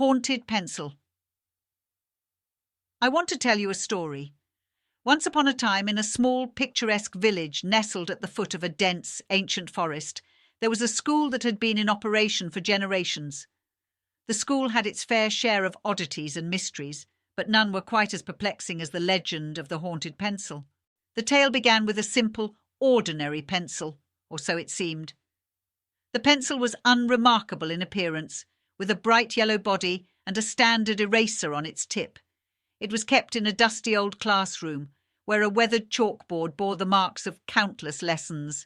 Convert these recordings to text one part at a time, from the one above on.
Haunted Pencil. I want to tell you a story. Once upon a time, in a small, picturesque village nestled at the foot of a dense, ancient forest, there was a school that had been in operation for generations. The school had its fair share of oddities and mysteries, but none were quite as perplexing as the legend of the haunted pencil. The tale began with a simple, ordinary pencil, or so it seemed. The pencil was unremarkable in appearance, with a bright yellow body and a standard eraser on its tip. It was kept in a dusty old classroom, where a weathered chalkboard bore the marks of countless lessons.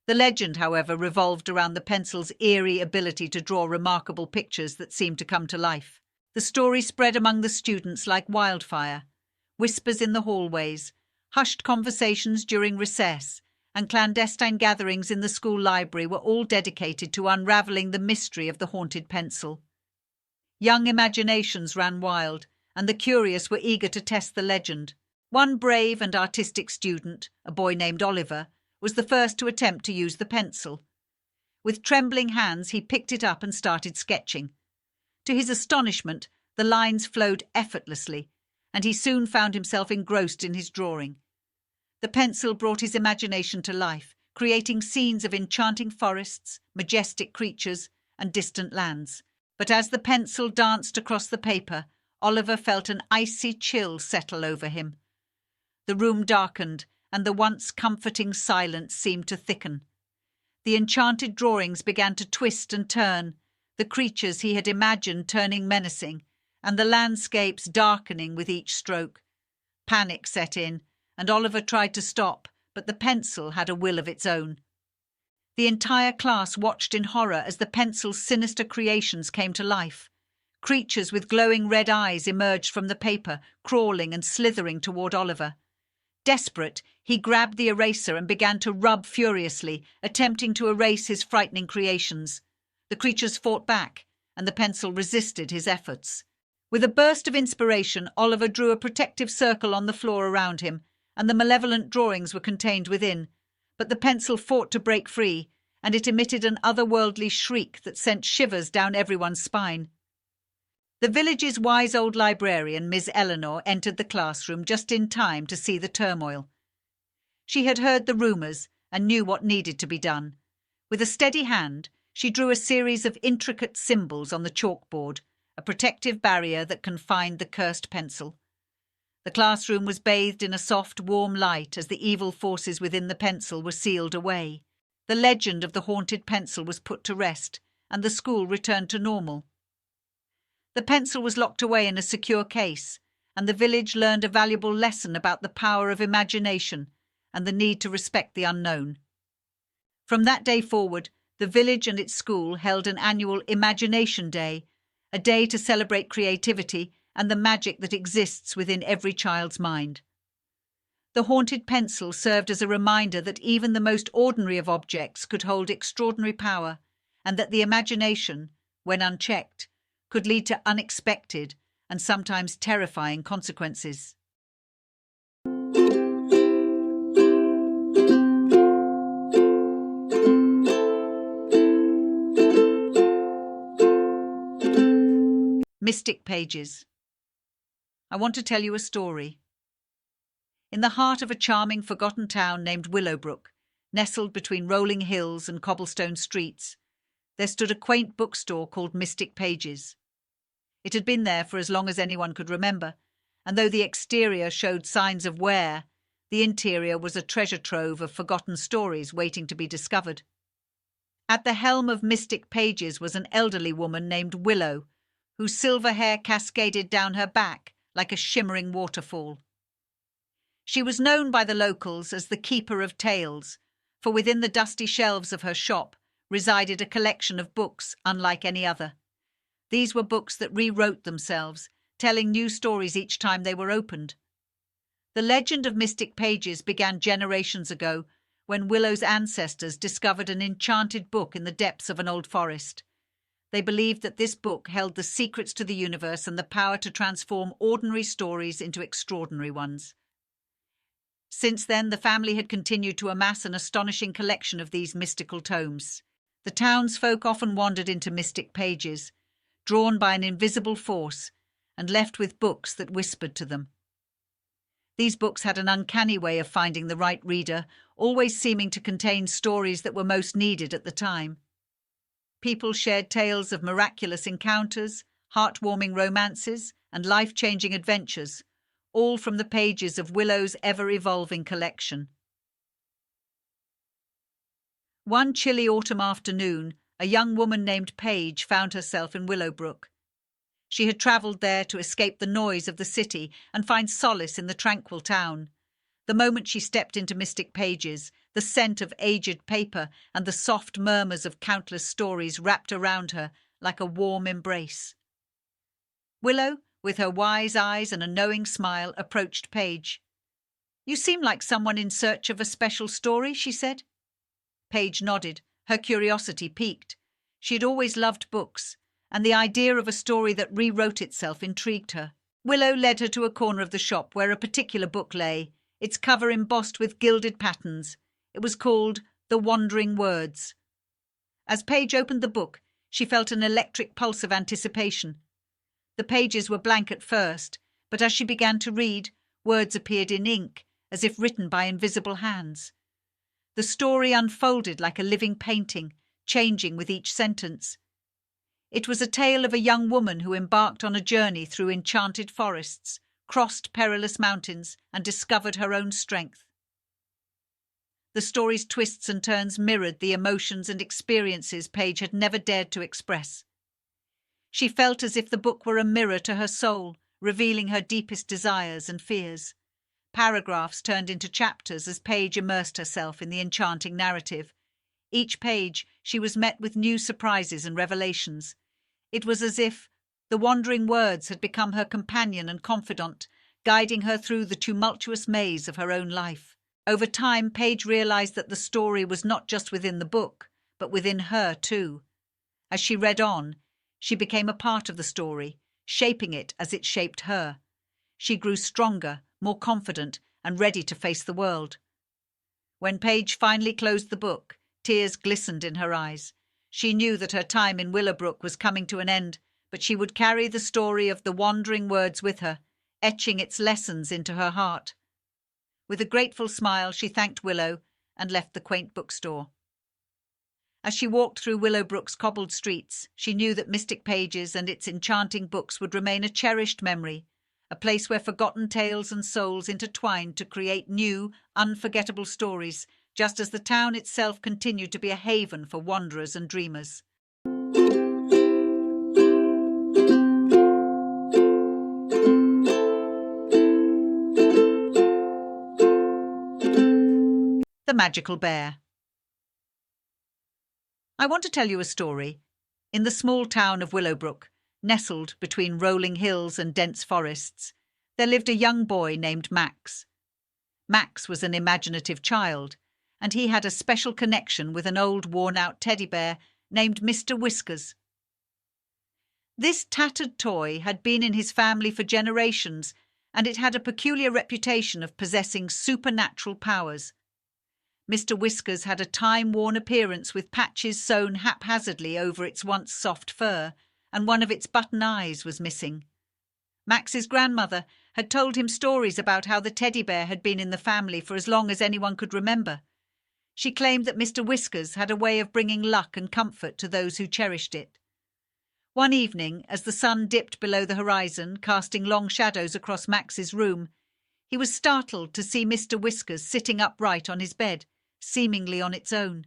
The legend, however, revolved around the pencil's eerie ability to draw remarkable pictures that seemed to come to life. The story spread among the students like wildfire. Whispers in the hallways, hushed conversations during recess, and clandestine gatherings in the school library were all dedicated to unravelling the mystery of the haunted pencil. Young imaginations ran wild, and the curious were eager to test the legend. One brave and artistic student, a boy named Oliver, was the first to attempt to use the pencil. With trembling hands, he picked it up and started sketching. To his astonishment, the lines flowed effortlessly, and he soon found himself engrossed in his drawing. The pencil brought his imagination to life, creating scenes of enchanting forests, majestic creatures, and distant lands. But as the pencil danced across the paper, Oliver felt an icy chill settle over him. The room darkened, and the once comforting silence seemed to thicken. The enchanted drawings began to twist and turn, the creatures he had imagined turning menacing, and the landscapes darkening with each stroke. Panic set in, and Oliver tried to stop, but the pencil had a will of its own. The entire class watched in horror as the pencil's sinister creations came to life. Creatures with glowing red eyes emerged from the paper, crawling and slithering toward Oliver. Desperate, he grabbed the eraser and began to rub furiously, attempting to erase his frightening creations. The creatures fought back, and the pencil resisted his efforts. With a burst of inspiration, Oliver drew a protective circle on the floor around him, and the malevolent drawings were contained within. But the pencil fought to break free, and it emitted an otherworldly shriek that sent shivers down everyone's spine. The village's wise old librarian, Miss Eleanor, entered the classroom just in time to see the turmoil. She had heard the rumours and knew what needed to be done. With a steady hand, she drew a series of intricate symbols on the chalkboard, a protective barrier that confined the cursed pencil. The classroom was bathed in a soft, warm light as the evil forces within the pencil were sealed away. The legend of the haunted pencil was put to rest, and the school returned to normal. The pencil was locked away in a secure case, and the village learned a valuable lesson about the power of imagination and the need to respect the unknown. From that day forward, the village and its school held an annual Imagination Day, a day to celebrate creativity and the magic that exists within every child's mind. The haunted pencil served as a reminder that even the most ordinary of objects could hold extraordinary power, and that the imagination, when unchecked, could lead to unexpected and sometimes terrifying consequences. Mystic Pages. I want to tell you a story. In the heart of a charming, forgotten town named Willowbrook, nestled between rolling hills and cobblestone streets, there stood a quaint bookstore called Mystic Pages. It had been there for as long as anyone could remember, and though the exterior showed signs of wear, the interior was a treasure trove of forgotten stories waiting to be discovered. At the helm of Mystic Pages was an elderly woman named Willow, whose silver hair cascaded down her back like a shimmering waterfall. She was known by the locals as the Keeper of Tales, for within the dusty shelves of her shop resided a collection of books unlike any other. These were books that rewrote themselves, telling new stories each time they were opened. The legend of Mystic Pages began generations ago, when Willow's ancestors discovered an enchanted book in the depths of an old forest. They believed that this book held the secrets to the universe and the power to transform ordinary stories into extraordinary ones. Since then, the family had continued to amass an astonishing collection of these mystical tomes. The townsfolk often wandered into Mystic Pages, drawn by an invisible force, and left with books that whispered to them. These books had an uncanny way of finding the right reader, always seeming to contain stories that were most needed at the time. People shared tales of miraculous encounters, heartwarming romances, and life-changing adventures, all from the pages of Willow's ever-evolving collection. One chilly autumn afternoon, a young woman named Paige found herself in Willowbrook. She had travelled there to escape the noise of the city and find solace in the tranquil town. The moment she stepped into mystic pages, the scent of aged paper and the soft murmurs of countless stories wrapped around her like a warm embrace. Willow, with her wise eyes and a knowing smile, approached Paige. "You seem like someone in search of a special story," she said. Paige nodded, her curiosity piqued. She had always loved books, and the idea of a story that rewrote itself intrigued her. Willow led her to a corner of the shop where a particular book lay, its cover embossed with gilded patterns. It was called The Wandering Words. As Paige opened the book, she felt an electric pulse of anticipation. The pages were blank at first, but as she began to read, words appeared in ink, as if written by invisible hands. The story unfolded like a living painting, changing with each sentence. It was a tale of a young woman who embarked on a journey through enchanted forests, crossed perilous mountains, and discovered her own strength. The story's twists and turns mirrored the emotions and experiences Paige had never dared to express. She felt as if the book were a mirror to her soul, revealing her deepest desires and fears. Paragraphs turned into chapters as Paige immersed herself in the enchanting narrative. Each page, she was met with new surprises and revelations. It was as if the wandering words had become her companion and confidant, guiding her through the tumultuous maze of her own life. Over time, Paige realized that the story was not just within the book, but within her too. As she read on, she became a part of the story, shaping it as it shaped her. She grew stronger, more confident, and ready to face the world. When Paige finally closed the book, tears glistened in her eyes. She knew that her time in Willowbrook was coming to an end, but she would carry the story of the wandering words with her, etching its lessons into her heart. With a grateful smile, she thanked Willow and left the quaint bookstore. As she walked through Willowbrook's cobbled streets, she knew that Mystic Pages and its enchanting books would remain a cherished memory, a place where forgotten tales and souls intertwined to create new, unforgettable stories, just as the town itself continued to be a haven for wanderers and dreamers. The Magical Bear. I want to tell you a story. In the small town of Willowbrook, nestled between rolling hills and dense forests, there lived a young boy named Max. Max was an imaginative child, and he had a special connection with an old worn-out teddy bear named Mr. Whiskers. This tattered toy had been in his family for generations, and it had a peculiar reputation of possessing supernatural powers. Mr. Whiskers had a time-worn appearance with patches sewn haphazardly over its once soft fur, and one of its button eyes was missing. Max's grandmother had told him stories about how the teddy bear had been in the family for as long as anyone could remember. She claimed that Mr. Whiskers had a way of bringing luck and comfort to those who cherished it. One evening, as the sun dipped below the horizon, casting long shadows across Max's room, he was startled to see Mr. Whiskers sitting upright on his bed, seemingly on its own.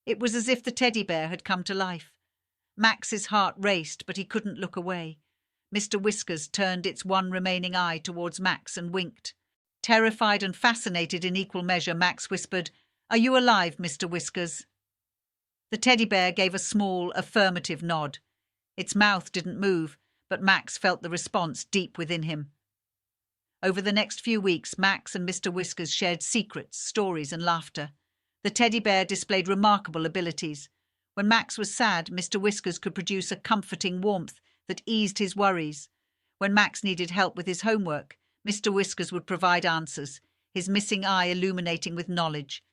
It was as if the teddy bear had come to life. Max's heart raced, but he couldn't look away. Mr. Whiskers turned its one remaining eye towards Max and winked. Terrified and fascinated in equal measure, Max whispered, "Are you alive, Mr. Whiskers?" The teddy bear gave a small, affirmative nod. Its mouth didn't move, but Max felt the response deep within him. Over the next few weeks, Max and Mr. Whiskers shared secrets, stories, and laughter. The teddy bear displayed remarkable abilities. When Max was sad, Mr. Whiskers could produce a comforting warmth that eased his worries. When Max needed help with his homework, Mr. Whiskers would provide answers, his missing eye illuminating with knowledge.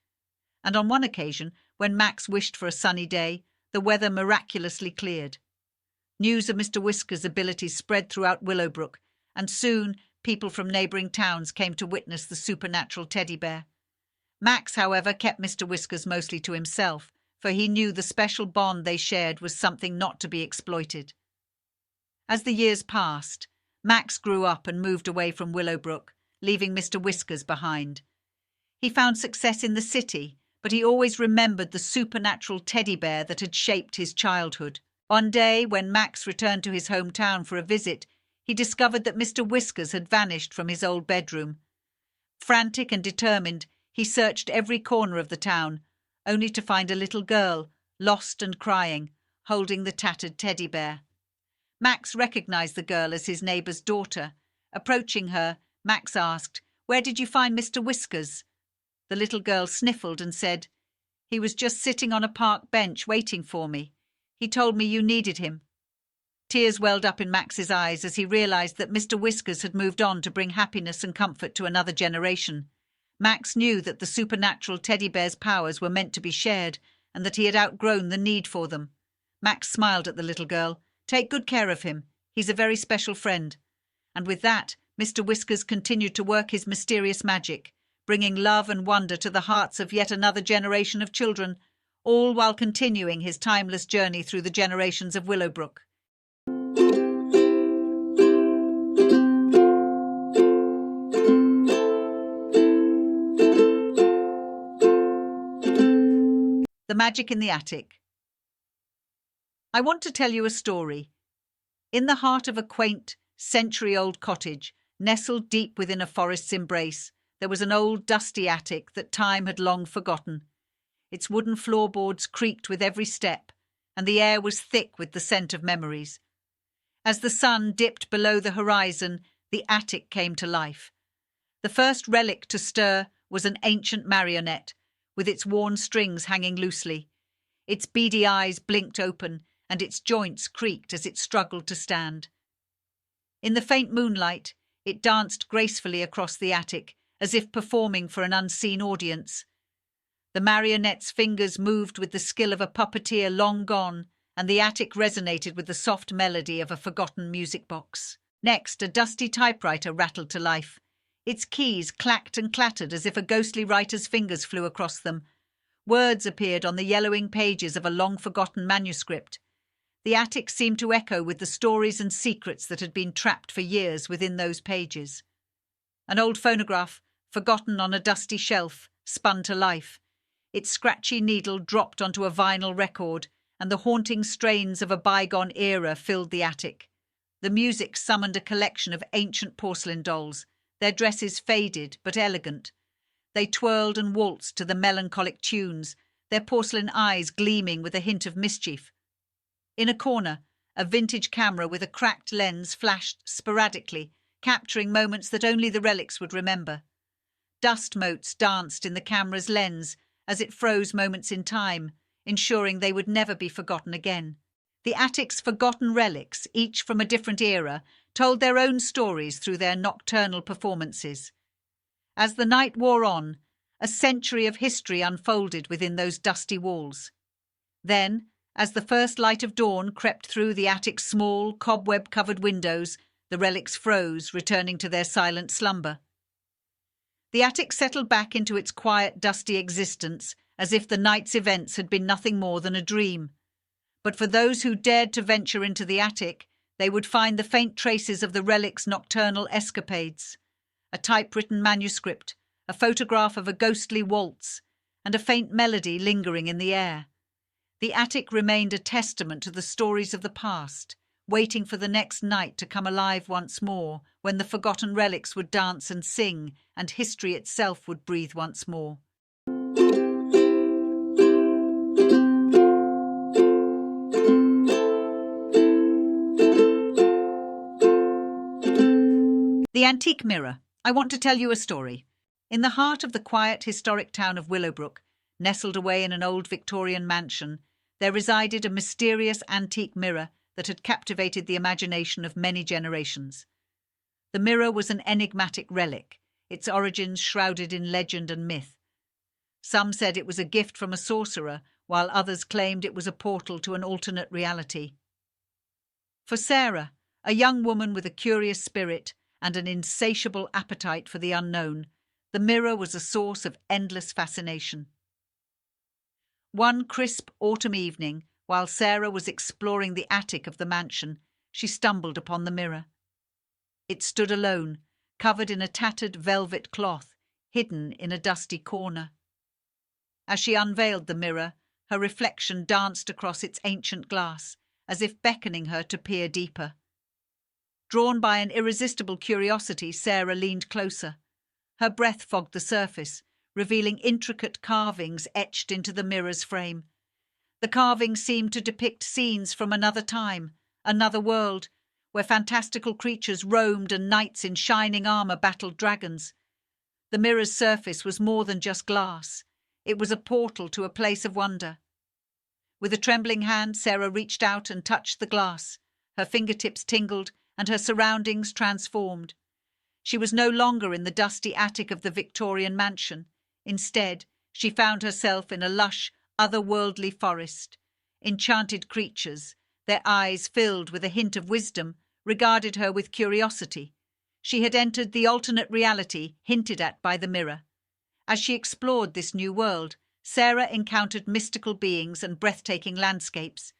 And on one occasion, when Max wished for a sunny day, the weather miraculously cleared. News of Mr. Whisker's abilities spread throughout Willowbrook, and soon people from neighbouring towns came to witness the supernatural teddy bear. Max, however, kept Mr. Whiskers mostly to himself, for he knew the special bond they shared was something not to be exploited. As the years passed, Max grew up and moved away from Willowbrook, leaving Mr. Whiskers behind. He found success in the city, but he always remembered the supernatural teddy bear that had shaped his childhood. One day, when Max returned to his hometown for a visit, he discovered that Mr. Whiskers had vanished from his old bedroom. Frantic and determined, he searched every corner of the town, only to find a little girl, lost and crying, holding the tattered teddy bear. Max recognized the girl as his neighbour's daughter. Approaching her, Max asked, "Where did you find Mr. Whiskers?" The little girl sniffled and said, "He was just sitting on a park bench waiting for me. He told me you needed him." Tears welled up in Max's eyes as he realized that Mr. Whiskers had moved on to bring happiness and comfort to another generation. Max knew that the supernatural teddy bear's powers were meant to be shared and that he had outgrown the need for them. Max smiled at the little girl. "Take good care of him. He's a very special friend." And with that, Mr. Whiskers continued to work his mysterious magic, bringing love and wonder to the hearts of yet another generation of children, all while continuing his timeless journey through the generations of Willowbrook. The Magic in the Attic. I want to tell you a story. In the heart of a quaint, century-old cottage, nestled deep within a forest's embrace, there was an old, dusty attic that time had long forgotten. Its wooden floorboards creaked with every step, and the air was thick with the scent of memories. As the sun dipped below the horizon, the attic came to life. The first relic to stir was an ancient marionette, with its worn strings hanging loosely. Its beady eyes blinked open, and its joints creaked as it struggled to stand. In the faint moonlight, it danced gracefully across the attic, as if performing for an unseen audience. The marionette's fingers moved with the skill of a puppeteer long gone, and the attic resonated with the soft melody of a forgotten music box. Next, a dusty typewriter rattled to life. Its keys clacked and clattered as if a ghostly writer's fingers flew across them. Words appeared on the yellowing pages of a long-forgotten manuscript. The attic seemed to echo with the stories and secrets that had been trapped for years within those pages. An old phonograph, forgotten on a dusty shelf, spun to life. Its scratchy needle dropped onto a vinyl record, and the haunting strains of a bygone era filled the attic. The music summoned a collection of ancient porcelain dolls, their dresses faded but elegant. They twirled and waltzed to the melancholic tunes, their porcelain eyes gleaming with a hint of mischief. In a corner, a vintage camera with a cracked lens flashed sporadically, capturing moments that only the relics would remember. Dust motes danced in the camera's lens as it froze moments in time, ensuring they would never be forgotten again. The attic's forgotten relics, each from a different era, told their own stories through their nocturnal performances. As the night wore on, a century of history unfolded within those dusty walls. Then, as the first light of dawn crept through the attic's small, cobweb-covered windows, the relics froze, returning to their silent slumber. The attic settled back into its quiet, dusty existence, as if the night's events had been nothing more than a dream. But for those who dared to venture into the attic, they would find the faint traces of the relic's nocturnal escapades. A typewritten manuscript, a photograph of a ghostly waltz, and a faint melody lingering in the air. The attic remained a testament to the stories of the past, waiting for the next night to come alive once more, when the forgotten relics would dance and sing, and history itself would breathe once more. The Antique Mirror. I want to tell you a story. In the heart of the quiet, historic town of Willowbrook, nestled away in an old Victorian mansion, there resided a mysterious antique mirror that had captivated the imagination of many generations. The mirror was an enigmatic relic, its origins shrouded in legend and myth. Some said it was a gift from a sorcerer, while others claimed it was a portal to an alternate reality. For Sarah, a young woman with a curious spirit and an insatiable appetite for the unknown, the mirror was a source of endless fascination. One crisp autumn evening, while Sarah was exploring the attic of the mansion, she stumbled upon the mirror. It stood alone, covered in a tattered velvet cloth, hidden in a dusty corner. As she unveiled the mirror, her reflection danced across its ancient glass, as if beckoning her to peer deeper. Drawn by an irresistible curiosity, Sarah leaned closer. Her breath fogged the surface, revealing intricate carvings etched into the mirror's frame. The carvings seemed to depict scenes from another time, another world, where fantastical creatures roamed and knights in shining armor battled dragons. The mirror's surface was more than just glass. It was a portal to a place of wonder. With a trembling hand, Sarah reached out and touched the glass. Her fingertips tingled, and her surroundings transformed. She was no longer in the dusty attic of the Victorian mansion. Instead, she found herself in a lush, otherworldly forest. Enchanted creatures, their eyes filled with a hint of wisdom, regarded her with curiosity. She had entered the alternate reality hinted at by the mirror. As she explored this new world, Sarah encountered mystical beings and breathtaking landscapes.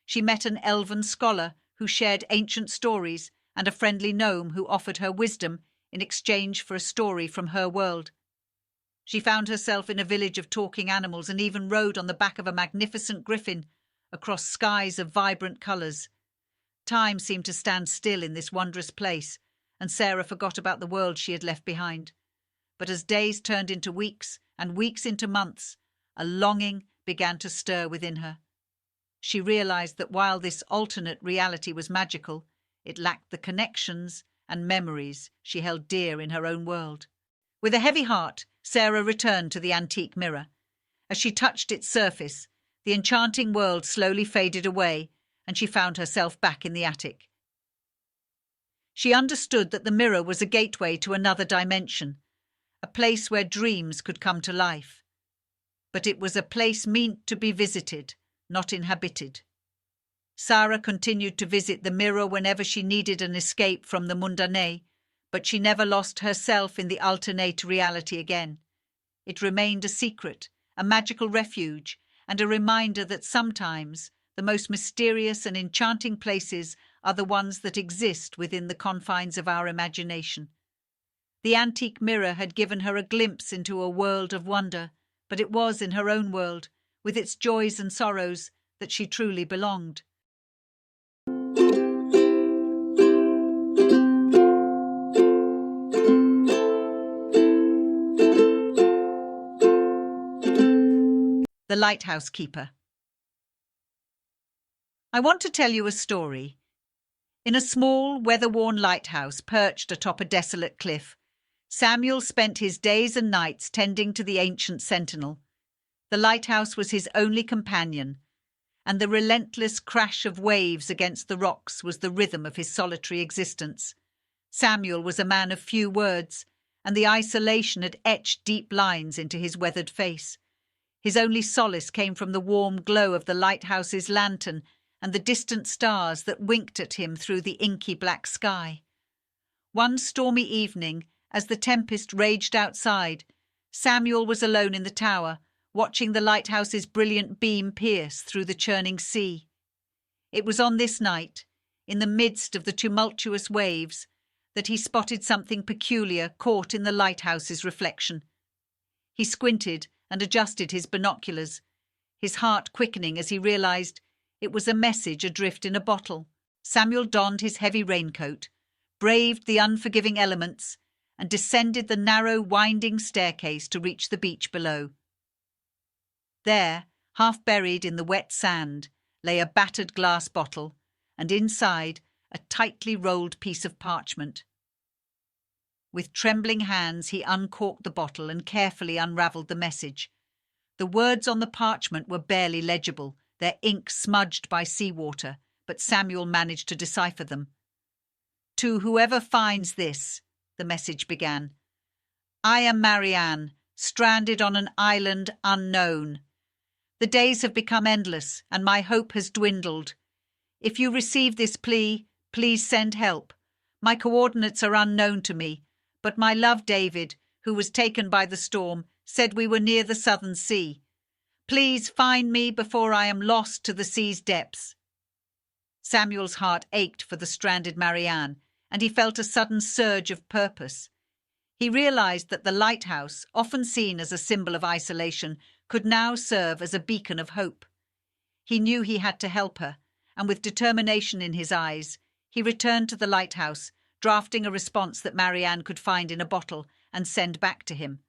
She met an elven scholar who shared ancient stories and a friendly gnome who offered her wisdom in exchange for a story from her world. She found herself in a village of talking animals and even rode on the back of a magnificent griffin across skies of vibrant colours. Time seemed to stand still in this wondrous place, and Sarah forgot about the world she had left behind. But as days turned into weeks and weeks into months, a longing began to stir within her. She realized that while this alternate reality was magical, it lacked the connections and memories she held dear in her own world. With a heavy heart, Sarah returned to the antique mirror. As she touched its surface, the enchanting world slowly faded away, and she found herself back in the attic. She understood that the mirror was a gateway to another dimension, a place where dreams could come to life. But it was a place meant to be visited, not inhabited. Sarah continued to visit the mirror whenever she needed an escape from the mundane, but she never lost herself in the alternate reality again. It remained a secret, a magical refuge, and a reminder that sometimes the most mysterious and enchanting places are the ones that exist within the confines of our imagination. The antique mirror had given her a glimpse into a world of wonder, but it was in her own world, with its joys and sorrows, that she truly belonged. The Lighthouse Keeper. I want to tell you a story. In a small, weather-worn lighthouse perched atop a desolate cliff, Samuel spent his days and nights tending to the ancient sentinel. The lighthouse was his only companion, and the relentless crash of waves against the rocks was the rhythm of his solitary existence. Samuel was a man of few words, and the isolation had etched deep lines into his weathered face. His only solace came from the warm glow of the lighthouse's lantern and the distant stars that winked at him through the inky black sky. One stormy evening, as the tempest raged outside, Samuel was alone in the tower, watching the lighthouse's brilliant beam pierce through the churning sea. It was on this night, in the midst of the tumultuous waves, that he spotted something peculiar caught in the lighthouse's reflection. He squinted and adjusted his binoculars, his heart quickening as he realized it was a message adrift in a bottle. Samuel donned his heavy raincoat, braved the unforgiving elements, and descended the narrow, winding staircase to reach the beach below. There, half buried in the wet sand, lay a battered glass bottle, and inside a tightly rolled piece of parchment. With trembling hands he uncorked the bottle and carefully unravelled the message. The words on the parchment were barely legible, their ink smudged by seawater, but Samuel managed to decipher them. "To whoever finds this," the message began, "I am Marianne, stranded on an island unknown. The days have become endless, and my hope has dwindled. If you receive this plea, please send help. My coordinates are unknown to me, but my love David, who was taken by the storm, said we were near the southern sea. Please find me before I am lost to the sea's depths." Samuel's heart ached for the stranded Marianne, and he felt a sudden surge of purpose. He realized that the lighthouse, often seen as a symbol of isolation, could now serve as a beacon of hope. He knew he had to help her, and with determination in his eyes, he returned to the lighthouse, drafting a response that Marianne could find in a bottle and send back to him.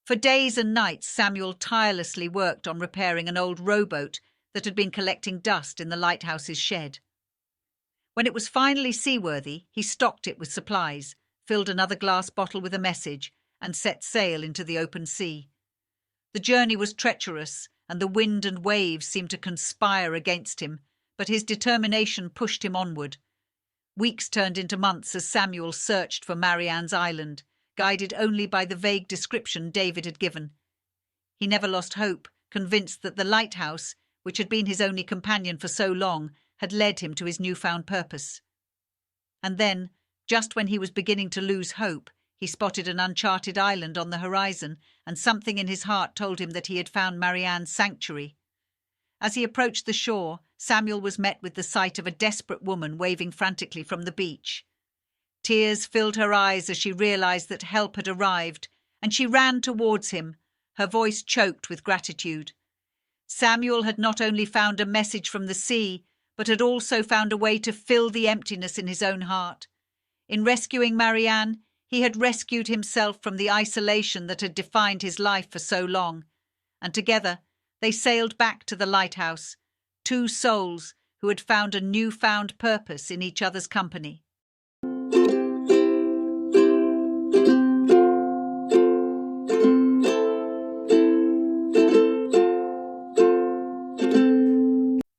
For days and nights, Samuel tirelessly worked on repairing an old rowboat that had been collecting dust in the lighthouse's shed. When it was finally seaworthy, he stocked it with supplies, filled another glass bottle with a message, and set sail into the open sea. The journey was treacherous, and the wind and waves seemed to conspire against him, but his determination pushed him onward. Weeks turned into months as Samuel searched for Marianne's island, guided only by the vague description David had given. He never lost hope, convinced that the lighthouse, which had been his only companion for so long, had led him to his newfound purpose. And then, just when he was beginning to lose hope, he spotted an uncharted island on the horizon, and something in his heart told him that he had found Marianne's sanctuary. As he approached the shore, Samuel was met with the sight of a desperate woman waving frantically from the beach. Tears filled her eyes as she realized that help had arrived, and she ran towards him, her voice choked with gratitude. Samuel had not only found a message from the sea, but had also found a way to fill the emptiness in his own heart. In rescuing Marianne, he had rescued himself from the isolation that had defined his life for so long, and together they sailed back to the lighthouse, two souls who had found a newfound purpose in each other's company.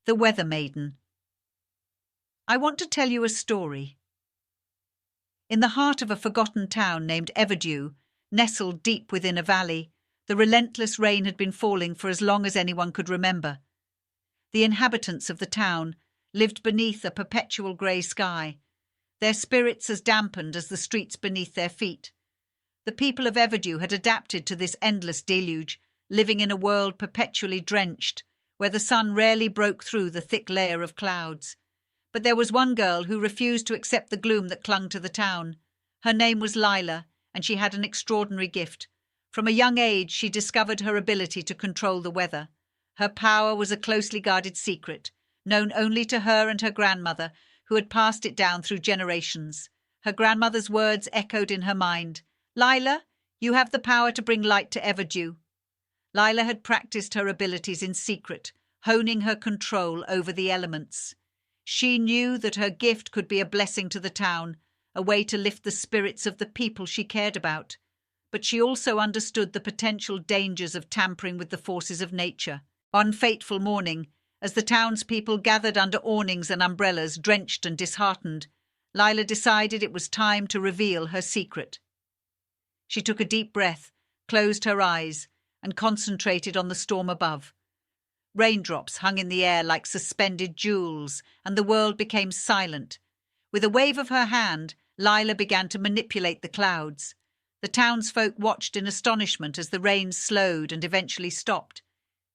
The Weather Maiden. I want to tell you a story. In the heart of a forgotten town named Everdew, nestled deep within a valley, the relentless rain had been falling for as long as anyone could remember. The inhabitants of the town lived beneath a perpetual grey sky, their spirits as dampened as the streets beneath their feet. The people of Everdew had adapted to this endless deluge, living in a world perpetually drenched, where the sun rarely broke through the thick layer of clouds. But there was one girl who refused to accept the gloom that clung to the town. Her name was Lila, and she had an extraordinary gift. From a young age, she discovered her ability to control the weather. Her power was a closely guarded secret, known only to her and her grandmother, who had passed it down through generations. Her grandmother's words echoed in her mind. "Lila, you have the power to bring light to Everdew." Lila had practiced her abilities in secret, honing her control over the elements. She knew that her gift could be a blessing to the town, a way to lift the spirits of the people she cared about. But she also understood the potential dangers of tampering with the forces of nature. One fateful morning, as the townspeople gathered under awnings and umbrellas, drenched and disheartened, Lila decided it was time to reveal her secret. She took a deep breath, closed her eyes, and concentrated on the storm above. Raindrops hung in the air like suspended jewels, and the world became silent. With a wave of her hand, Lila began to manipulate the clouds. The townsfolk watched in astonishment as the rain slowed and eventually stopped.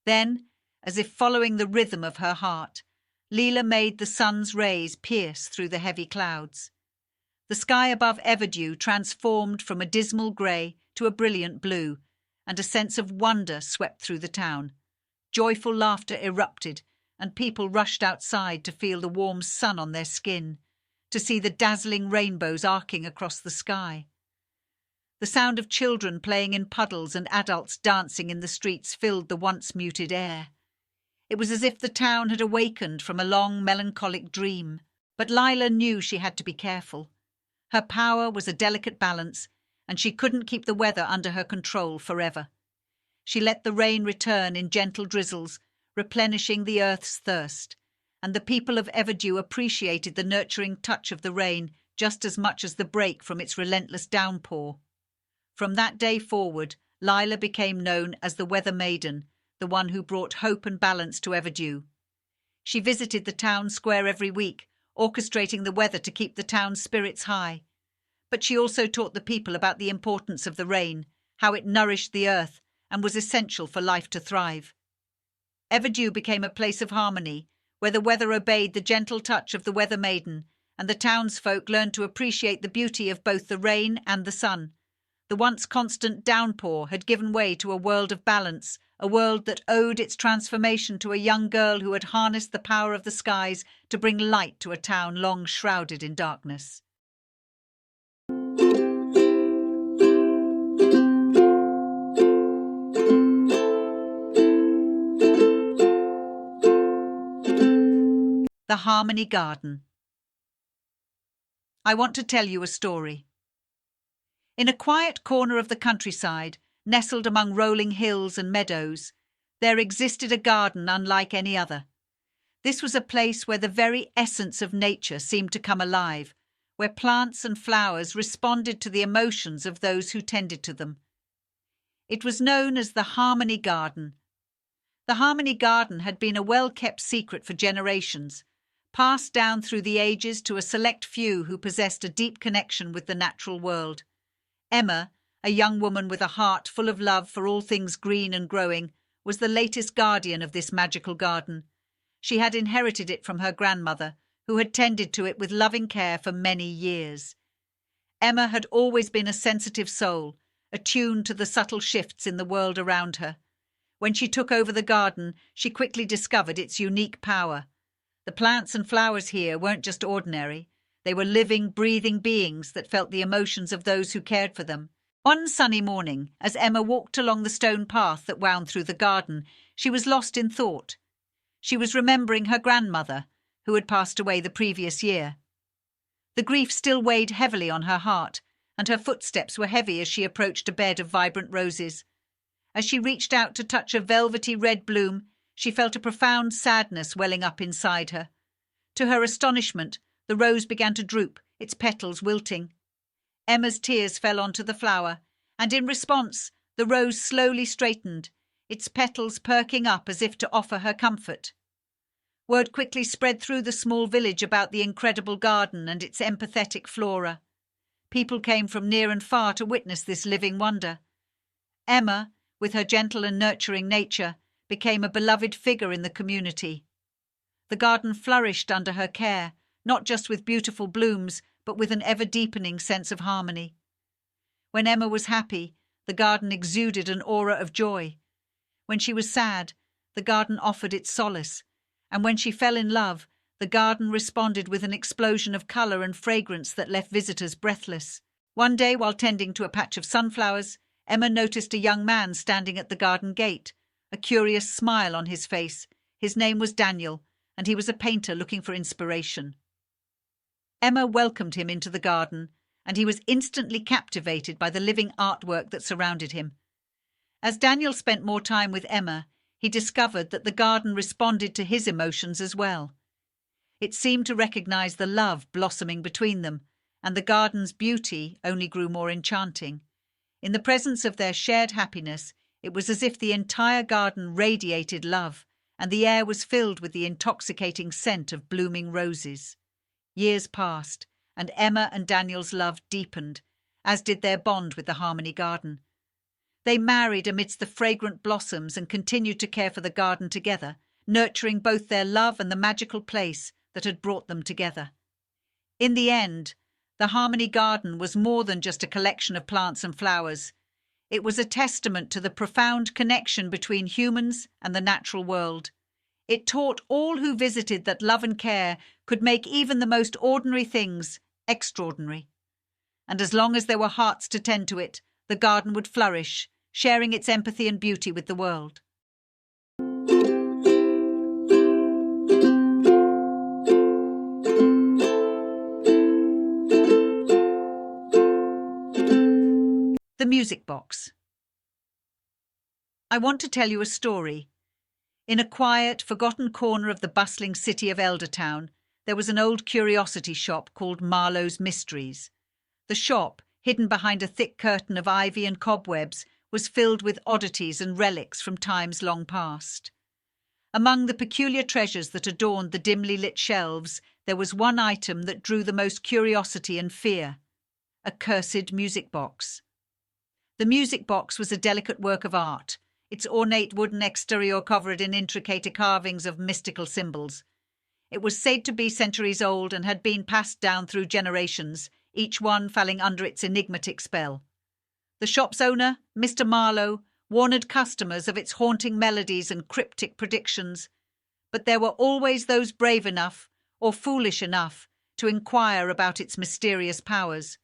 Then, as if following the rhythm of her heart, Lila made the sun's rays pierce through the heavy clouds. The sky above Everdew transformed from a dismal grey to a brilliant blue, and a sense of wonder swept through the town. Joyful laughter erupted, and people rushed outside to feel the warm sun on their skin, to see the dazzling rainbows arcing across the sky. The sound of children playing in puddles and adults dancing in the streets filled the once muted air. It was as if the town had awakened from a long, melancholic dream. But Lila knew she had to be careful. Her power was a delicate balance, and she couldn't keep the weather under her control forever. She let the rain return in gentle drizzles, replenishing the earth's thirst, and the people of Everdew appreciated the nurturing touch of the rain just as much as the break from its relentless downpour. From that day forward, Lila became known as the Weather Maiden, the one who brought hope and balance to Everdew. She visited the town square every week, orchestrating the weather to keep the town's spirits high. But she also taught the people about the importance of the rain, how it nourished the earth and was essential for life to thrive. Everdew became a place of harmony, where the weather obeyed the gentle touch of the Weather Maiden, and the townsfolk learned to appreciate the beauty of both the rain and the sun. The once constant downpour had given way to a world of balance, a world that owed its transformation to a young girl who had harnessed the power of the skies to bring light to a town long shrouded in darkness. The Harmony Garden. I want to tell you a story. In a quiet corner of the countryside, nestled among rolling hills and meadows, there existed a garden unlike any other. This was a place where the very essence of nature seemed to come alive, where plants and flowers responded to the emotions of those who tended to them. It was known as the Harmony Garden. The Harmony Garden had been a well-kept secret for generations, passed down through the ages to a select few who possessed a deep connection with the natural world. Emma, a young woman with a heart full of love for all things green and growing, was the latest guardian of this magical garden. She had inherited it from her grandmother, who had tended to it with loving care for many years. Emma had always been a sensitive soul, attuned to the subtle shifts in the world around her. When she took over the garden, she quickly discovered its unique power. The plants and flowers here weren't just ordinary. They were living, breathing beings that felt the emotions of those who cared for them. One sunny morning, as Emma walked along the stone path that wound through the garden, she was lost in thought. She was remembering her grandmother, who had passed away the previous year. The grief still weighed heavily on her heart, and her footsteps were heavy as she approached a bed of vibrant roses. As she reached out to touch a velvety red bloom, she felt a profound sadness welling up inside her. To her astonishment, the rose began to droop, its petals wilting. Emma's tears fell onto the flower, and in response, the rose slowly straightened, its petals perking up as if to offer her comfort. Word quickly spread through the small village about the incredible garden and its empathetic flora. People came from near and far to witness this living wonder. Emma, with her gentle and nurturing nature, became a beloved figure in the community. The garden flourished under her care, not just with beautiful blooms, but with an ever-deepening sense of harmony. When Emma was happy, the garden exuded an aura of joy. When she was sad, the garden offered its solace, and when she fell in love, the garden responded with an explosion of colour and fragrance that left visitors breathless. One day, while tending to a patch of sunflowers, Emma noticed a young man standing at the garden gate, a curious smile on his face. His name was Daniel, and he was a painter looking for inspiration. Emma welcomed him into the garden, and he was instantly captivated by the living artwork that surrounded him. As Daniel spent more time with Emma, he discovered that the garden responded to his emotions as well. It seemed to recognize the love blossoming between them, and the garden's beauty only grew more enchanting. In the presence of their shared happiness, it was as if the entire garden radiated love, and the air was filled with the intoxicating scent of blooming roses. Years passed, and Emma and Daniel's love deepened, as did their bond with the Harmony Garden. They married amidst the fragrant blossoms and continued to care for the garden together, nurturing both their love and the magical place that had brought them together. In the end, the Harmony Garden was more than just a collection of plants and flowers. It was a testament to the profound connection between humans and the natural world. It taught all who visited that love and care could make even the most ordinary things extraordinary. And as long as there were hearts to tend to it, the garden would flourish, sharing its empathy and beauty with the world. The Music Box. I want to tell you a story. In a quiet, forgotten corner of the bustling city of Eldertown, there was an old curiosity shop called Marlowe's Mysteries. The shop, hidden behind a thick curtain of ivy and cobwebs, was filled with oddities and relics from times long past. Among the peculiar treasures that adorned the dimly lit shelves, there was one item that drew the most curiosity and fear: a cursed music box. The music box was a delicate work of art, its ornate wooden exterior covered in intricate carvings of mystical symbols. It was said to be centuries old and had been passed down through generations, each one falling under its enigmatic spell. The shop's owner, Mr. Marlowe, warned customers of its haunting melodies and cryptic predictions, but there were always those brave enough, or foolish enough, to inquire about its mysterious powers.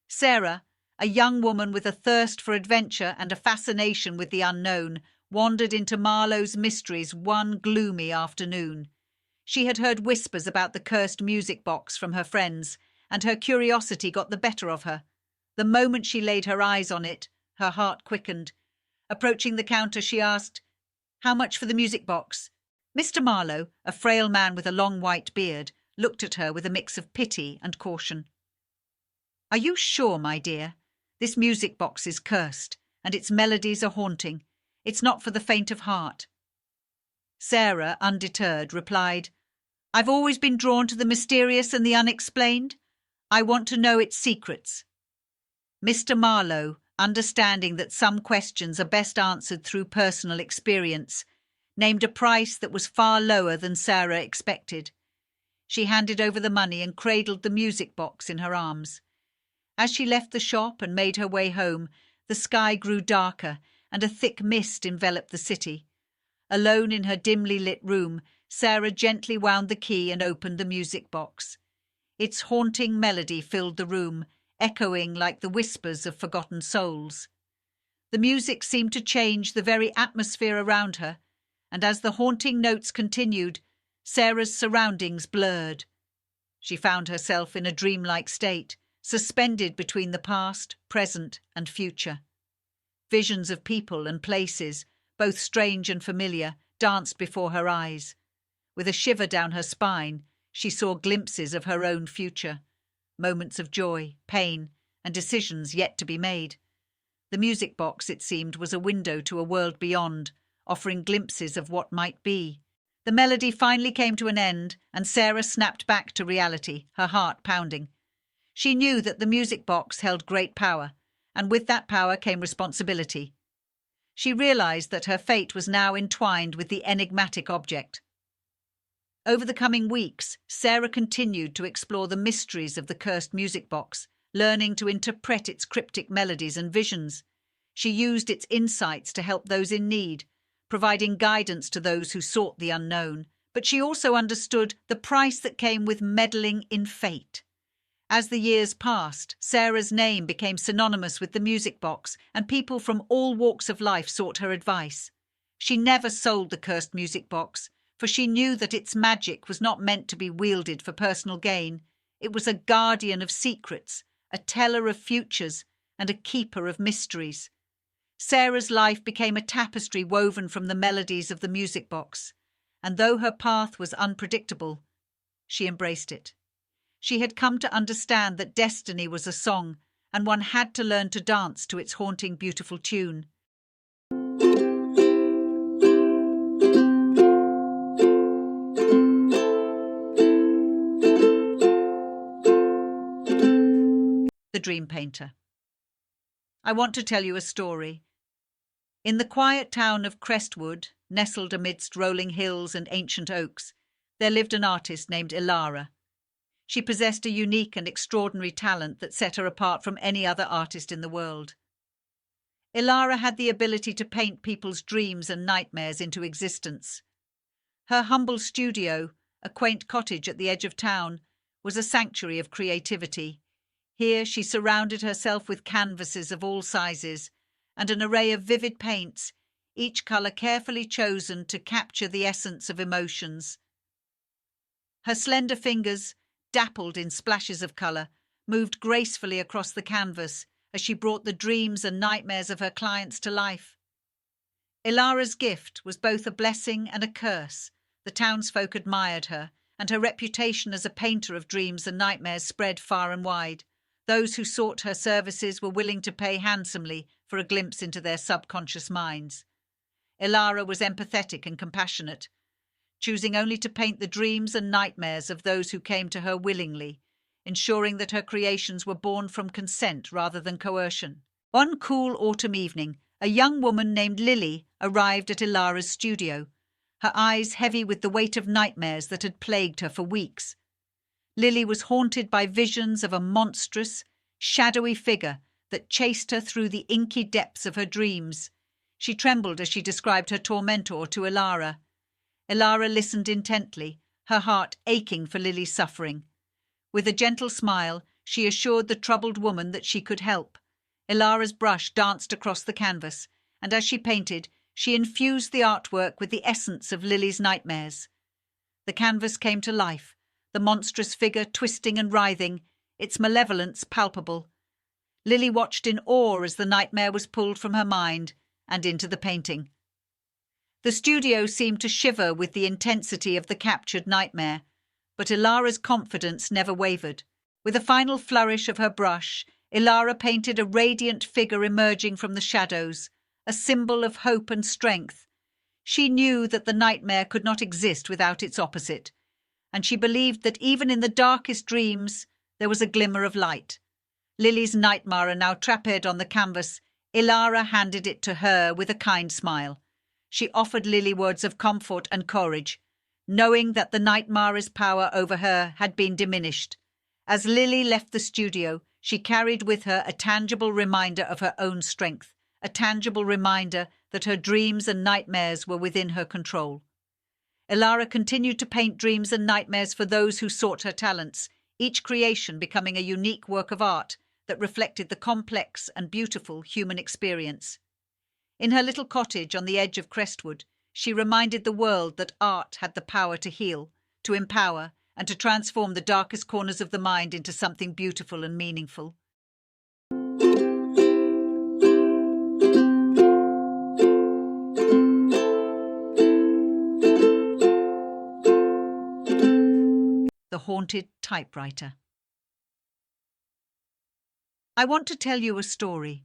Sarah, a young woman with a thirst for adventure and a fascination with the unknown, wandered into Marlowe's mysteries one gloomy afternoon. She had heard whispers about the cursed music box from her friends, and her curiosity got the better of her. The moment she laid her eyes on it, her heart quickened. Approaching the counter, she asked, "How much for the music box?" Mr. Marlowe, a frail man with a long white beard, looked at her with a mix of pity and caution. "Are you sure, my dear? This music box is cursed, and its melodies are haunting. It's not for the faint of heart." Sarah, undeterred, replied, "I've always been drawn to the mysterious and the unexplained. I want to know its secrets." Mr. Marlowe, understanding that some questions are best answered through personal experience, named a price that was far lower than Sarah expected. She handed over the money and cradled the music box in her arms. As she left the shop and made her way home, the sky grew darker and a thick mist enveloped the city. Alone in her dimly lit room, Sarah gently wound the key and opened the music box. Its haunting melody filled the room, echoing like the whispers of forgotten souls. The music seemed to change the very atmosphere around her, and as the haunting notes continued, Sarah's surroundings blurred. She found herself in a dreamlike state, suspended between the past, present, and future. Visions of people and places, both strange and familiar, danced before her eyes. With a shiver down her spine, she saw glimpses of her own future, moments of joy, pain, and decisions yet to be made. The music box, it seemed, was a window to a world beyond, offering glimpses of what might be. The melody finally came to an end, and Sarah snapped back to reality, her heart pounding. She knew that the music box held great power, and with that power came responsibility. She realized that her fate was now entwined with the enigmatic object. Over the coming weeks, Sarah continued to explore the mysteries of the cursed music box, learning to interpret its cryptic melodies and visions. She used its insights to help those in need, providing guidance to those who sought the unknown, but she also understood the price that came with meddling in fate. As the years passed, Sarah's name became synonymous with the music box, and people from all walks of life sought her advice. She never sold the cursed music box, for she knew that its magic was not meant to be wielded for personal gain. It was a guardian of secrets, a teller of futures, and a keeper of mysteries. Sarah's life became a tapestry woven from the melodies of the music box, and though her path was unpredictable, she embraced it. She had come to understand that destiny was a song, and one had to learn to dance to its haunting, beautiful tune. The Dream Painter. I want to tell you a story. In the quiet town of Crestwood, nestled amidst rolling hills and ancient oaks, there lived an artist named Ilara. She possessed a unique and extraordinary talent that set her apart from any other artist in the world. Ilara had the ability to paint people's dreams and nightmares into existence. Her humble studio, a quaint cottage at the edge of town, was a sanctuary of creativity. Here she surrounded herself with canvases of all sizes and an array of vivid paints, each colour carefully chosen to capture the essence of emotions. Her slender fingers, dappled in splashes of colour, moved gracefully across the canvas as she brought the dreams and nightmares of her clients to life. Ilara's gift was both a blessing and a curse. The townsfolk admired her, and her reputation as a painter of dreams and nightmares spread far and wide. Those who sought her services were willing to pay handsomely for a glimpse into their subconscious minds. Ilara was empathetic and compassionate, choosing only to paint the dreams and nightmares of those who came to her willingly, ensuring that her creations were born from consent rather than coercion. One cool autumn evening, a young woman named Lily arrived at Ilara's studio, her eyes heavy with the weight of nightmares that had plagued her for weeks. Lily was haunted by visions of a monstrous, shadowy figure that chased her through the inky depths of her dreams. She trembled as she described her tormentor to Ilara. Ilara listened intently, her heart aching for Lily's suffering. With a gentle smile, she assured the troubled woman that she could help. Ilara's brush danced across the canvas, and as she painted, she infused the artwork with the essence of Lily's nightmares. The canvas came to life, the monstrous figure twisting and writhing, its malevolence palpable. Lily watched in awe as the nightmare was pulled from her mind and into the painting. The studio seemed to shiver with the intensity of the captured nightmare, but Ilara's confidence never wavered. With a final flourish of her brush, Ilara painted a radiant figure emerging from the shadows, a symbol of hope and strength. She knew that the nightmare could not exist without its opposite, and she believed that even in the darkest dreams there was a glimmer of light. Lily's nightmare now trapezed on the canvas. Ilara handed it to her with a kind smile. She offered Lily words of comfort and courage, knowing that the nightmare's power over her had been diminished. As Lily left the studio, she carried with her a tangible reminder of her own strength, a tangible reminder that her dreams and nightmares were within her control. Ilara continued to paint dreams and nightmares for those who sought her talents, each creation becoming a unique work of art that reflected the complex and beautiful human experience. In her little cottage on the edge of Crestwood, she reminded the world that art had the power to heal, to empower, and to transform the darkest corners of the mind into something beautiful and meaningful. The Haunted Typewriter. I want to tell you a story.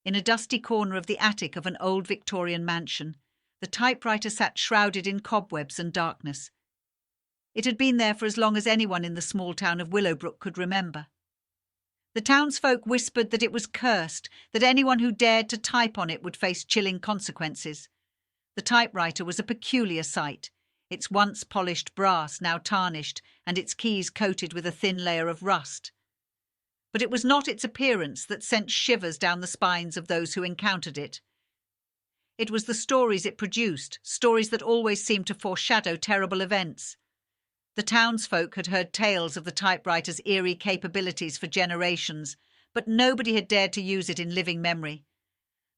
In a dusty corner of the attic of an old Victorian mansion, the typewriter sat shrouded in cobwebs and darkness. It had been there for as long as anyone in the small town of Willowbrook could remember. The townsfolk whispered that it was cursed, that anyone who dared to type on it would face chilling consequences. The typewriter was a peculiar sight, its once polished brass now tarnished and its keys coated with a thin layer of rust. But it was not its appearance that sent shivers down the spines of those who encountered it. It was the stories it produced, stories that always seemed to foreshadow terrible events. The townsfolk had heard tales of the typewriter's eerie capabilities for generations, but nobody had dared to use it in living memory.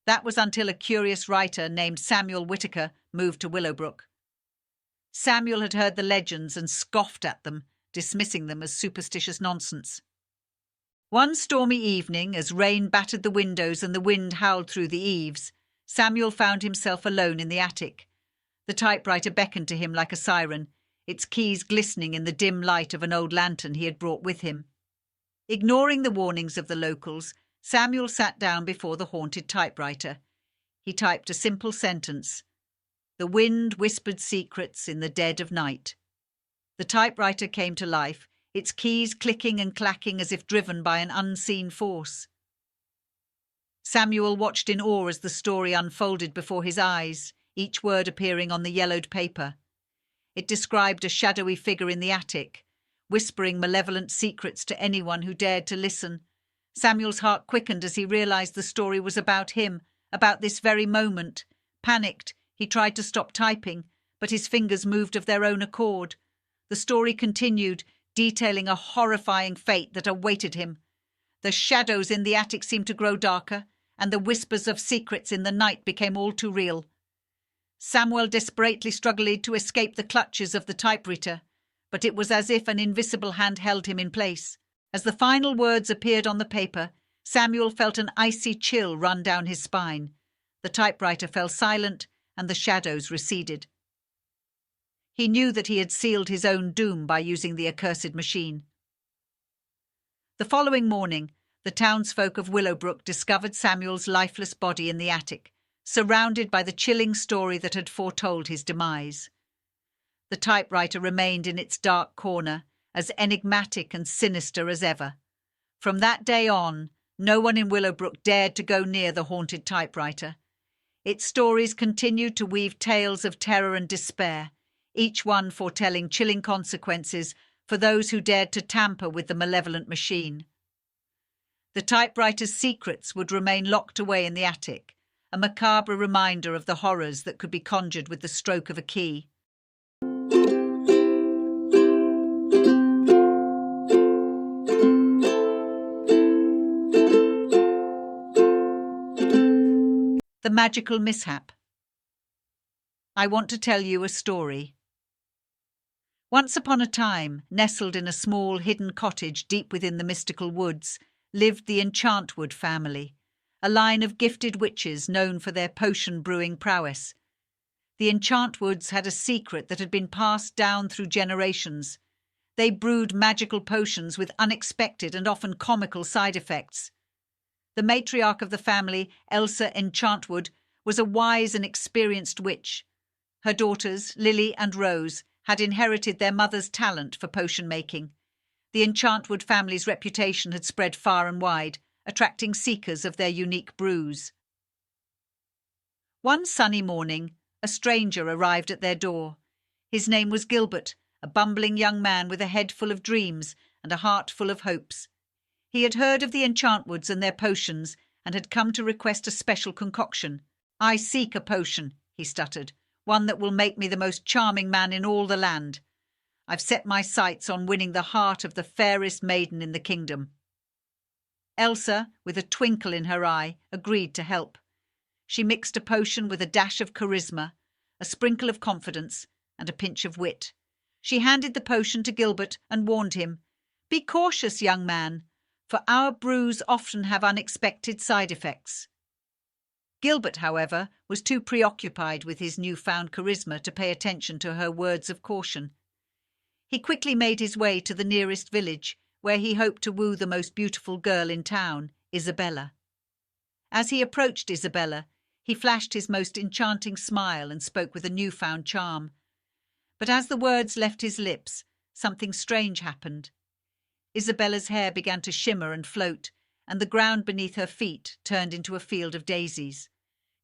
That was until a curious writer named Samuel Whitaker moved to Willowbrook. Samuel had heard the legends and scoffed at them, dismissing them as superstitious nonsense. One stormy evening, as rain battered the windows and the wind howled through the eaves, Samuel found himself alone in the attic. The typewriter beckoned to him like a siren, its keys glistening in the dim light of an old lantern he had brought with him. Ignoring the warnings of the locals, Samuel sat down before the haunted typewriter. He typed a simple sentence. The wind whispered secrets in the dead of night. The typewriter came to life, its keys clicking and clacking as if driven by an unseen force. Samuel watched in awe as the story unfolded before his eyes, each word appearing on the yellowed paper. It described a shadowy figure in the attic, whispering malevolent secrets to anyone who dared to listen. Samuel's heart quickened as he realized the story was about him, about this very moment. Panicked, he tried to stop typing, but his fingers moved of their own accord. The story continued, detailing a horrifying fate that awaited him. The shadows in the attic seemed to grow darker, and the whispers of secrets in the night became all too real. Samuel desperately struggled to escape the clutches of the typewriter, but it was as if an invisible hand held him in place. As the final words appeared on the paper, Samuel felt an icy chill run down his spine. The typewriter fell silent, and the shadows receded. He knew that he had sealed his own doom by using the accursed machine. The following morning, the townsfolk of Willowbrook discovered Samuel's lifeless body in the attic, surrounded by the chilling story that had foretold his demise. The typewriter remained in its dark corner, as enigmatic and sinister as ever. From that day on, no one in Willowbrook dared to go near the haunted typewriter. Its stories continued to weave tales of terror and despair, each one foretelling chilling consequences for those who dared to tamper with the malevolent machine. The typewriter's secrets would remain locked away in the attic, a macabre reminder of the horrors that could be conjured with the stroke of a key. The Magical Mishap. I want to tell you a story. Once upon a time, nestled in a small hidden cottage deep within the mystical woods, lived the Enchantwood family, a line of gifted witches known for their potion-brewing prowess. The Enchantwoods had a secret that had been passed down through generations. They brewed magical potions with unexpected and often comical side effects. The matriarch of the family, Elsa Enchantwood, was a wise and experienced witch. Her daughters, Lily and Rose, had inherited their mother's talent for potion-making. The Enchantwood family's reputation had spread far and wide, attracting seekers of their unique brews. One sunny morning, a stranger arrived at their door. His name was Gilbert, a bumbling young man with a head full of dreams and a heart full of hopes. He had heard of the Enchantwoods and their potions and had come to request a special concoction. "I seek a potion," he stuttered, "one that will make me the most charming man in all the land. I've set my sights on winning the heart of the fairest maiden in the kingdom." Elsa, with a twinkle in her eye, agreed to help. She mixed a potion with a dash of charisma, a sprinkle of confidence, and a pinch of wit. She handed the potion to Gilbert and warned him, "Be cautious, young man, for our brews often have unexpected side effects." Gilbert, however, was too preoccupied with his newfound charisma to pay attention to her words of caution. He quickly made his way to the nearest village, where he hoped to woo the most beautiful girl in town, Isabella. As he approached Isabella, he flashed his most enchanting smile and spoke with a newfound charm. But as the words left his lips, something strange happened. Isabella's hair began to shimmer and float, and the ground beneath her feet turned into a field of daisies.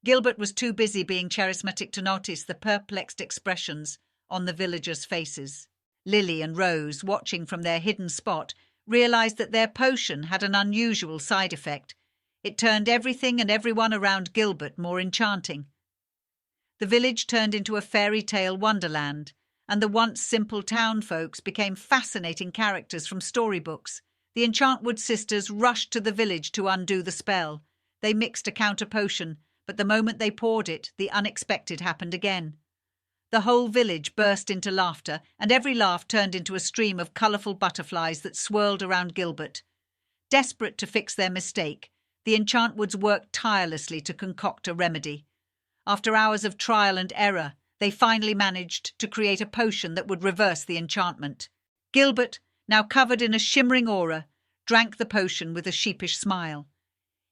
Gilbert was too busy being charismatic to notice the perplexed expressions on the villagers' faces. Lily and Rose, watching from their hidden spot, realized that their potion had an unusual side effect. It turned everything and everyone around Gilbert more enchanting. The village turned into a fairy tale wonderland, and the once simple town folks became fascinating characters from storybooks. The Enchantwood sisters rushed to the village to undo the spell. They mixed a counter potion, but the moment they poured it, the unexpected happened again. The whole village burst into laughter, and every laugh turned into a stream of colourful butterflies that swirled around Gilbert. Desperate to fix their mistake, the Enchantwoods worked tirelessly to concoct a remedy. After hours of trial and error, they finally managed to create a potion that would reverse the enchantment. Gilbert, now covered in a shimmering aura, drank the potion with a sheepish smile.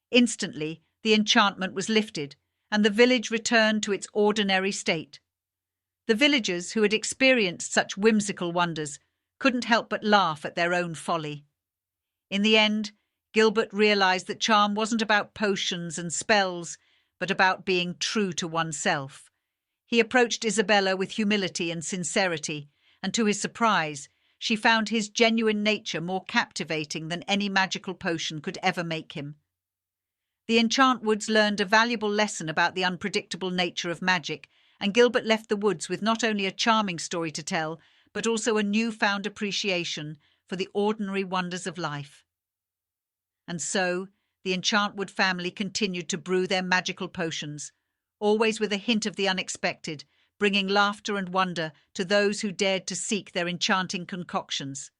Instantly, the enchantment was lifted, and the village returned to its ordinary state. The villagers, who had experienced such whimsical wonders, couldn't help but laugh at their own folly. In the end, Gilbert realized that charm wasn't about potions and spells, but about being true to oneself. He approached Isabella with humility and sincerity, and to his surprise, she found his genuine nature more captivating than any magical potion could ever make him. The Enchantwoods learned a valuable lesson about the unpredictable nature of magic, and Gilbert left the woods with not only a charming story to tell, but also a newfound appreciation for the ordinary wonders of life. And so, the Enchantwood family continued to brew their magical potions, always with a hint of the unexpected, bringing laughter and wonder to those who dared to seek their enchanting concoctions.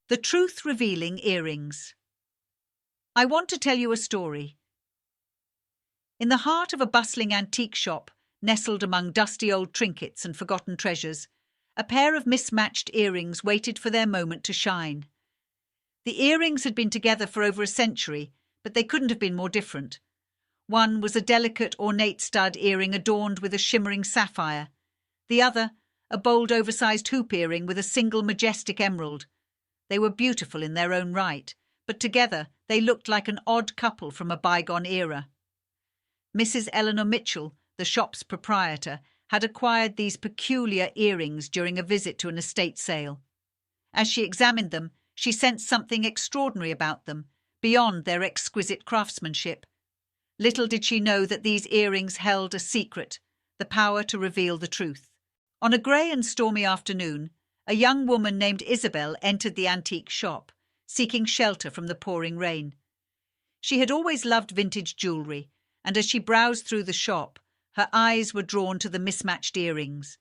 The truth-revealing earrings. I want to tell you a story. In the heart of a bustling antique shop, nestled among dusty old trinkets and forgotten treasures, a pair of mismatched earrings waited for their moment to shine. The earrings had been together for over a century, but they couldn't have been more different. One was a delicate, ornate stud earring adorned with a shimmering sapphire. The other, a bold, oversized hoop earring with a single majestic emerald. They were beautiful in their own right, but together they looked like an odd couple from a bygone era. Mrs. Eleanor Mitchell, the shop's proprietor, had acquired these peculiar earrings during a visit to an estate sale. As she examined them, she sensed something extraordinary about them, beyond their exquisite craftsmanship. Little did she know that these earrings held a secret, the power to reveal the truth. On a grey and stormy afternoon, a young woman named Isabel entered the antique shop, seeking shelter from the pouring rain. She had always loved vintage jewellery, and as she browsed through the shop, her eyes were drawn to the mismatched earrings.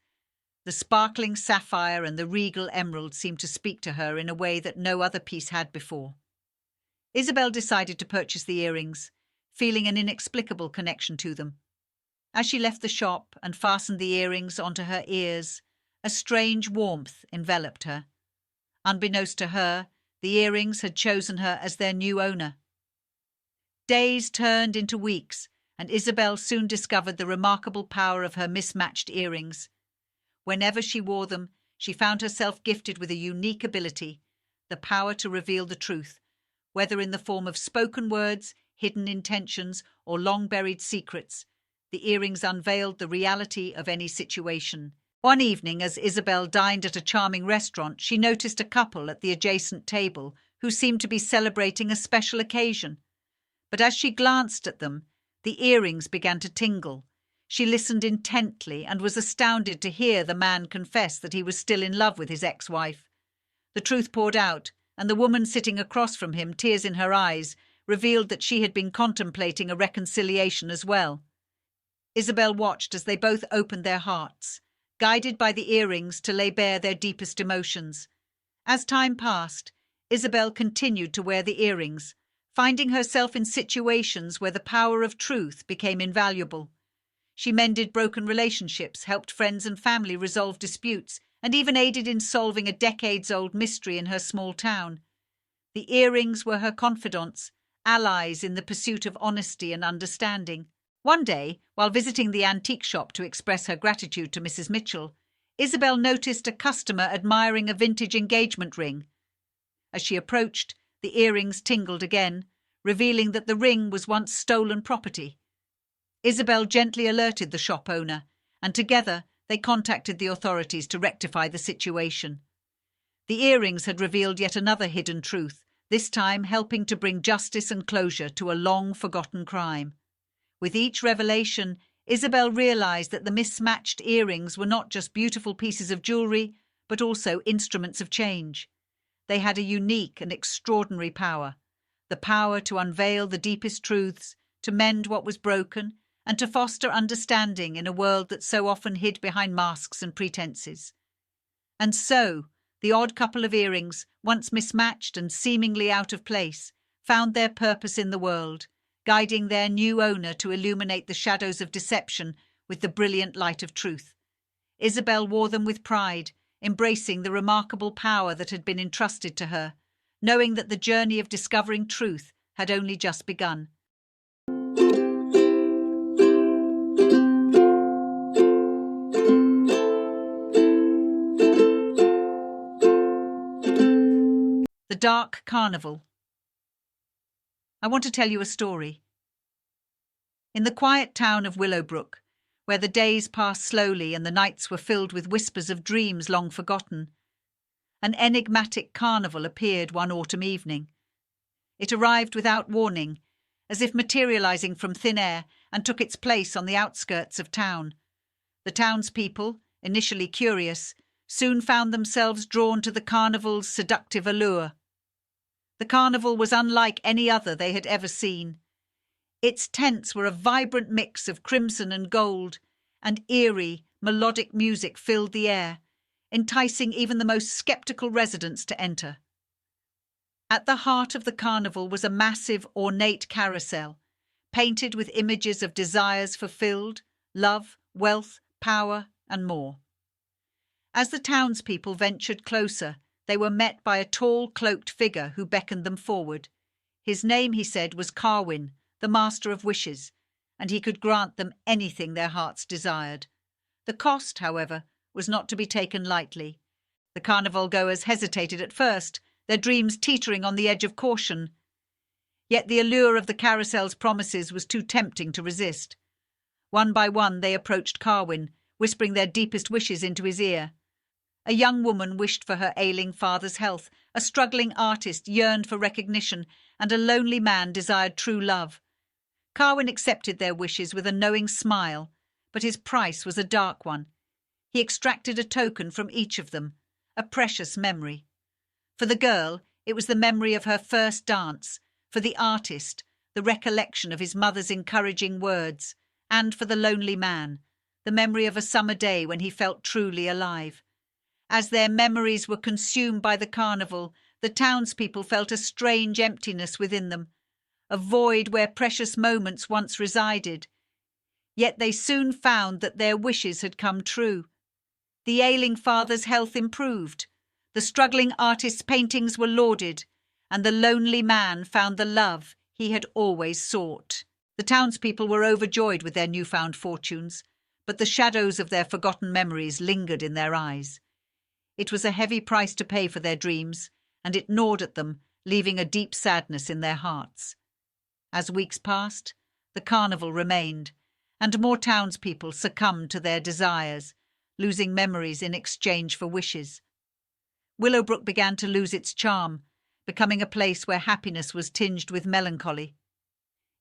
The sparkling sapphire and the regal emerald seemed to speak to her in a way that no other piece had before. Isabel decided to purchase the earrings, feeling an inexplicable connection to them. As she left the shop and fastened the earrings onto her ears, a strange warmth enveloped her. Unbeknownst to her, the earrings had chosen her as their new owner. Days turned into weeks, and Isabel soon discovered the remarkable power of her mismatched earrings. Whenever she wore them, she found herself gifted with a unique ability, the power to reveal the truth, whether in the form of spoken words, hidden intentions, or long-buried secrets. The earrings unveiled the reality of any situation. One evening, as Isabel dined at a charming restaurant, she noticed a couple at the adjacent table who seemed to be celebrating a special occasion. But as she glanced at them, the earrings began to tingle. She listened intently and was astounded to hear the man confess that he was still in love with his ex-wife. The truth poured out, and the woman sitting across from him, tears in her eyes, revealed that she had been contemplating a reconciliation as well. Isabel watched as they both opened their hearts, guided by the earrings to lay bare their deepest emotions. As time passed, Isabel continued to wear the earrings, finding herself in situations where the power of truth became invaluable. She mended broken relationships, helped friends and family resolve disputes, and even aided in solving a decades-old mystery in her small town. The earrings were her confidants, allies in the pursuit of honesty and understanding. One day, while visiting the antique shop to express her gratitude to Mrs. Mitchell, Isabel noticed a customer admiring a vintage engagement ring. As she approached, the earrings tingled again, revealing that the ring was once stolen property. Isabel gently alerted the shop owner, and together they contacted the authorities to rectify the situation. The earrings had revealed yet another hidden truth, this time helping to bring justice and closure to a long-forgotten crime. With each revelation, Isabel realized that the mismatched earrings were not just beautiful pieces of jewelry, but also instruments of change. They had a unique and extraordinary power, the power to unveil the deepest truths, to mend what was broken, and to foster understanding in a world that so often hid behind masks and pretenses. And so, the odd couple of earrings, once mismatched and seemingly out of place, found their purpose in the world, guiding their new owner to illuminate the shadows of deception with the brilliant light of truth. Isabel wore them with pride, embracing the remarkable power that had been entrusted to her, knowing that the journey of discovering truth had only just begun. The Dark Carnival. I want to tell you a story. In the quiet town of Willowbrook, where the days passed slowly and the nights were filled with whispers of dreams long forgotten, an enigmatic carnival appeared one autumn evening. It arrived without warning, as if materializing from thin air, and took its place on the outskirts of town. The townspeople, initially curious, soon found themselves drawn to the carnival's seductive allure. The carnival was unlike any other they had ever seen. Its tents were a vibrant mix of crimson and gold, and eerie, melodic music filled the air, enticing even the most skeptical residents to enter. At the heart of the carnival was a massive, ornate carousel, painted with images of desires fulfilled, love, wealth, power, and more. As the townspeople ventured closer, They were met by a tall, cloaked figure who beckoned them forward. His name, he said, was Carwin, the Master of Wishes, and he could grant them anything their hearts desired. The cost, however, was not to be taken lightly. The carnival goers hesitated at first, their dreams teetering on the edge of caution. Yet the allure of the carousel's promises was too tempting to resist. One by one they approached Carwin, whispering their deepest wishes into his ear. A young woman wished for her ailing father's health, a struggling artist yearned for recognition, and a lonely man desired true love. Carwin accepted their wishes with a knowing smile, but his price was a dark one. He extracted a token from each of them, a precious memory. For the girl, it was the memory of her first dance; for the artist, the recollection of his mother's encouraging words; and for the lonely man, the memory of a summer day when he felt truly alive. As their memories were consumed by the carnival, the townspeople felt a strange emptiness within them, a void where precious moments once resided. Yet they soon found that their wishes had come true. The ailing father's health improved, the struggling artist's paintings were lauded, and the lonely man found the love he had always sought. The townspeople were overjoyed with their newfound fortunes, but the shadows of their forgotten memories lingered in their eyes. It was a heavy price to pay for their dreams, and it gnawed at them, leaving a deep sadness in their hearts. As weeks passed, the carnival remained, and more townspeople succumbed to their desires, losing memories in exchange for wishes. Willowbrook began to lose its charm, becoming a place where happiness was tinged with melancholy.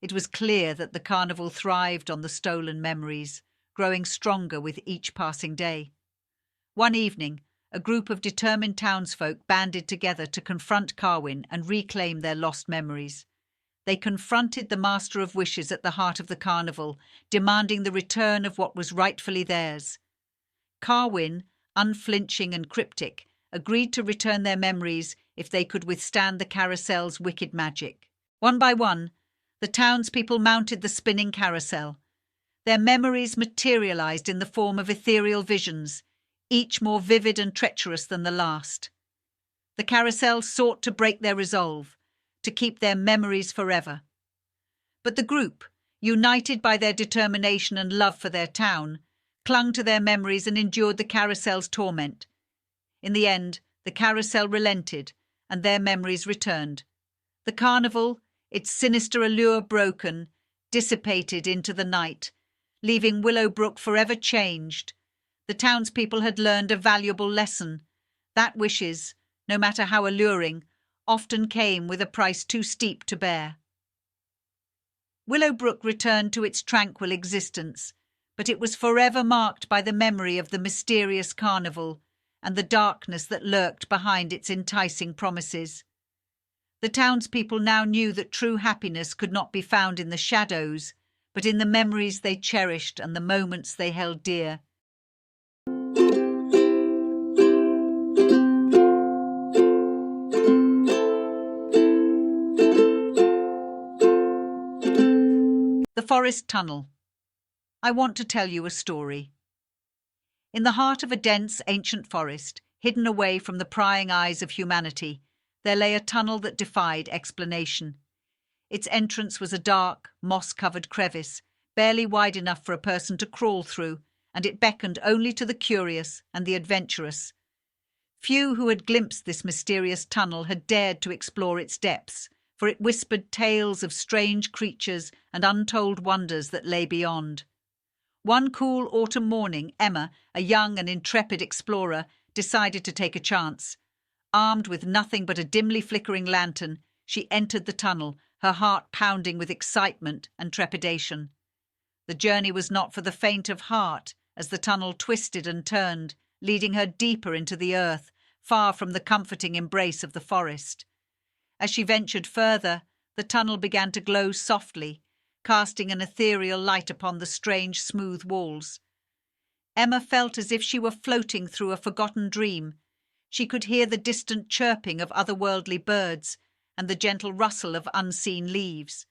It was clear that the carnival thrived on the stolen memories, growing stronger with each passing day. One evening, a group of determined townsfolk banded together to confront Carwin and reclaim their lost memories. They confronted the Master of Wishes at the heart of the carnival, demanding the return of what was rightfully theirs. Carwin, unflinching and cryptic, agreed to return their memories if they could withstand the carousel's wicked magic. One by one, the townspeople mounted the spinning carousel. Their memories materialized in the form of ethereal visions, each more vivid and treacherous than the last. The carousel sought to break their resolve, to keep their memories forever. But the group, united by their determination and love for their town, clung to their memories and endured the carousel's torment. In the end, the carousel relented, and their memories returned. The carnival, its sinister allure broken, dissipated into the night, leaving Willowbrook forever changed. The townspeople had learned a valuable lesson, that wishes, no matter how alluring, often came with a price too steep to bear. Willowbrook returned to its tranquil existence, but it was forever marked by the memory of the mysterious carnival and the darkness that lurked behind its enticing promises. The townspeople now knew that true happiness could not be found in the shadows, but in the memories they cherished and the moments they held dear. The Forest Tunnel. I want to tell you a story. In the heart of a dense, ancient forest, hidden away from the prying eyes of humanity, there lay a tunnel that defied explanation. Its entrance was a dark, moss-covered crevice, barely wide enough for a person to crawl through, and it beckoned only to the curious and the adventurous. Few who had glimpsed this mysterious tunnel had dared to explore its depths, for it whispered tales of strange creatures and untold wonders that lay beyond. One cool autumn morning, Emma, a young and intrepid explorer, decided to take a chance. Armed with nothing but a dimly flickering lantern, she entered the tunnel, her heart pounding with excitement and trepidation. The journey was not for the faint of heart, as the tunnel twisted and turned, leading her deeper into the earth, far from the comforting embrace of the forest. As she ventured further, the tunnel began to glow softly, casting an ethereal light upon the strange, smooth walls. Emma felt as if she were floating through a forgotten dream. She could hear the distant chirping of otherworldly birds and the gentle rustle of unseen leaves.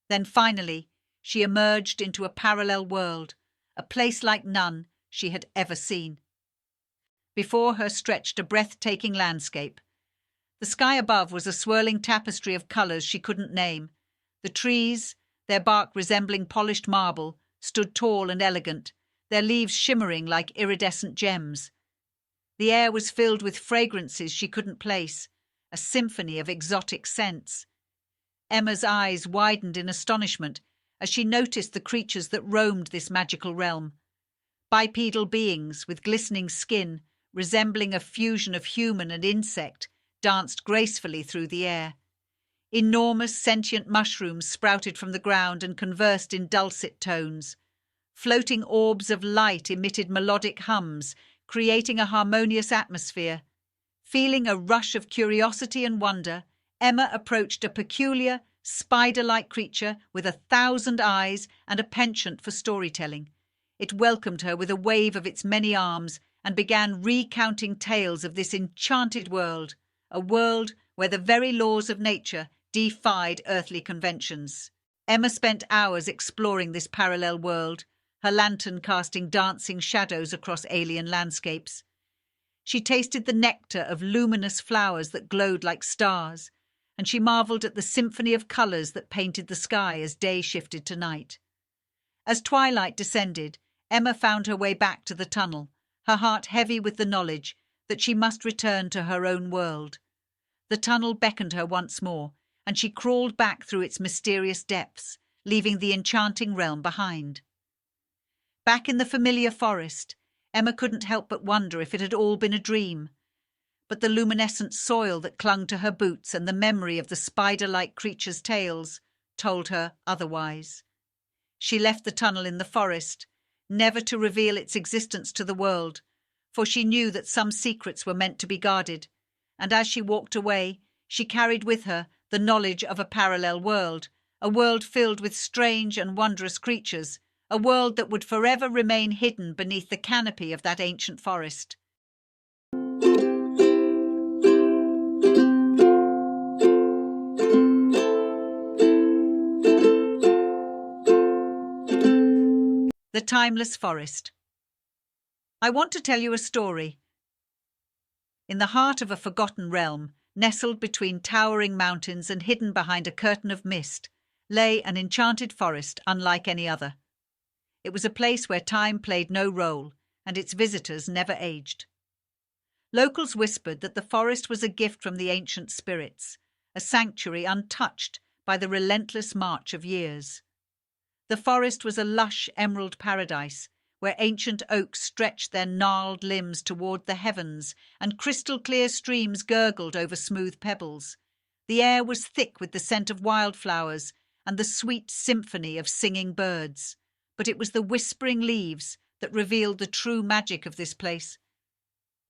Then finally, she emerged into a parallel world, a place like none she had ever seen. Before her stretched a breathtaking landscape. The sky above was a swirling tapestry of colours she couldn't name. The trees, their bark resembling polished marble, stood tall and elegant, their leaves shimmering like iridescent gems. The air was filled with fragrances she couldn't place, a symphony of exotic scents. Emma's eyes widened in astonishment as she noticed the creatures that roamed this magical realm. Bipedal beings with glistening skin, resembling a fusion of human and insect, danced gracefully through the air. Enormous sentient mushrooms sprouted from the ground and conversed in dulcet tones. Floating orbs of light emitted melodic hums, creating a harmonious atmosphere. Feeling a rush of curiosity and wonder, Emma approached a peculiar, spider-like creature with 1,000 eyes and a penchant for storytelling. It welcomed her with a wave of its many arms and began recounting tales of this enchanted world, a world where the very laws of nature defied earthly conventions. Emma spent hours exploring this parallel world, her lantern casting dancing shadows across alien landscapes. She tasted the nectar of luminous flowers that glowed like stars, and she marvelled at the symphony of colours that painted the sky as day shifted to night. As twilight descended, Emma found her way back to the tunnel, her heart heavy with the knowledge that she must return to her own world. The tunnel beckoned her once more, and she crawled back through its mysterious depths, leaving the enchanting realm behind. Back in the familiar forest, Emma couldn't help but wonder if it had all been a dream. But the luminescent soil that clung to her boots and the memory of the spider-like creatures' tales told her otherwise. She left the tunnel in the forest, never to reveal its existence to the world, for she knew that some secrets were meant to be guarded, and as she walked away, she carried with her the knowledge of a parallel world, a world filled with strange and wondrous creatures, a world that would forever remain hidden beneath the canopy of that ancient forest. The Timeless Forest. I want to tell you a story. In the heart of a forgotten realm, nestled between towering mountains and hidden behind a curtain of mist, lay an enchanted forest unlike any other. It was a place where time played no role, and its visitors never aged. Locals whispered that the forest was a gift from the ancient spirits, a sanctuary untouched by the relentless march of years. The forest was a lush emerald paradise, where ancient oaks stretched their gnarled limbs toward the heavens and crystal-clear streams gurgled over smooth pebbles. The air was thick with the scent of wildflowers and the sweet symphony of singing birds. But it was the whispering leaves that revealed the true magic of this place.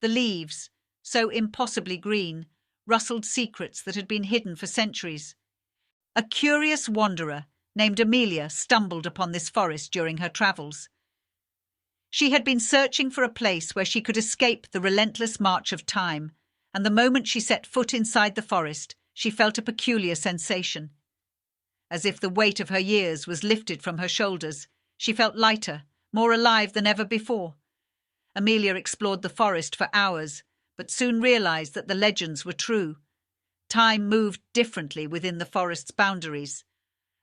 The leaves, so impossibly green, rustled secrets that had been hidden for centuries. A curious wanderer named Amelia stumbled upon this forest during her travels. She had been searching for a place where she could escape the relentless march of time, and the moment she set foot inside the forest, she felt a peculiar sensation. As if the weight of her years was lifted from her shoulders, she felt lighter, more alive than ever before. Amelia explored the forest for hours, but soon realized that the legends were true. Time moved differently within the forest's boundaries.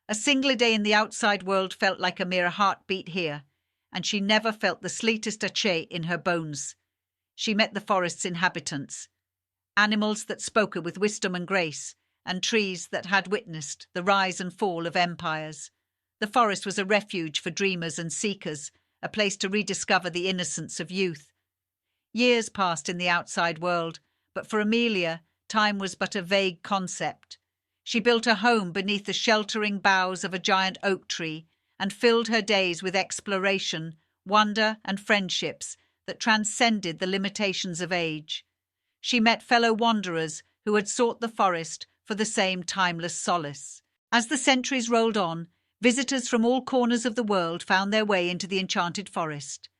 A single day in the outside world felt like a mere heartbeat here, and she never felt the slightest ache in her bones. She met the forest's inhabitants, animals that spoke with wisdom and grace, and trees that had witnessed the rise and fall of empires. The forest was a refuge for dreamers and seekers, a place to rediscover the innocence of youth. Years passed in the outside world, but for Amelia, time was but a vague concept. She built a home beneath the sheltering boughs of a giant oak tree and filled her days with exploration, wonder, and friendships that transcended the limitations of age. She met fellow wanderers who had sought the forest for the same timeless solace. As the centuries rolled on, visitors from all corners of the world found their way into the enchanted forest.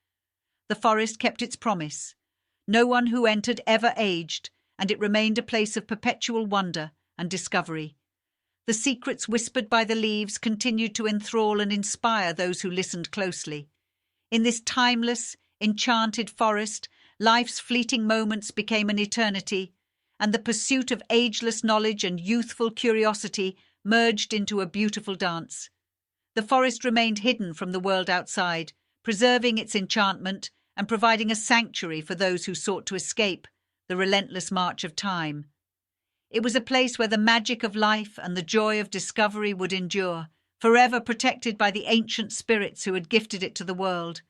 The forest kept its promise. No one who entered ever aged, and it remained a place of perpetual wonder and discovery. The secrets whispered by the leaves continued to enthrall and inspire those who listened closely. In this timeless, enchanted forest, Life's fleeting moments became an eternity, and the pursuit of ageless knowledge and youthful curiosity merged into a beautiful dance. The forest remained hidden from the world outside, preserving its enchantment and providing a sanctuary for those who sought to escape the relentless march of time. It was a place where the magic of life and the joy of discovery would endure, forever protected by the ancient spirits who had gifted it to the world.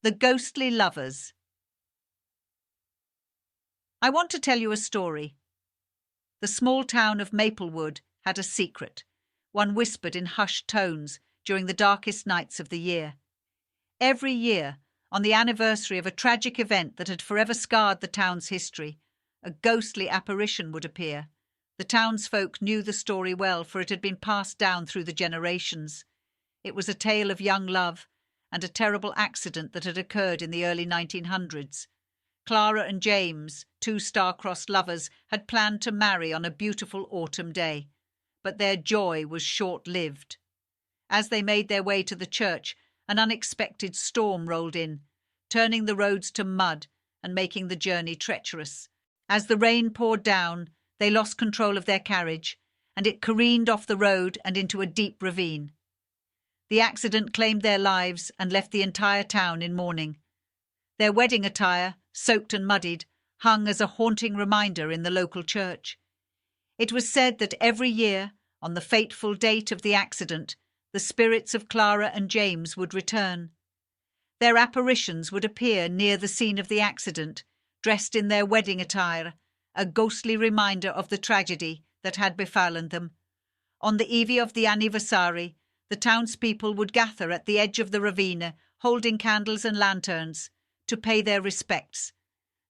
The Ghostly Lovers. I want to tell you a story. The small town of Maplewood had a secret, one whispered in hushed tones during the darkest nights of the year. Every year, on the anniversary of a tragic event that had forever scarred the town's history, a ghostly apparition would appear. The townsfolk knew the story well, for it had been passed down through the generations. It was a tale of young love and a terrible accident that had occurred in the early 1900s. Clara and James, two star-crossed lovers, had planned to marry on a beautiful autumn day, but their joy was short-lived. As they made their way to the church, an unexpected storm rolled in, turning the roads to mud and making the journey treacherous. As the rain poured down, they lost control of their carriage, and it careened off the road and into a deep ravine. The accident claimed their lives and left the entire town in mourning. Their wedding attire, soaked and muddied, hung as a haunting reminder in the local church. It was said that every year, on the fateful date of the accident, the spirits of Clara and James would return. Their apparitions would appear near the scene of the accident, dressed in their wedding attire, a ghostly reminder of the tragedy that had befallen them. On the eve of the anniversary, the townspeople would gather at the edge of the ravine, holding candles and lanterns, to pay their respects.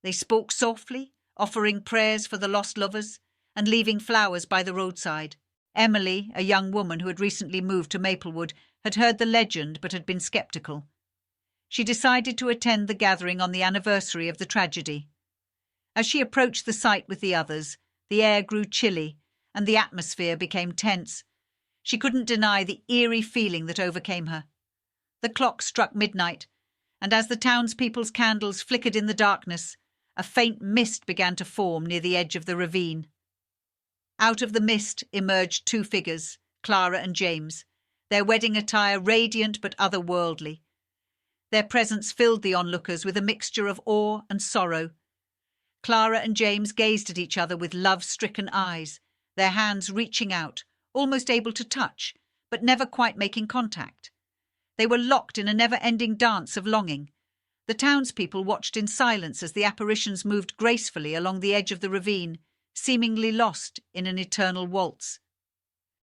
They spoke softly, offering prayers for the lost lovers, and leaving flowers by the roadside. Emily, a young woman who had recently moved to Maplewood, had heard the legend but had been sceptical. She decided to attend the gathering on the anniversary of the tragedy. As she approached the site with the others, the air grew chilly and the atmosphere became tense. She couldn't deny the eerie feeling that overcame her. The clock struck midnight, and as the townspeople's candles flickered in the darkness, a faint mist began to form near the edge of the ravine. Out of the mist emerged two figures, Clara and James, their wedding attire radiant but otherworldly. Their presence filled the onlookers with a mixture of awe and sorrow. Clara and James gazed at each other with love-stricken eyes, their hands reaching out, almost able to touch, but never quite making contact. They were locked in a never-ending dance of longing. The townspeople watched in silence as the apparitions moved gracefully along the edge of the ravine, seemingly lost in an eternal waltz.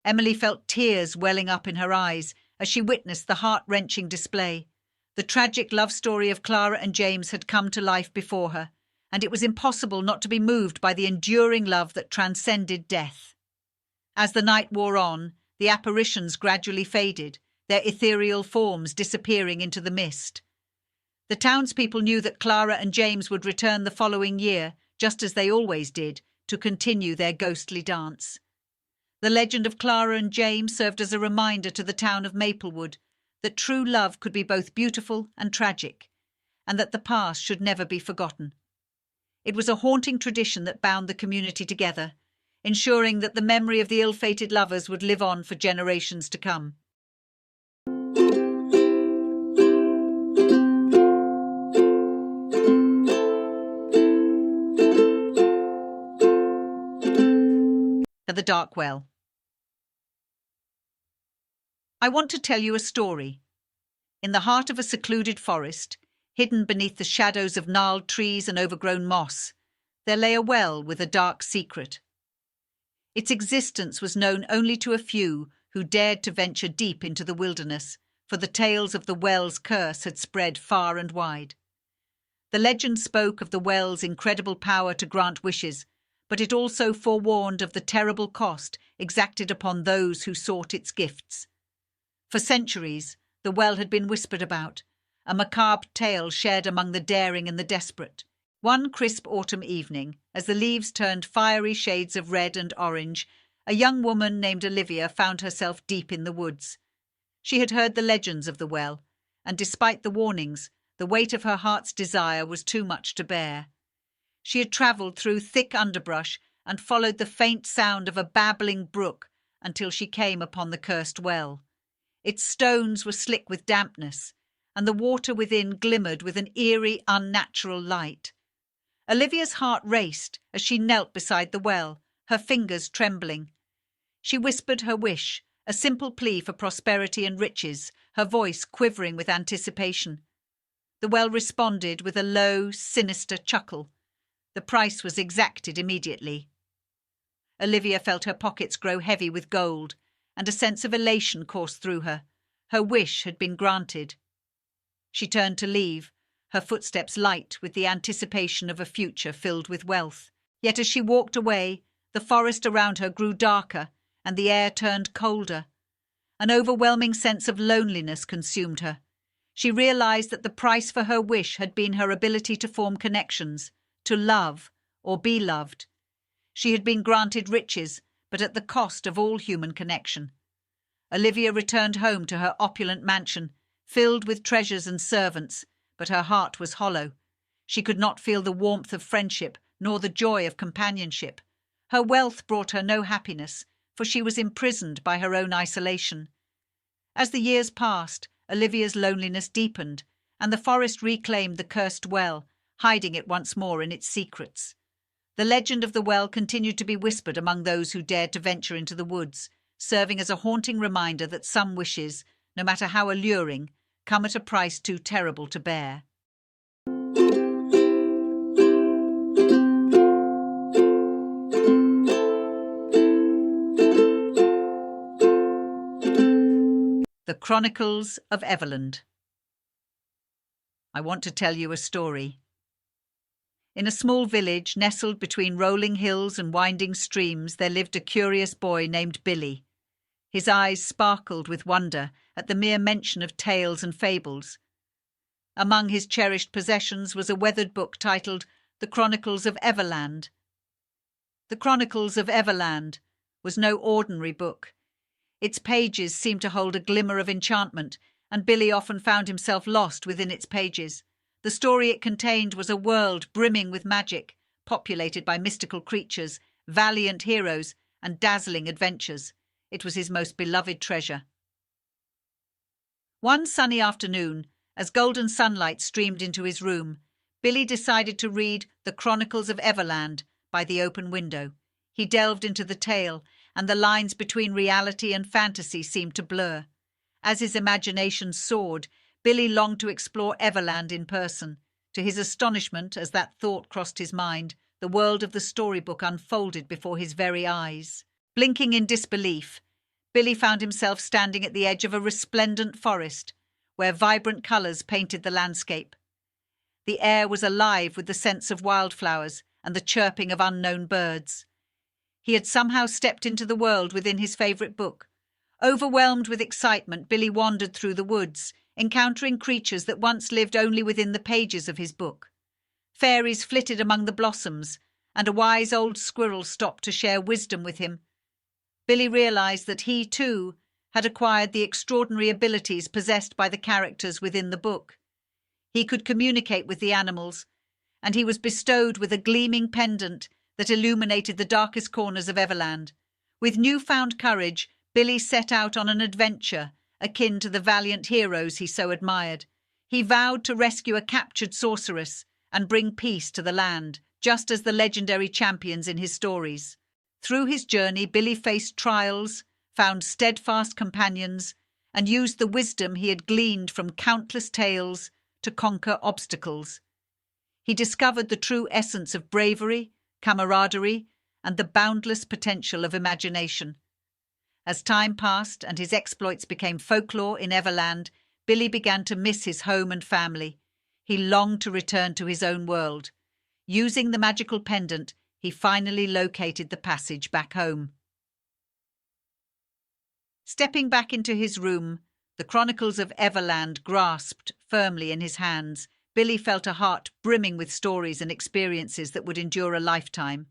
Emily felt tears welling up in her eyes as she witnessed the heart-wrenching display. The tragic love story of Clara and James had come to life before her, and it was impossible not to be moved by the enduring love that transcended death. As the night wore on, the apparitions gradually faded, their ethereal forms disappearing into the mist. The townspeople knew that Clara and James would return the following year, just as they always did, to continue their ghostly dance. The legend of Clara and James served as a reminder to the town of Maplewood that true love could be both beautiful and tragic, and that the past should never be forgotten. It was a haunting tradition that bound the community together, ensuring that the memory of the ill-fated lovers would live on for generations to come. The Dark Well. I want to tell you a story. In the heart of a secluded forest, hidden beneath the shadows of gnarled trees and overgrown moss, there lay a well with a dark secret. Its existence was known only to a few who dared to venture deep into the wilderness, for the tales of the well's curse had spread far and wide. The legend spoke of the well's incredible power to grant wishes, but it also forewarned of the terrible cost exacted upon those who sought its gifts. For centuries, the well had been whispered about, a macabre tale shared among the daring and the desperate. One crisp autumn evening, as the leaves turned fiery shades of red and orange, a young woman named Olivia found herself deep in the woods. She had heard the legends of the well, and despite the warnings, the weight of her heart's desire was too much to bear. She had travelled through thick underbrush and followed the faint sound of a babbling brook until she came upon the cursed well. Its stones were slick with dampness, and the water within glimmered with an eerie, unnatural light. Olivia's heart raced as she knelt beside the well, her fingers trembling. She whispered her wish, a simple plea for prosperity and riches, her voice quivering with anticipation. The well responded with a low, sinister chuckle. The price was exacted immediately. Olivia felt her pockets grow heavy with gold, and a sense of elation coursed through her. Her wish had been granted. She turned to leave, her footsteps light with the anticipation of a future filled with wealth. Yet as she walked away, the forest around her grew darker, and the air turned colder. An overwhelming sense of loneliness consumed her. She realized that the price for her wish had been her ability to form connections, to love or be loved. She had been granted riches, but at the cost of all human connection. Olivia returned home to her opulent mansion, filled with treasures and servants, but her heart was hollow. She could not feel the warmth of friendship, nor the joy of companionship. Her wealth brought her no happiness, for she was imprisoned by her own isolation. As the years passed, Olivia's loneliness deepened, and the forest reclaimed the cursed well, hiding it once more in its secrets. The legend of the well continued to be whispered among those who dared to venture into the woods, serving as a haunting reminder that some wishes, no matter how alluring, come at a price too terrible to bear. The Chronicles of Everland. I want to tell you a story. In a small village nestled between rolling hills and winding streams, there lived a curious boy named Billy. His eyes sparkled with wonder at the mere mention of tales and fables. Among his cherished possessions was a weathered book titled The Chronicles of Everland. The Chronicles of Everland was no ordinary book. Its pages seemed to hold a glimmer of enchantment, and Billy often found himself lost within its pages. The story it contained was a world brimming with magic, populated by mystical creatures, valiant heroes, and dazzling adventures. It was his most beloved treasure. One sunny afternoon, as golden sunlight streamed into his room, Billy decided to read The Chronicles of Everland by the open window. He delved into the tale, and the lines between reality and fantasy seemed to blur. As his imagination soared, Billy longed to explore Everland in person. To his astonishment, as that thought crossed his mind, the world of the storybook unfolded before his very eyes. Blinking in disbelief, Billy found himself standing at the edge of a resplendent forest, where vibrant colours painted the landscape. The air was alive with the scents of wildflowers and the chirping of unknown birds. He had somehow stepped into the world within his favourite book. Overwhelmed with excitement, Billy wandered through the woods, encountering creatures that once lived only within the pages of his book. Fairies flitted among the blossoms, and a wise old squirrel stopped to share wisdom with him. Billy realised that he, too, had acquired the extraordinary abilities possessed by the characters within the book. He could communicate with the animals, and he was bestowed with a gleaming pendant that illuminated the darkest corners of Everland. With newfound courage, Billy set out on an adventure akin to the valiant heroes he so admired. He vowed to rescue a captured sorceress and bring peace to the land, just as the legendary champions in his stories. Through his journey, Billy faced trials, found steadfast companions, and used the wisdom he had gleaned from countless tales to conquer obstacles. He discovered the true essence of bravery, camaraderie, and the boundless potential of imagination. As time passed and his exploits became folklore in Everland, Billy began to miss his home and family. He longed to return to his own world. Using the magical pendant, he finally located the passage back home. Stepping back into his room, the Chronicles of Everland grasped firmly in his hands. Billy felt a heart brimming with stories and experiences that would endure a lifetime.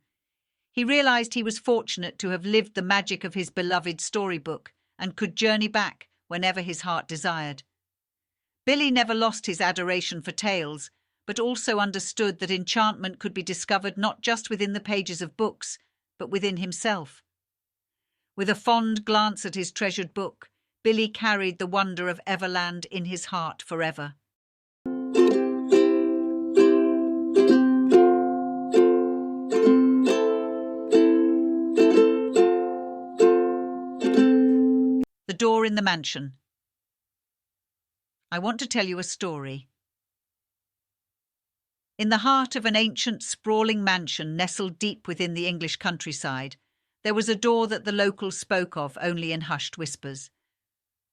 He realized he was fortunate to have lived the magic of his beloved storybook and could journey back whenever his heart desired. Billy never lost his adoration for tales, but also understood that enchantment could be discovered not just within the pages of books, but within himself. With a fond glance at his treasured book, Billy carried the wonder of Everland in his heart forever. The Door in the Mansion. I want to tell you a story. In the heart of an ancient, sprawling mansion nestled deep within the English countryside, there was a door that the locals spoke of only in hushed whispers.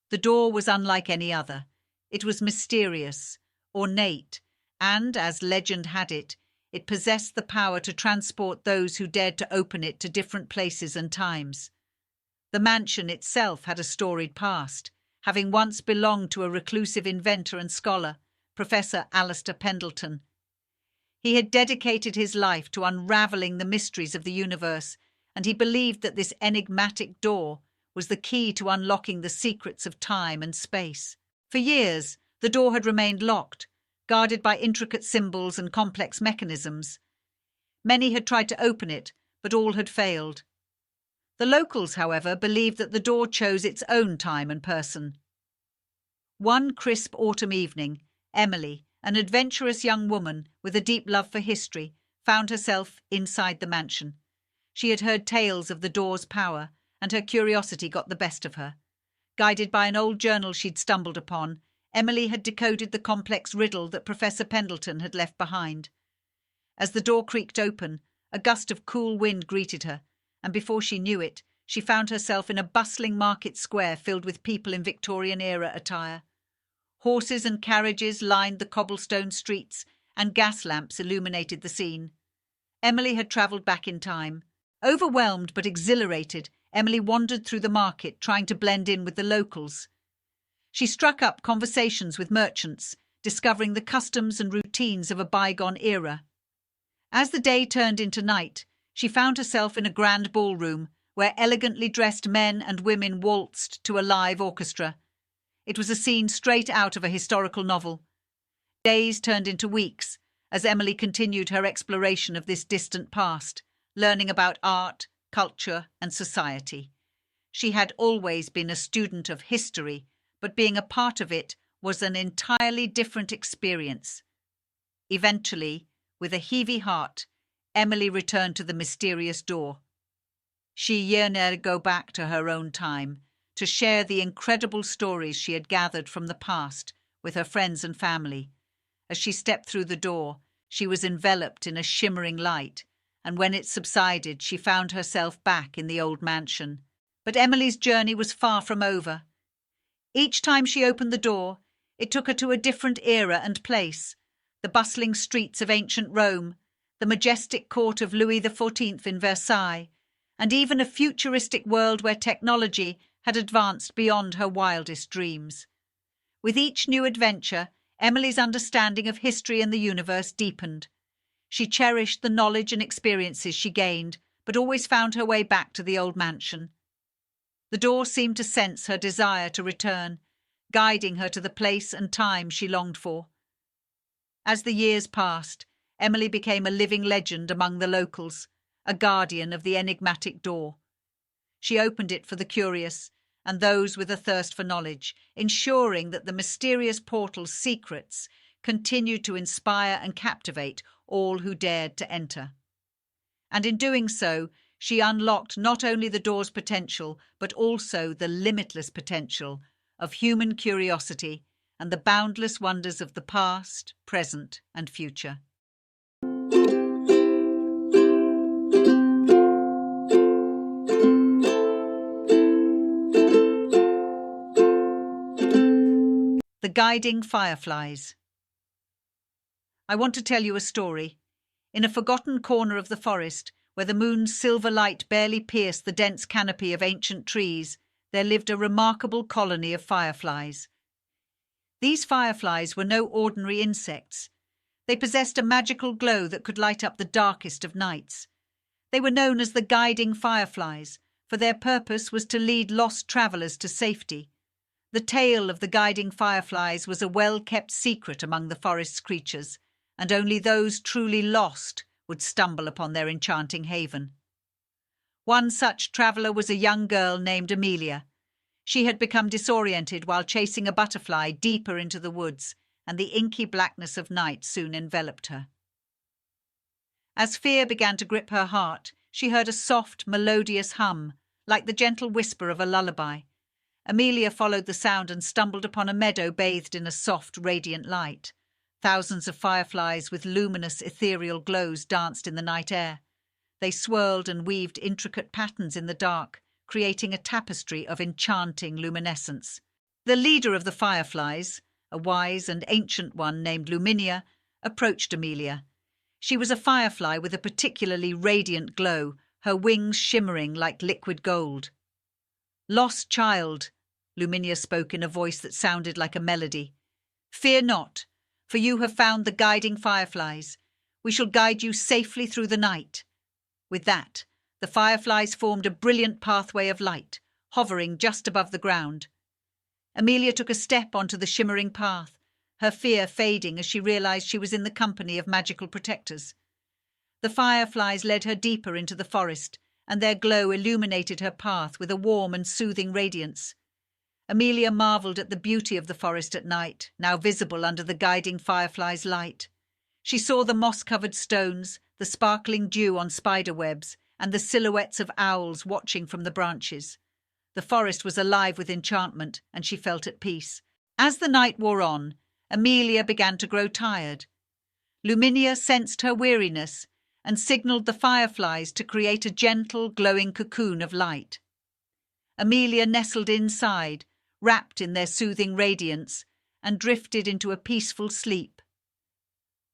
The door was unlike any other. It was mysterious, ornate, and, as legend had it, it possessed the power to transport those who dared to open it to different places and times. The mansion itself had a storied past, having once belonged to a reclusive inventor and scholar, Professor Alistair Pendleton. He had dedicated his life to unravelling the mysteries of the universe, and he believed that this enigmatic door was the key to unlocking the secrets of time and space. For years, the door had remained locked, guarded by intricate symbols and complex mechanisms. Many had tried to open it, but all had failed. The locals, however, believed that the door chose its own time and person. One crisp autumn evening, Emily, an adventurous young woman with a deep love for history, found herself inside the mansion. She had heard tales of the door's power, and her curiosity got the best of her. Guided by an old journal she'd stumbled upon, Emily had decoded the complex riddle that Professor Pendleton had left behind. As the door creaked open, a gust of cool wind greeted her, and before she knew it, she found herself in a bustling market square filled with people in Victorian-era attire. Horses and carriages lined the cobblestone streets, and gas lamps illuminated the scene. Emily had travelled back in time. Overwhelmed but exhilarated, Emily wandered through the market, trying to blend in with the locals. She struck up conversations with merchants, discovering the customs and routines of a bygone era. As the day turned into night, she found herself in a grand ballroom, where elegantly dressed men and women waltzed to a live orchestra. It was a scene straight out of a historical novel. Days turned into weeks, as Emily continued her exploration of this distant past, learning about art, culture, and society. She had always been a student of history, but being a part of it was an entirely different experience. Eventually, with a heavy heart, Emily returned to the mysterious door. She yearned to go back to her own time, to share the incredible stories she had gathered from the past with her friends and family. As she stepped through the door, she was enveloped in a shimmering light, and when it subsided, she found herself back in the old mansion. But Emily's journey was far from over. Each time she opened the door, it took her to a different era and place: the bustling streets of ancient Rome, the majestic court of Louis XIV in Versailles, and even a futuristic world where technology had advanced beyond her wildest dreams. With each new adventure, Emily's understanding of history and the universe deepened. She cherished the knowledge and experiences she gained, but always found her way back to the old mansion. The door seemed to sense her desire to return, guiding her to the place and time she longed for. As the years passed, Emily became a living legend among the locals, a guardian of the enigmatic door. She opened it for the curious and those with a thirst for knowledge, ensuring that the mysterious portal's secrets continued to inspire and captivate all who dared to enter. And in doing so, she unlocked not only the door's potential, but also the limitless potential of human curiosity and the boundless wonders of the past, present, and future. The Guiding Fireflies. I want to tell you a story. In a forgotten corner of the forest, where the moon's silver light barely pierced the dense canopy of ancient trees, there lived a remarkable colony of fireflies. These fireflies were no ordinary insects. They possessed a magical glow that could light up the darkest of nights. They were known as the Guiding Fireflies, for their purpose was to lead lost travellers to safety. The tale of the Guiding Fireflies was a well-kept secret among the forest's creatures, and only those truly lost would stumble upon their enchanting haven. One such traveller was a young girl named Amelia. She had become disoriented while chasing a butterfly deeper into the woods, and the inky blackness of night soon enveloped her. As fear began to grip her heart, she heard a soft, melodious hum, like the gentle whisper of a lullaby. Amelia followed the sound and stumbled upon a meadow bathed in a soft, radiant light. Thousands of fireflies with luminous, ethereal glows danced in the night air. They swirled and weaved intricate patterns in the dark, creating a tapestry of enchanting luminescence. The leader of the fireflies, a wise and ancient one named Luminia, approached Amelia. She was a firefly with a particularly radiant glow, her wings shimmering like liquid gold. "Lost child," Luminia spoke in a voice that sounded like a melody. "Fear not, for you have found the Guiding Fireflies. We shall guide you safely through the night." With that, the fireflies formed a brilliant pathway of light, hovering just above the ground. Amelia took a step onto the shimmering path, her fear fading as she realized she was in the company of magical protectors. The fireflies led her deeper into the forest, and their glow illuminated her path with a warm and soothing radiance. Amelia marvelled at the beauty of the forest at night, now visible under the Guiding Fireflies' light. She saw the moss-covered stones, the sparkling dew on spider webs, and the silhouettes of owls watching from the branches. The forest was alive with enchantment, and she felt at peace. As the night wore on, Amelia began to grow tired. Luminia sensed her weariness and signalled the fireflies to create a gentle, glowing cocoon of light. Amelia nestled inside, wrapped in their soothing radiance, and drifted into a peaceful sleep.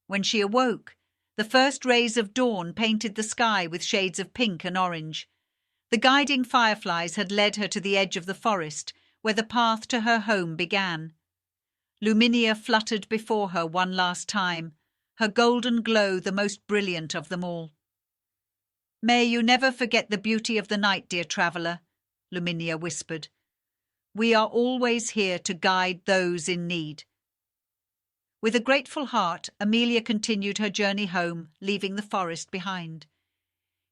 When she awoke, the first rays of dawn painted the sky with shades of pink and orange. The Guiding Fireflies had led her to the edge of the forest, where the path to her home began. Luminia fluttered before her one last time, her golden glow the most brilliant of them all. "May you never forget the beauty of the night, dear traveller," Luminia whispered. "We are always here to guide those in need." With a grateful heart, Amelia continued her journey home, leaving the forest behind.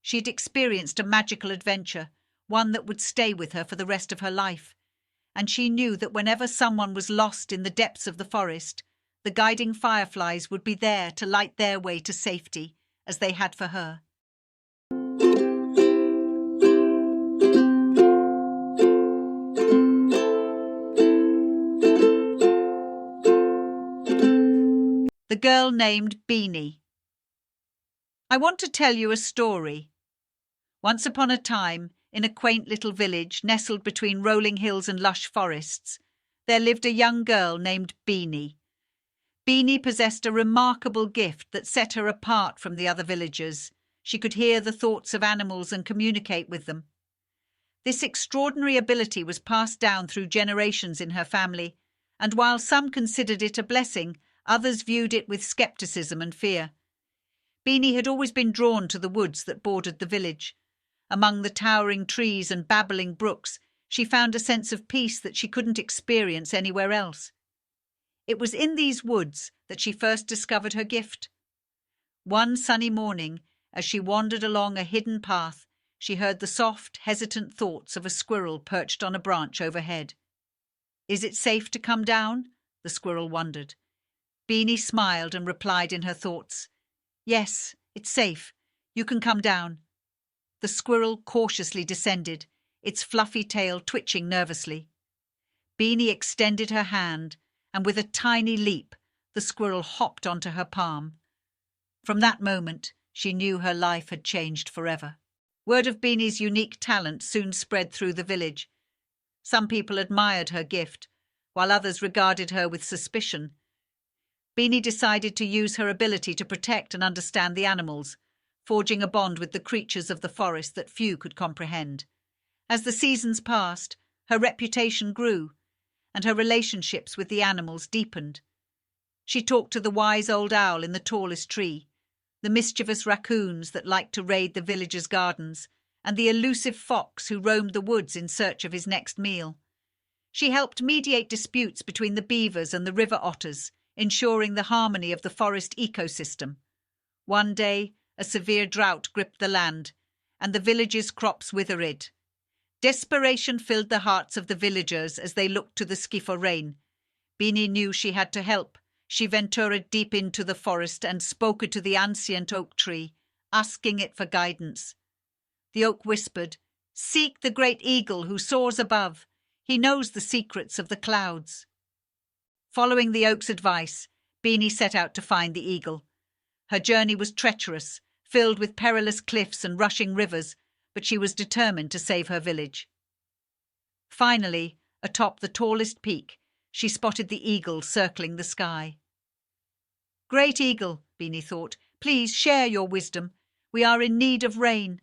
She had experienced a magical adventure, one that would stay with her for the rest of her life, and she knew that whenever someone was lost in the depths of the forest, the Guiding Fireflies would be there to light their way to safety, as they had for her. The girl named Beanie. I want to tell you a story. Once upon a time, in a quaint little village nestled between rolling hills and lush forests, there lived a young girl named Beanie. Beanie possessed a remarkable gift that set her apart from the other villagers. She could hear the thoughts of animals and communicate with them. This extraordinary ability was passed down through generations in her family, and while some considered it a blessing, others viewed it with skepticism and fear. Beanie had always been drawn to the woods that bordered the village. Among the towering trees and babbling brooks, she found a sense of peace that she couldn't experience anywhere else. It was in these woods that she first discovered her gift. One sunny morning, as she wandered along a hidden path, she heard the soft, hesitant thoughts of a squirrel perched on a branch overhead. "Is it safe to come down?" the squirrel wondered. Beanie smiled and replied in her thoughts, "Yes, it's safe. You can come down." The squirrel cautiously descended, its fluffy tail twitching nervously. Beanie extended her hand, and with a tiny leap, the squirrel hopped onto her palm. From that moment, she knew her life had changed forever. Word of Beanie's unique talent soon spread through the village. Some people admired her gift, while others regarded her with suspicion. Beanie decided to use her ability to protect and understand the animals, forging a bond with the creatures of the forest that few could comprehend. As the seasons passed, her reputation grew, and her relationships with the animals deepened. She talked to the wise old owl in the tallest tree, the mischievous raccoons that liked to raid the villagers' gardens, and the elusive fox who roamed the woods in search of his next meal. She helped mediate disputes between the beavers and the river otters, ensuring the harmony of the forest ecosystem. One day, a severe drought gripped the land, and the village's crops withered. Desperation filled the hearts of the villagers as they looked to the sky for rain. Beanie knew she had to help. She ventured deep into the forest and spoke to the ancient oak tree, asking it for guidance. The oak whispered, "Seek the great eagle who soars above. He knows the secrets of the clouds." Following the oak's advice, Beanie set out to find the eagle. Her journey was treacherous, filled with perilous cliffs and rushing rivers, but she was determined to save her village. Finally, atop the tallest peak, she spotted the eagle circling the sky. "Great eagle," Beanie thought, "please share your wisdom. We are in need of rain."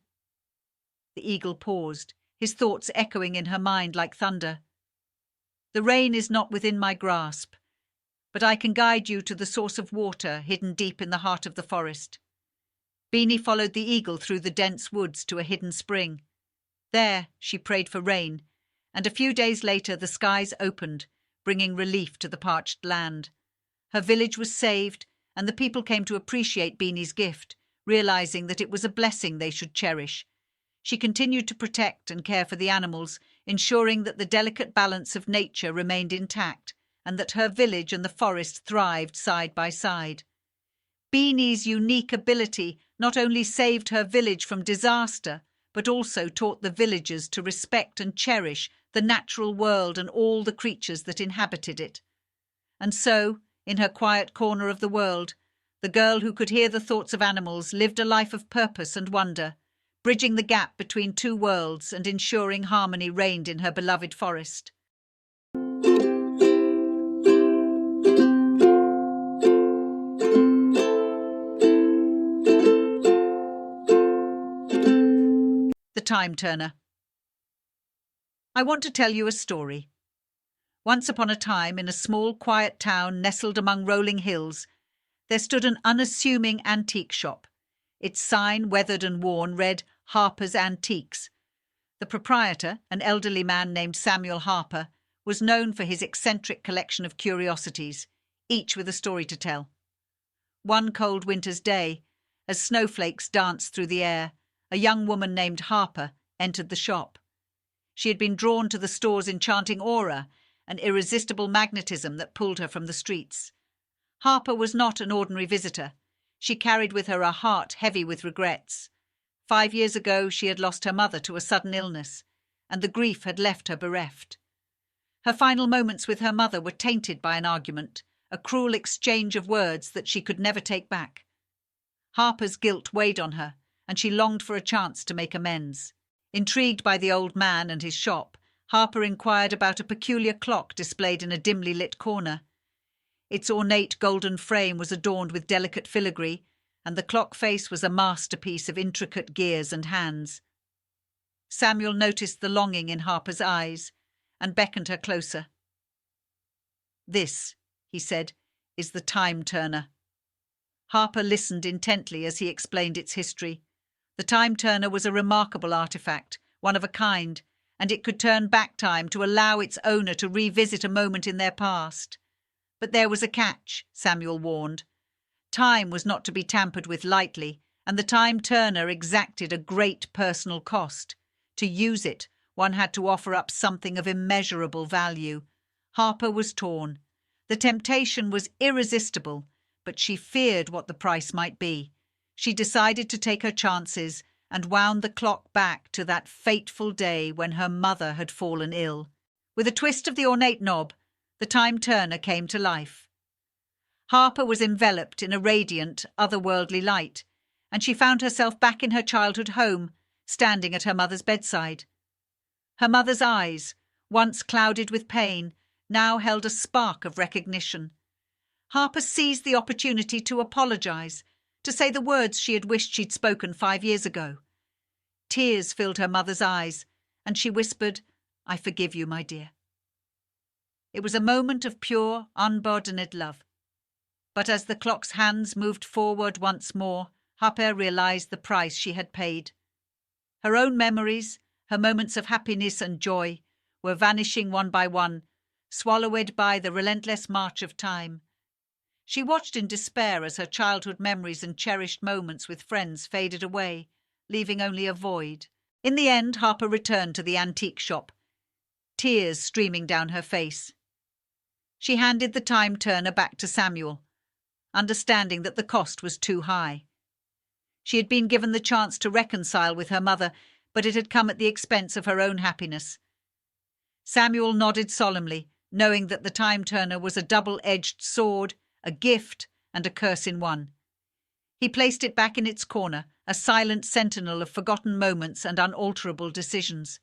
The eagle paused, his thoughts echoing in her mind like thunder. "The rain is not within my grasp, but I can guide you to the source of water hidden deep in the heart of the forest." Beanie followed the eagle through the dense woods to a hidden spring. There, she prayed for rain, and a few days later the skies opened, bringing relief to the parched land. Her village was saved, and the people came to appreciate Beanie's gift, realizing that it was a blessing they should cherish. She continued to protect and care for the animals, ensuring that the delicate balance of nature remained intact, and that her village and the forest thrived side by side. Beanie's unique ability not only saved her village from disaster, but also taught the villagers to respect and cherish the natural world and all the creatures that inhabited it. And so, in her quiet corner of the world, the girl who could hear the thoughts of animals lived a life of purpose and wonder, bridging the gap between two worlds and ensuring harmony reigned in her beloved forest. The Time Turner. I want to tell you a story. Once upon a time, in a small, quiet town nestled among rolling hills, there stood an unassuming antique shop. Its sign, weathered and worn, read Harper's Antiques. The proprietor, an elderly man named Samuel Harper, was known for his eccentric collection of curiosities, each with a story to tell. One cold winter's day, as snowflakes danced through the air, a young woman named Harper entered the shop. She had been drawn to the store's enchanting aura, an irresistible magnetism that pulled her from the streets. Harper was not an ordinary visitor. She carried with her a heart heavy with regrets. 5 years ago, she had lost her mother to a sudden illness, and the grief had left her bereft. Her final moments with her mother were tainted by an argument, a cruel exchange of words that she could never take back. Harper's guilt weighed on her, and she longed for a chance to make amends. Intrigued by the old man and his shop, Harper inquired about a peculiar clock displayed in a dimly lit corner. Its ornate golden frame was adorned with delicate filigree, and the clock face was a masterpiece of intricate gears and hands. Samuel noticed the longing in Harper's eyes and beckoned her closer. "This," he said, "is the Time Turner." Harper listened intently as he explained its history. The Time Turner was a remarkable artifact, one of a kind, and it could turn back time to allow its owner to revisit a moment in their past. But there was a catch, Samuel warned. Time was not to be tampered with lightly, and the Time Turner exacted a great personal cost. To use it, one had to offer up something of immeasurable value. Harper was torn. The temptation was irresistible, but she feared what the price might be. She decided to take her chances and wound the clock back to that fateful day when her mother had fallen ill. With a twist of the ornate knob, the Time Turner came to life. Harper was enveloped in a radiant, otherworldly light, and she found herself back in her childhood home, standing at her mother's bedside. Her mother's eyes, once clouded with pain, now held a spark of recognition. Harper seized the opportunity to apologize, to say the words she had wished she'd spoken 5 years ago. Tears filled her mother's eyes, and she whispered, "I forgive you, my dear." It was a moment of pure, unburdened love. But as the clock's hands moved forward once more, Harper realized the price she had paid. Her own memories, her moments of happiness and joy, were vanishing one by one, swallowed by the relentless march of time. She watched in despair as her childhood memories and cherished moments with friends faded away, leaving only a void. In the end, Harper returned to the antique shop, tears streaming down her face. She handed the time turner back to Samuel, understanding that the cost was too high. She had been given the chance to reconcile with her mother, but it had come at the expense of her own happiness. Samuel nodded solemnly, knowing that the time turner was a double-edged sword, a gift and a curse in one. He placed it back in its corner, a silent sentinel of forgotten moments and unalterable decisions.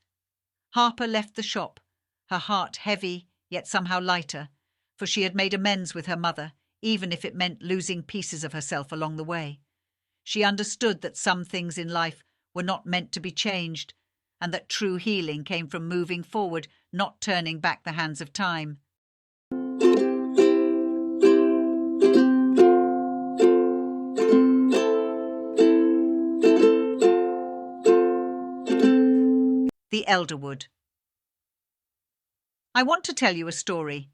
Harper left the shop, her heart heavy yet somehow lighter, for she had made amends with her mother, even if it meant losing pieces of herself along the way. She understood that some things in life were not meant to be changed, and that true healing came from moving forward, not turning back the hands of time. The Elderwood. I want to tell you a story.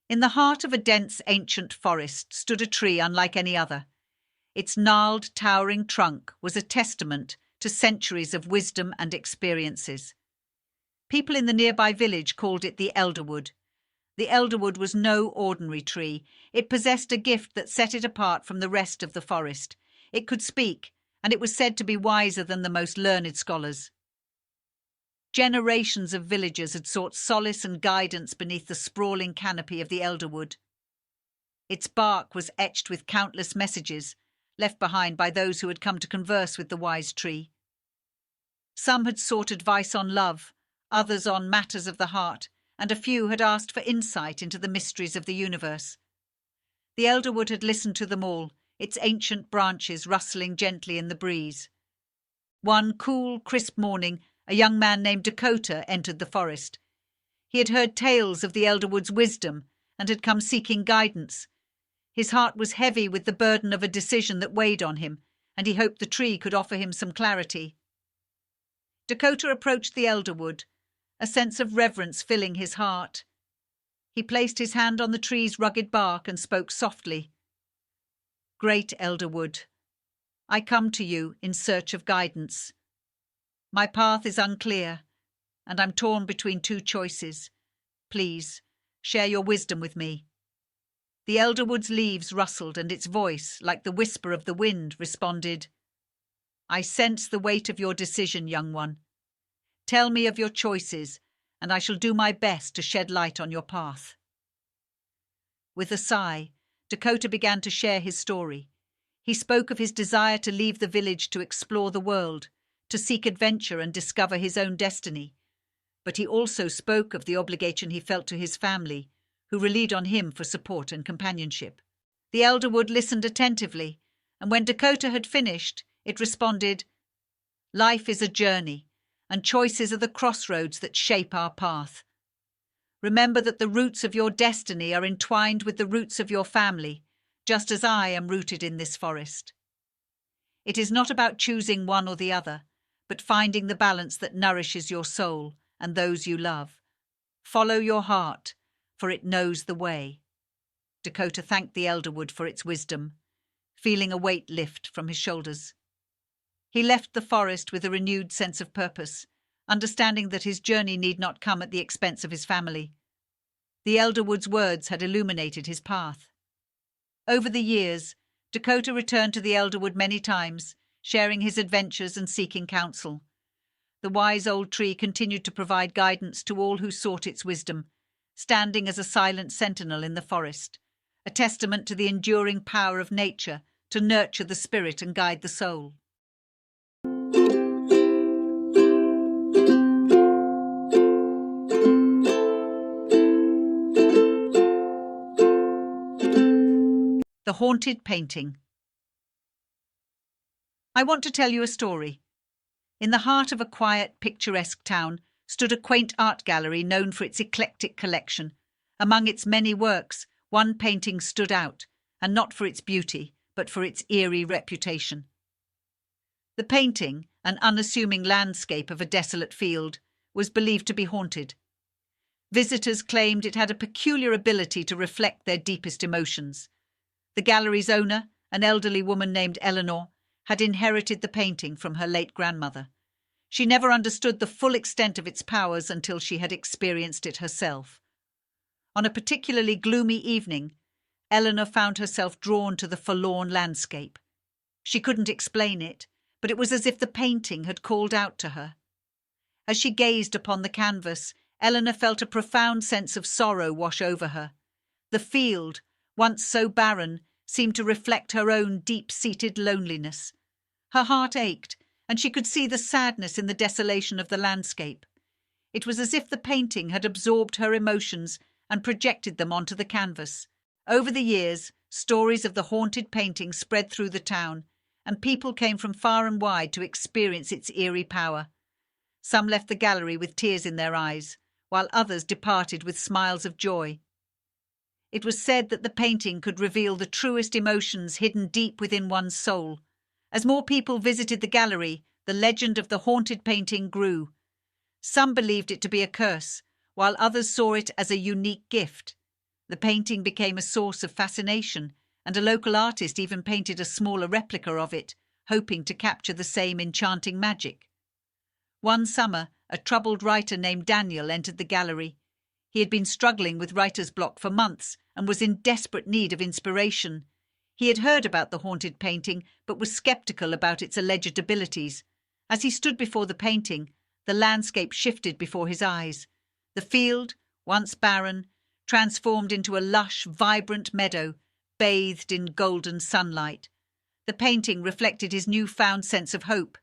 In the heart of a dense ancient forest stood a tree unlike any other. Its gnarled, towering trunk was a testament to centuries of wisdom and experiences. People in the nearby village called it the Elderwood. The Elderwood was no ordinary tree. It possessed a gift that set it apart from the rest of the forest. It could speak, and it was said to be wiser than the most learned scholars. Generations of villagers had sought solace and guidance beneath the sprawling canopy of the Elderwood. Its bark was etched with countless messages, left behind by those who had come to converse with the wise tree. Some had sought advice on love, others on matters of the heart, and a few had asked for insight into the mysteries of the universe. The Elderwood had listened to them all, its ancient branches rustling gently in the breeze. One cool, crisp morning, a young man named Dakota entered the forest. He had heard tales of the Elderwood's wisdom and had come seeking guidance. His heart was heavy with the burden of a decision that weighed on him, and he hoped the tree could offer him some clarity. Dakota approached the Elderwood, a sense of reverence filling his heart. He placed his hand on the tree's rugged bark and spoke softly. "Great Elderwood, I come to you in search of guidance. My path is unclear, and I'm torn between two choices. Please, share your wisdom with me." The Elderwood's leaves rustled, and its voice, like the whisper of the wind, responded, "I sense the weight of your decision, young one. Tell me of your choices, and I shall do my best to shed light on your path." With a sigh, Dakota began to share his story. He spoke of his desire to leave the village to explore the world, to seek adventure and discover his own destiny. But he also spoke of the obligation he felt to his family, who relied on him for support and companionship. The Elderwood listened attentively, and when Dakota had finished, it responded, "Life is a journey, and choices are the crossroads that shape our path. Remember that the roots of your destiny are entwined with the roots of your family, just as I am rooted in this forest. It is not about choosing one or the other, but finding the balance that nourishes your soul and those you love. Follow your heart, for it knows the way." Dakota thanked the Elderwood for its wisdom, feeling a weight lift from his shoulders. He left the forest with a renewed sense of purpose, understanding that his journey need not come at the expense of his family. The Elderwood's words had illuminated his path. Over the years, Dakota returned to the Elderwood many times, sharing his adventures and seeking counsel. The wise old tree continued to provide guidance to all who sought its wisdom, standing as a silent sentinel in the forest, a testament to the enduring power of nature to nurture the spirit and guide the soul. The Haunted Painting. I want to tell you a story. In the heart of a quiet, picturesque town stood a quaint art gallery known for its eclectic collection. Among its many works, one painting stood out, and not for its beauty, but for its eerie reputation. The painting, an unassuming landscape of a desolate field, was believed to be haunted. Visitors claimed it had a peculiar ability to reflect their deepest emotions. The gallery's owner, an elderly woman named Eleanor, had inherited the painting from her late grandmother. She never understood the full extent of its powers until she had experienced it herself. On a particularly gloomy evening, Eleanor found herself drawn to the forlorn landscape. She couldn't explain it, but it was as if the painting had called out to her. As she gazed upon the canvas, Eleanor felt a profound sense of sorrow wash over her. The field, once so barren, seemed to reflect her own deep-seated loneliness. Her heart ached, and she could see the sadness in the desolation of the landscape. It was as if the painting had absorbed her emotions and projected them onto the canvas. Over the years, stories of the haunted painting spread through the town, and people came from far and wide to experience its eerie power. Some left the gallery with tears in their eyes, while others departed with smiles of joy. It was said that the painting could reveal the truest emotions hidden deep within one's soul. As more people visited the gallery, the legend of the haunted painting grew. Some believed it to be a curse, while others saw it as a unique gift. The painting became a source of fascination, and a local artist even painted a smaller replica of it, hoping to capture the same enchanting magic. One summer, a troubled writer named Daniel entered the gallery. He had been struggling with writer's block for months and was in desperate need of inspiration. He had heard about the haunted painting, but was skeptical about its alleged abilities. As he stood before the painting, the landscape shifted before his eyes. The field, once barren, transformed into a lush, vibrant meadow, bathed in golden sunlight. The painting reflected his newfound sense of hope,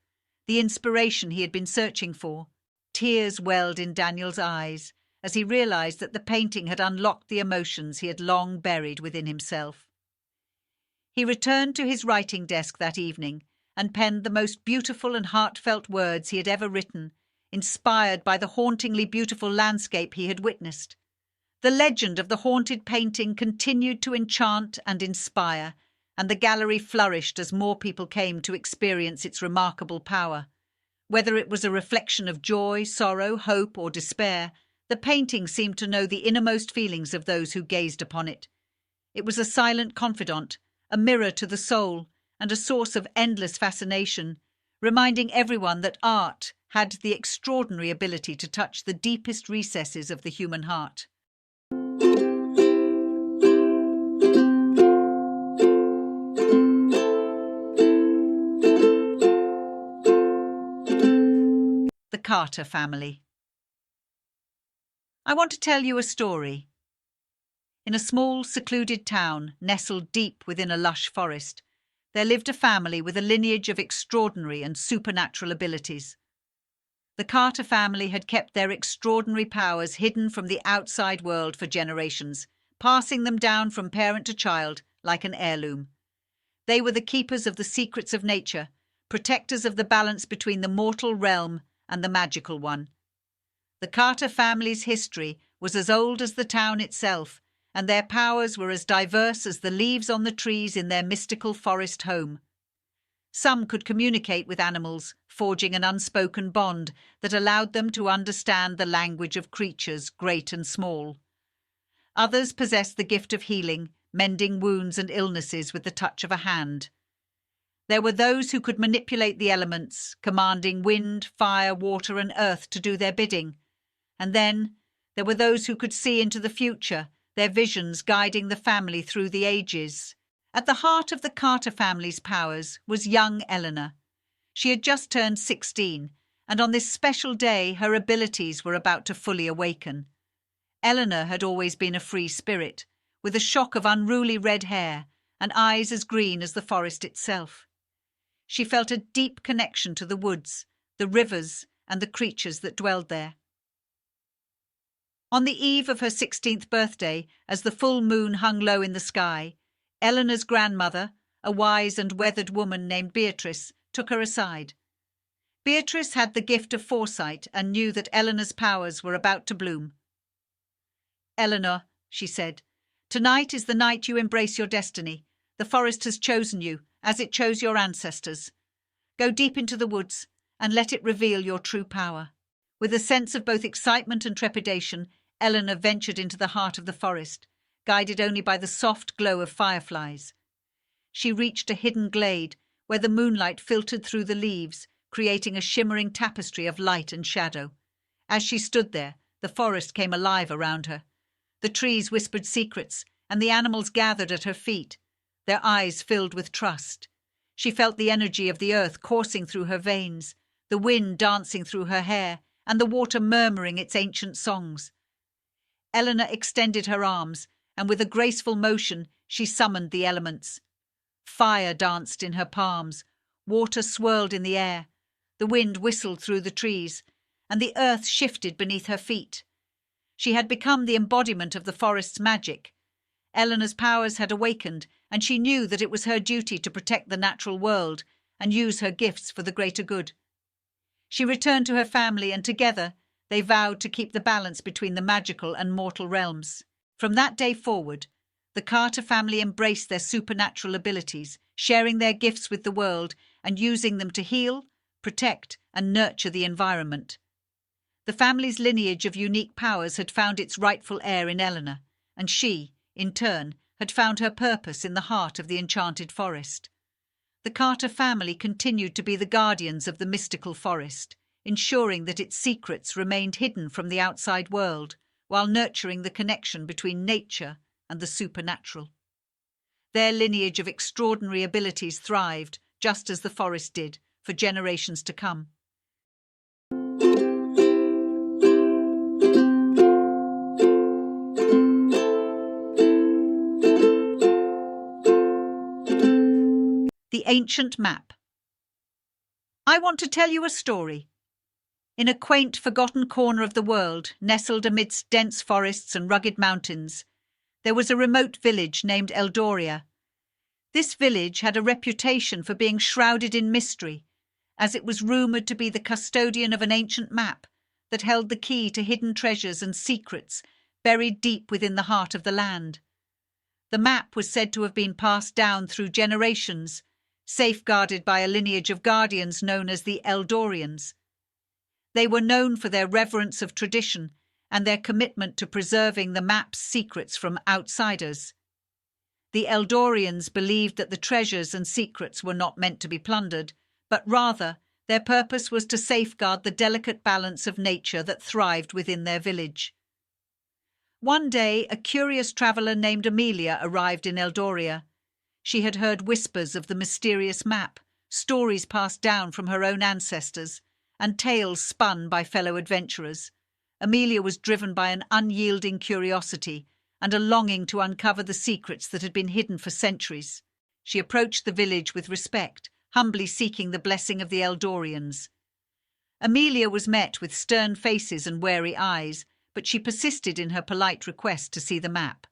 the inspiration he had been searching for. Tears welled in Daniel's eyes as he realized that the painting had unlocked the emotions he had long buried within himself. He returned to his writing desk that evening and penned the most beautiful and heartfelt words he had ever written, inspired by the hauntingly beautiful landscape he had witnessed. The legend of the haunted painting continued to enchant and inspire, and the gallery flourished as more people came to experience its remarkable power. Whether it was a reflection of joy, sorrow, hope, or despair, the painting seemed to know the innermost feelings of those who gazed upon it. It was a silent confidant, a mirror to the soul, and a source of endless fascination, reminding everyone that art had the extraordinary ability to touch the deepest recesses of the human heart. The Carter family. I want to tell you a story. In a small, secluded town, nestled deep within a lush forest, there lived a family with a lineage of extraordinary and supernatural abilities. The Carter family had kept their extraordinary powers hidden from the outside world for generations, passing them down from parent to child like an heirloom. They were the keepers of the secrets of nature, protectors of the balance between the mortal realm and the magical one. The Carter family's history was as old as the town itself, and their powers were as diverse as the leaves on the trees in their mystical forest home. Some could communicate with animals, forging an unspoken bond that allowed them to understand the language of creatures great and small. Others possessed the gift of healing, mending wounds and illnesses with the touch of a hand. There were those who could manipulate the elements, commanding wind, fire, water, and earth to do their bidding. And then there were those who could see into the future, their visions guiding the family through the ages. At the heart of the Carter family's powers was young Eleanor. She had just turned 16, and on this special day her abilities were about to fully awaken. Eleanor had always been a free spirit, with a shock of unruly red hair and eyes as green as the forest itself. She felt a deep connection to the woods, the rivers, and the creatures that dwelled there. On the eve of her 16th birthday, as the full moon hung low in the sky, Eleanor's grandmother, a wise and weathered woman named Beatrice, took her aside. Beatrice had the gift of foresight and knew that Eleanor's powers were about to bloom. "Eleanor," she said, "tonight is the night you embrace your destiny. The forest has chosen you, as it chose your ancestors. Go deep into the woods, and let it reveal your true power." With a sense of both excitement and trepidation, Eleanor ventured into the heart of the forest, guided only by the soft glow of fireflies. She reached a hidden glade, where the moonlight filtered through the leaves, creating a shimmering tapestry of light and shadow. As she stood there, the forest came alive around her. The trees whispered secrets, and the animals gathered at her feet, their eyes filled with trust. She felt the energy of the earth coursing through her veins, the wind dancing through her hair, and the water murmuring its ancient songs. Eleanor extended her arms, and with a graceful motion she summoned the elements. Fire danced in her palms, water swirled in the air, the wind whistled through the trees, and the earth shifted beneath her feet. She had become the embodiment of the forest's magic. Eleanor's powers had awakened, and she knew that it was her duty to protect the natural world and use her gifts for the greater good. She returned to her family, and together they vowed to keep the balance between the magical and mortal realms. From that day forward, the Carter family embraced their supernatural abilities, sharing their gifts with the world and using them to heal, protect, and nurture the environment. The family's lineage of unique powers had found its rightful heir in Eleanor, and she, in turn, had found her purpose in the heart of the enchanted forest. The Carter family continued to be the guardians of the mystical forest, ensuring that its secrets remained hidden from the outside world, while nurturing the connection between nature and the supernatural. Their lineage of extraordinary abilities thrived, just as the forest did, for generations to come. The Ancient Map. I want to tell you a story. In a quaint, forgotten corner of the world, nestled amidst dense forests and rugged mountains, there was a remote village named Eldoria. This village had a reputation for being shrouded in mystery, as it was rumoured to be the custodian of an ancient map that held the key to hidden treasures and secrets buried deep within the heart of the land. The map was said to have been passed down through generations, safeguarded by a lineage of guardians known as the Eldorians. They were known for their reverence of tradition and their commitment to preserving the map's secrets from outsiders. The Eldorians believed that the treasures and secrets were not meant to be plundered, but rather their purpose was to safeguard the delicate balance of nature that thrived within their village. One day, a curious traveller named Amelia arrived in Eldoria. She had heard whispers of the mysterious map, stories passed down from her own ancestors, and tales spun by fellow adventurers. Amelia was driven by an unyielding curiosity and a longing to uncover the secrets that had been hidden for centuries. She approached the village with respect, humbly seeking the blessing of the Eldorians. Amelia was met with stern faces and wary eyes, but she persisted in her polite request to see the map.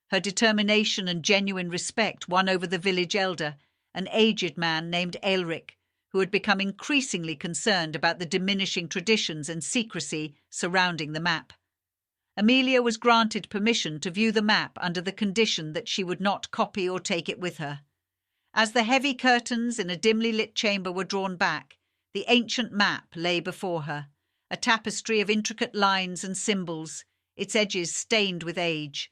Her determination and genuine respect won over the village elder, an aged man named Aelric, who had become increasingly concerned about the diminishing traditions and secrecy surrounding the map. Amelia was granted permission to view the map under the condition that she would not copy or take it with her. As the heavy curtains in a dimly lit chamber were drawn back, the ancient map lay before her, a tapestry of intricate lines and symbols, its edges stained with age.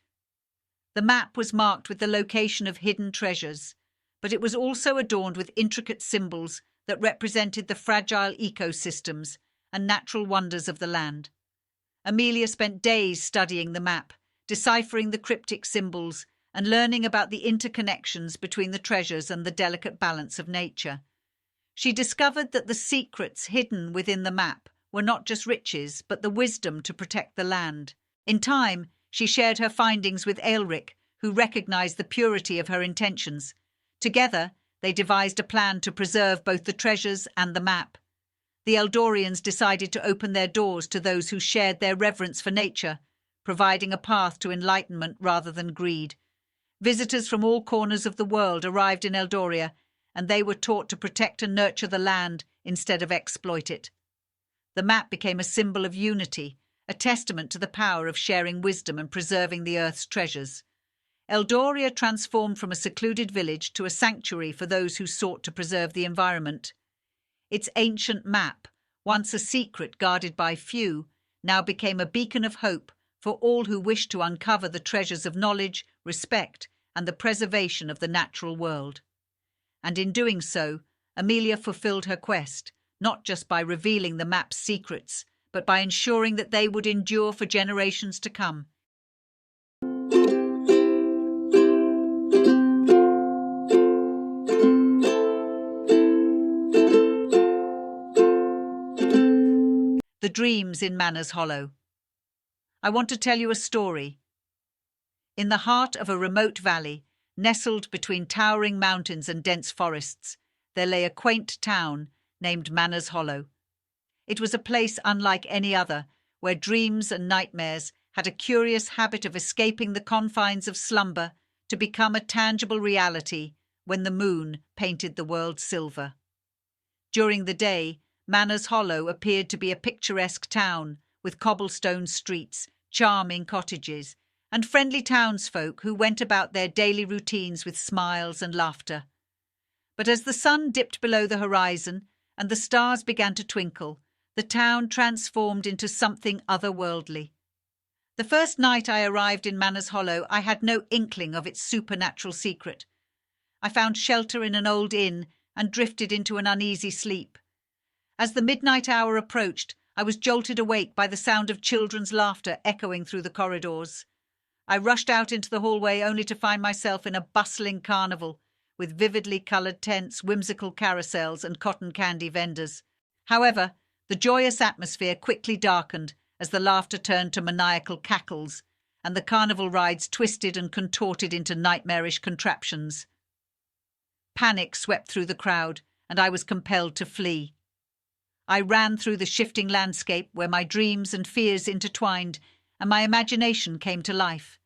The map was marked with the location of hidden treasures, but it was also adorned with intricate symbols that represented the fragile ecosystems and natural wonders of the land. Amelia spent days studying the map, deciphering the cryptic symbols, and learning about the interconnections between the treasures and the delicate balance of nature. She discovered that the secrets hidden within the map were not just riches, but the wisdom to protect the land. In time, she shared her findings with Aelric, who recognized the purity of her intentions. Together, they devised a plan to preserve both the treasures and the map. The Eldorians decided to open their doors to those who shared their reverence for nature, providing a path to enlightenment rather than greed. Visitors from all corners of the world arrived in Eldoria, and they were taught to protect and nurture the land instead of exploit it. The map became a symbol of unity, a testament to the power of sharing wisdom and preserving the earth's treasures. Eldoria transformed from a secluded village to a sanctuary for those who sought to preserve the environment. Its ancient map, once a secret guarded by few, now became a beacon of hope for all who wished to uncover the treasures of knowledge, respect, and the preservation of the natural world. And in doing so, Amelia fulfilled her quest, not just by revealing the map's secrets, but by ensuring that they would endure for generations to come. The Dreams in Manners Hollow. I want to tell you a story. In the heart of a remote valley, nestled between towering mountains and dense forests, there lay a quaint town named Manners Hollow. It was a place unlike any other, where dreams and nightmares had a curious habit of escaping the confines of slumber to become a tangible reality when the moon painted the world silver. During the day, Manners Hollow appeared to be a picturesque town with cobblestone streets, charming cottages, and friendly townsfolk who went about their daily routines with smiles and laughter. But as the sun dipped below the horizon and the stars began to twinkle, the town transformed into something otherworldly. The first night I arrived in Manners Hollow, I had no inkling of its supernatural secret. I found shelter in an old inn and drifted into an uneasy sleep. As the midnight hour approached, I was jolted awake by the sound of children's laughter echoing through the corridors. I rushed out into the hallway only to find myself in a bustling carnival, with vividly coloured tents, whimsical carousels, and cotton candy vendors. However, the joyous atmosphere quickly darkened as the laughter turned to maniacal cackles, and the carnival rides twisted and contorted into nightmarish contraptions. Panic swept through the crowd, and I was compelled to flee. I ran through the shifting landscape where my dreams and fears intertwined, and my imagination came to life.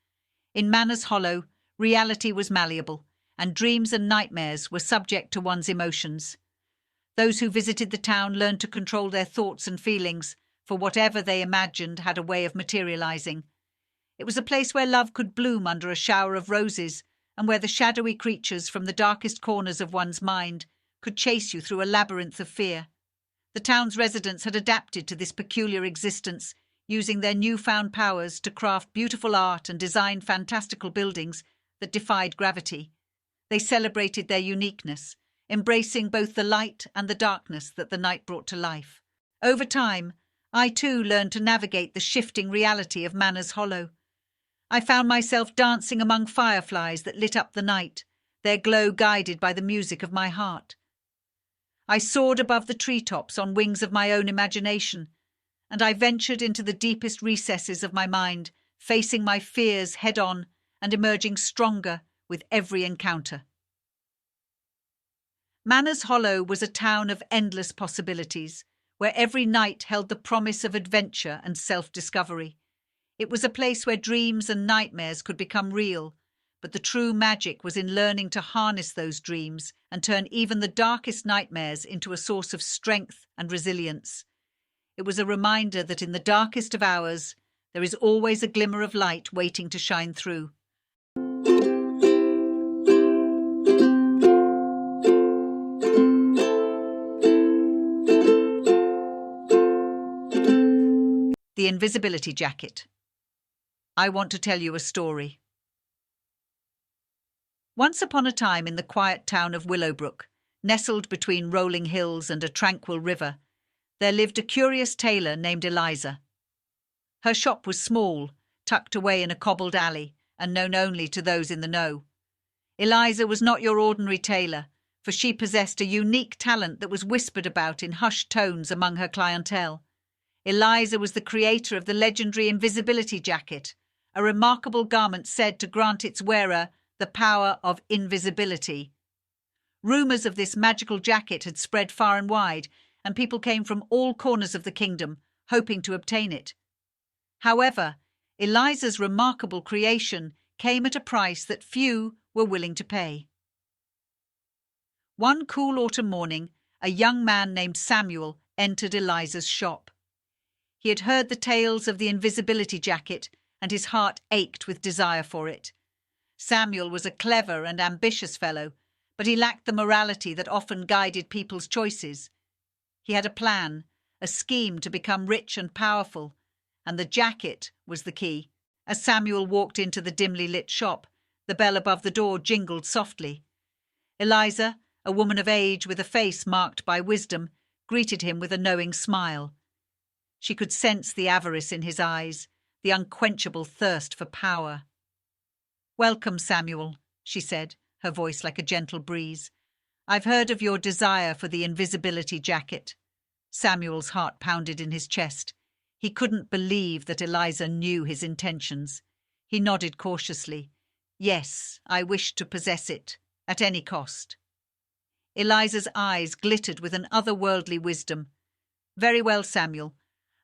In Manners Hollow, reality was malleable, and dreams and nightmares were subject to one's emotions. Those who visited the town learned to control their thoughts and feelings, for whatever they imagined had a way of materializing. It was a place where love could bloom under a shower of roses, and where the shadowy creatures from the darkest corners of one's mind could chase you through a labyrinth of fear. The town's residents had adapted to this peculiar existence, using their newfound powers to craft beautiful art and design fantastical buildings that defied gravity. They celebrated their uniqueness, embracing both the light and the darkness that the night brought to life. Over time, I too learned to navigate the shifting reality of Manners Hollow. I found myself dancing among fireflies that lit up the night, their glow guided by the music of my heart. I soared above the treetops on wings of my own imagination, and I ventured into the deepest recesses of my mind, facing my fears head-on and emerging stronger with every encounter. Manners Hollow was a town of endless possibilities, where every night held the promise of adventure and self-discovery. It was a place where dreams and nightmares could become real, but the true magic was in learning to harness those dreams and turn even the darkest nightmares into a source of strength and resilience. It was a reminder that in the darkest of hours, there is always a glimmer of light waiting to shine through. The Invisibility Jacket. I want to tell you a story. Once upon a time in the quiet town of Willowbrook, nestled between rolling hills and a tranquil river, there lived a curious tailor named Eliza. Her shop was small, tucked away in a cobbled alley, and known only to those in the know. Eliza was not your ordinary tailor, for she possessed a unique talent that was whispered about in hushed tones among her clientele. Eliza was the creator of the legendary Invisibility Jacket, a remarkable garment said to grant its wearer the power of invisibility. Rumours of this magical jacket had spread far and wide, and people came from all corners of the kingdom, hoping to obtain it. However, Eliza's remarkable creation came at a price that few were willing to pay. One cool autumn morning, a young man named Samuel entered Eliza's shop. He had heard the tales of the Invisibility Jacket, and his heart ached with desire for it. Samuel was a clever and ambitious fellow, but he lacked the morality that often guided people's choices. He had a plan, a scheme to become rich and powerful, and the jacket was the key. As Samuel walked into the dimly lit shop, the bell above the door jingled softly. Eliza, a woman of age with a face marked by wisdom, greeted him with a knowing smile. She could sense the avarice in his eyes, the unquenchable thirst for power. "Welcome, Samuel," she said, her voice like a gentle breeze. "I've heard of your desire for the Invisibility Jacket." Samuel's heart pounded in his chest. He couldn't believe that Eliza knew his intentions. He nodded cautiously. "Yes, I wish to possess it, at any cost." Eliza's eyes glittered with an otherworldly wisdom. "Very well, Samuel.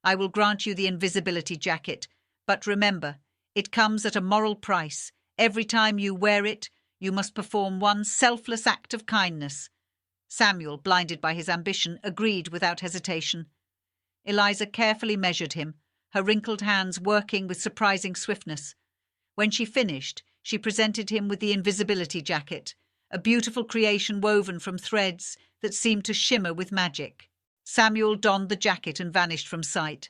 I will grant you the Invisibility Jacket, but remember, it comes at a moral price. Every time you wear it, you must perform one selfless act of kindness." Samuel, blinded by his ambition, agreed without hesitation. Eliza carefully measured him, her wrinkled hands working with surprising swiftness. When she finished, she presented him with the Invisibility Jacket, a beautiful creation woven from threads that seemed to shimmer with magic. Samuel donned the jacket and vanished from sight.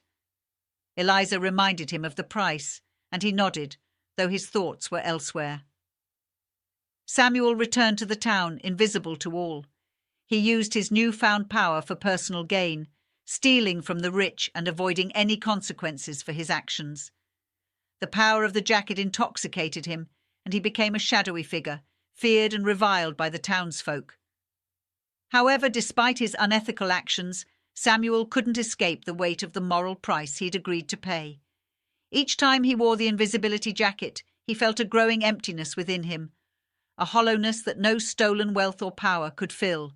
Eliza reminded him of the price, and he nodded, though his thoughts were elsewhere. Samuel returned to the town, invisible to all. He used his newfound power for personal gain, stealing from the rich and avoiding any consequences for his actions. The power of the jacket intoxicated him, and he became a shadowy figure, feared and reviled by the townsfolk. However, despite his unethical actions, Samuel couldn't escape the weight of the moral price he'd agreed to pay. Each time he wore the Invisibility Jacket, he felt a growing emptiness within him, a hollowness that no stolen wealth or power could fill.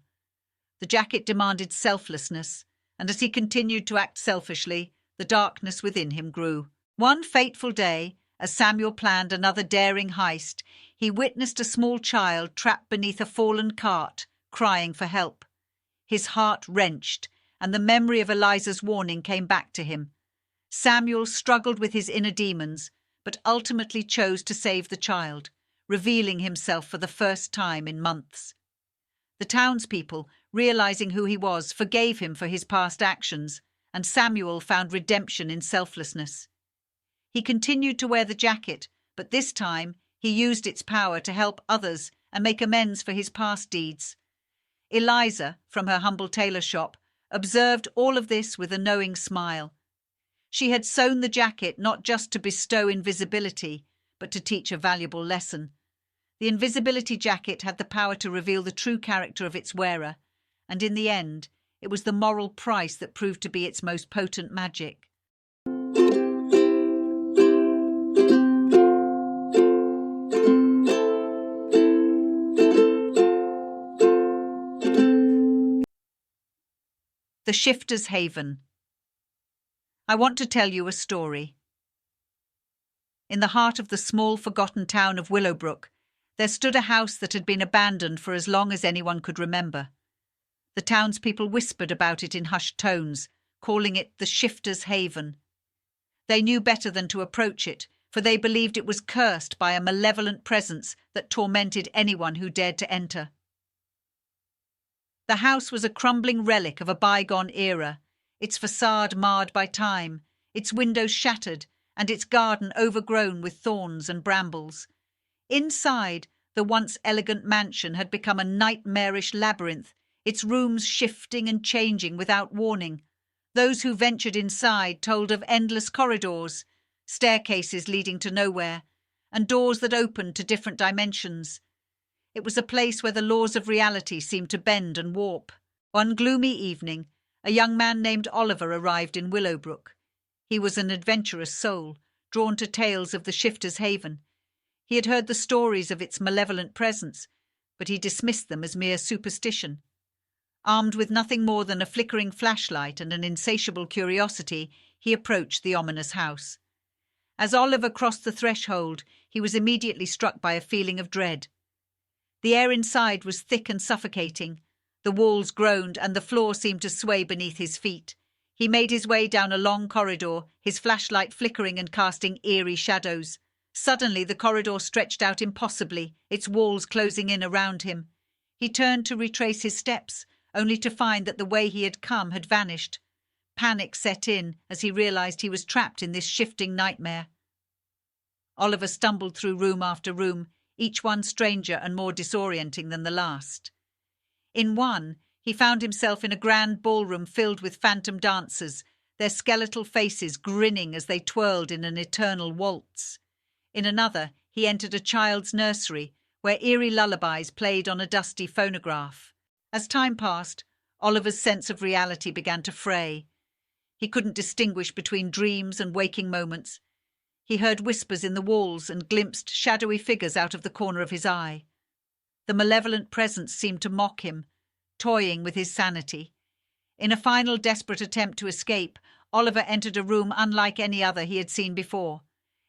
The jacket demanded selflessness, and as he continued to act selfishly, the darkness within him grew. One fateful day, as Samuel planned another daring heist, he witnessed a small child trapped beneath a fallen cart, crying for help. His heart wrenched, and the memory of Eliza's warning came back to him. Samuel struggled with his inner demons, but ultimately chose to save the child, revealing himself for the first time in months. The townspeople, realizing who he was, forgave him for his past actions, and Samuel found redemption in selflessness. He continued to wear the jacket, but this time he used its power to help others and make amends for his past deeds. Eliza, from her humble tailor shop, observed all of this with a knowing smile. She had sewn the jacket not just to bestow invisibility, but to teach a valuable lesson. The Invisibility Jacket had the power to reveal the true character of its wearer, and in the end, it was the moral price that proved to be its most potent magic. The Shifter's Haven. I want to tell you a story. In the heart of the small, forgotten town of Willowbrook, there stood a house that had been abandoned for as long as anyone could remember. The townspeople whispered about it in hushed tones, calling it the Shifter's Haven. They knew better than to approach it, for they believed it was cursed by a malevolent presence that tormented anyone who dared to enter. The house was a crumbling relic of a bygone era, its facade marred by time, its windows shattered, and its garden overgrown with thorns and brambles. Inside, the once elegant mansion had become a nightmarish labyrinth, its rooms shifting and changing without warning. Those who ventured inside told of endless corridors, staircases leading to nowhere, and doors that opened to different dimensions. It was a place where the laws of reality seemed to bend and warp. One gloomy evening, a young man named Oliver arrived in Willowbrook. He was an adventurous soul, drawn to tales of the Shifter's Haven. He had heard the stories of its malevolent presence, but he dismissed them as mere superstition. Armed with nothing more than a flickering flashlight and an insatiable curiosity, he approached the ominous house. As Oliver crossed the threshold, he was immediately struck by a feeling of dread. The air inside was thick and suffocating. The walls groaned and the floor seemed to sway beneath his feet. He made his way down a long corridor, his flashlight flickering and casting eerie shadows. Suddenly the corridor stretched out impossibly, its walls closing in around him. He turned to retrace his steps, only to find that the way he had come had vanished. Panic set in as he realized he was trapped in this shifting nightmare. Oliver stumbled through room after room, each one stranger and more disorienting than the last. In one, he found himself in a grand ballroom filled with phantom dancers, their skeletal faces grinning as they twirled in an eternal waltz. In another, he entered a child's nursery, where eerie lullabies played on a dusty phonograph. As time passed, Oliver's sense of reality began to fray. He couldn't distinguish between dreams and waking moments. He heard whispers in the walls and glimpsed shadowy figures out of the corner of his eye. The malevolent presence seemed to mock him, toying with his sanity. In a final desperate attempt to escape, Oliver entered a room unlike any other he had seen before.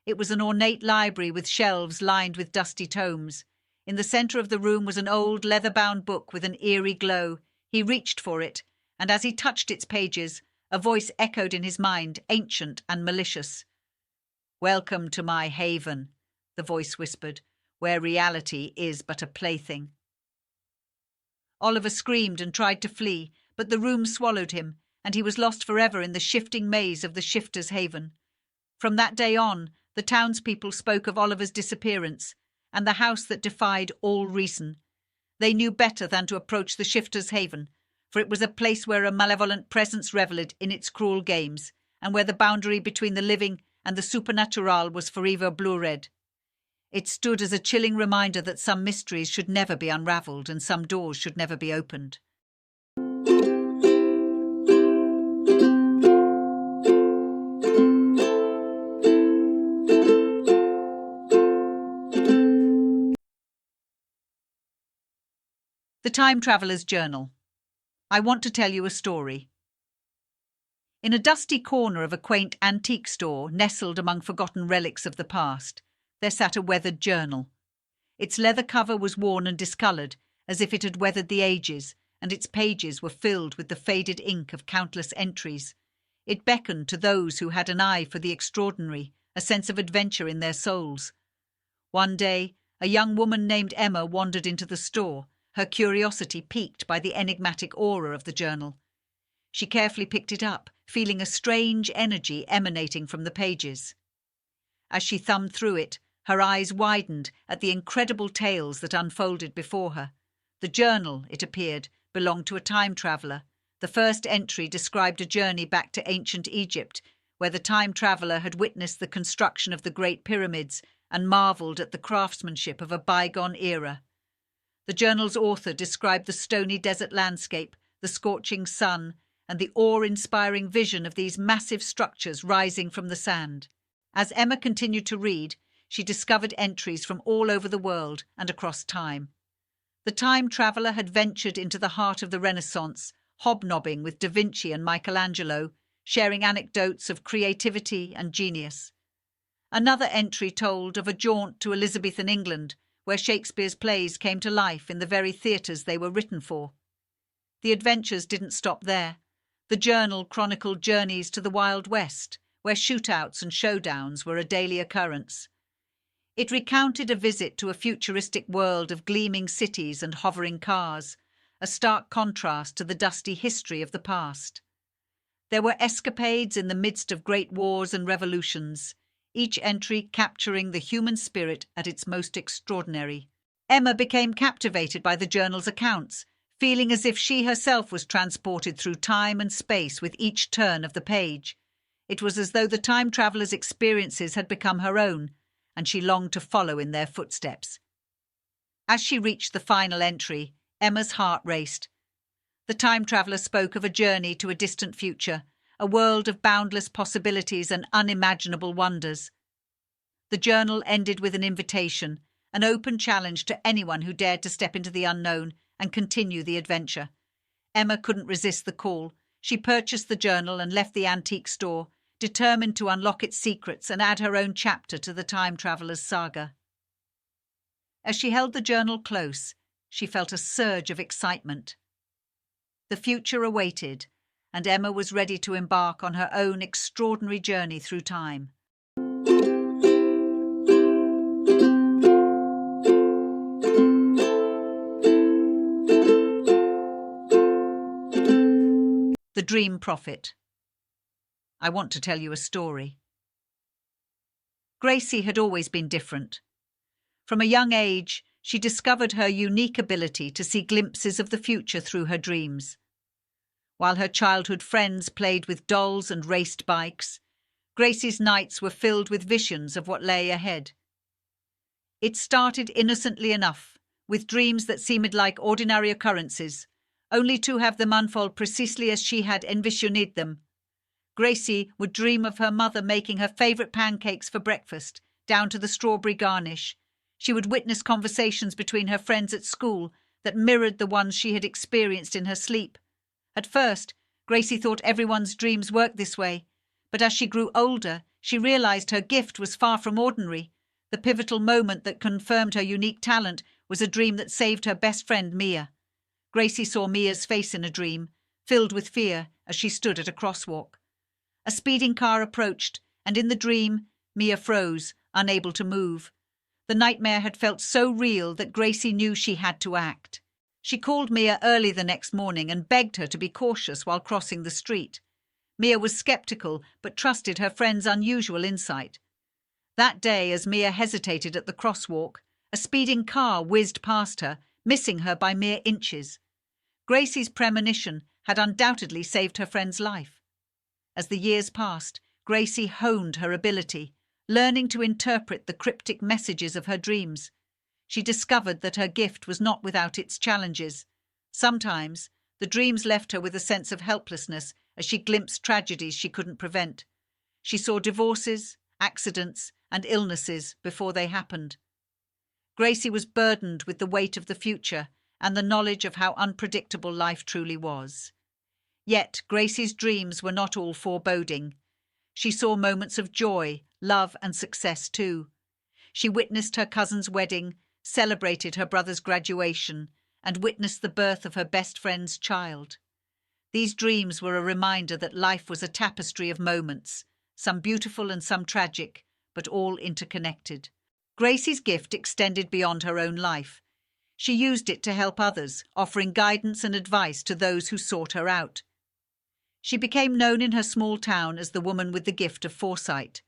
It was an ornate library with shelves lined with dusty tomes. In the centre of the room was an old leather-bound book with an eerie glow. He reached for it, and as he touched its pages, a voice echoed in his mind, ancient and malicious. "Welcome to my haven," the voice whispered, "where reality is but a plaything." Oliver screamed and tried to flee, but the room swallowed him, and he was lost forever in the shifting maze of the Shifter's Haven. From that day on, the townspeople spoke of Oliver's disappearance, and the house that defied all reason. They knew better than to approach the Shifter's Haven, for it was a place where a malevolent presence revelled in its cruel games, and where the boundary between the living and the supernatural was forever blurred. It stood as a chilling reminder that some mysteries should never be unravelled and some doors should never be opened. The Time Traveller's Journal. I want to tell you a story. In a dusty corner of a quaint antique store, nestled among forgotten relics of the past, there sat a weathered journal. Its leather cover was worn and discoloured, as if it had weathered the ages, and its pages were filled with the faded ink of countless entries. It beckoned to those who had an eye for the extraordinary, a sense of adventure in their souls. One day, a young woman named Emma wandered into the store, her curiosity piqued by the enigmatic aura of the journal. She carefully picked it up, feeling a strange energy emanating from the pages. As she thumbed through it, her eyes widened at the incredible tales that unfolded before her. The journal, it appeared, belonged to a time traveller. The first entry described a journey back to ancient Egypt, where the time traveller had witnessed the construction of the Great Pyramids and marvelled at the craftsmanship of a bygone era. The journal's author described the stony desert landscape, the scorching sun, and the awe-inspiring vision of these massive structures rising from the sand. As Emma continued to read, she discovered entries from all over the world and across time. The time traveller had ventured into the heart of the Renaissance, hobnobbing with Da Vinci and Michelangelo, sharing anecdotes of creativity and genius. Another entry told of a jaunt to Elizabethan England, where Shakespeare's plays came to life in the very theatres they were written for. The adventures didn't stop there. The journal chronicled journeys to the Wild West, where shootouts and showdowns were a daily occurrence. It recounted a visit to a futuristic world of gleaming cities and hovering cars, a stark contrast to the dusty history of the past. There were escapades in the midst of great wars and revolutions, each entry capturing the human spirit at its most extraordinary. Emma became captivated by the journal's accounts, feeling as if she herself was transported through time and space with each turn of the page. It was as though the time traveller's experiences had become her own, and she longed to follow in their footsteps. As she reached the final entry, Emma's heart raced. The time traveller spoke of a journey to a distant future, a world of boundless possibilities and unimaginable wonders. The journal ended with an invitation, an open challenge to anyone who dared to step into the unknown and continue the adventure. Emma couldn't resist the call. She purchased the journal and left the antique store, determined to unlock its secrets and add her own chapter to the time traveller's saga. As she held the journal close, she felt a surge of excitement. The future awaited, and Emma was ready to embark on her own extraordinary journey through time. Dream Prophet. I want to tell you a story. Gracie had always been different. From a young age, she discovered her unique ability to see glimpses of the future through her dreams. While her childhood friends played with dolls and raced bikes, Gracie's nights were filled with visions of what lay ahead. It started innocently enough, with dreams that seemed like ordinary occurrences, only to have them unfold precisely as she had envisioned them. Gracie would dream of her mother making her favourite pancakes for breakfast, down to the strawberry garnish. She would witness conversations between her friends at school that mirrored the ones she had experienced in her sleep. At first, Gracie thought everyone's dreams worked this way, but as she grew older, she realised her gift was far from ordinary. The pivotal moment that confirmed her unique talent was a dream that saved her best friend, Mia. Gracie saw Mia's face in a dream, filled with fear as she stood at a crosswalk. A speeding car approached, and in the dream, Mia froze, unable to move. The nightmare had felt so real that Gracie knew she had to act. She called Mia early the next morning and begged her to be cautious while crossing the street. Mia was skeptical, but trusted her friend's unusual insight. That day, as Mia hesitated at the crosswalk, a speeding car whizzed past her, missing her by mere inches. Gracie's premonition had undoubtedly saved her friend's life. As the years passed, Gracie honed her ability, learning to interpret the cryptic messages of her dreams. She discovered that her gift was not without its challenges. Sometimes, the dreams left her with a sense of helplessness as she glimpsed tragedies she couldn't prevent. She saw divorces, accidents, and illnesses before they happened. Gracie was burdened with the weight of the future and the knowledge of how unpredictable life truly was. Yet, Gracie's dreams were not all foreboding. She saw moments of joy, love, and success too. She witnessed her cousin's wedding, celebrated her brother's graduation, and witnessed the birth of her best friend's child. These dreams were a reminder that life was a tapestry of moments, some beautiful and some tragic, but all interconnected. Gracie's gift extended beyond her own life. She used it to help others, offering guidance and advice to those who sought her out. She became known in her small town as the woman with the gift of foresight.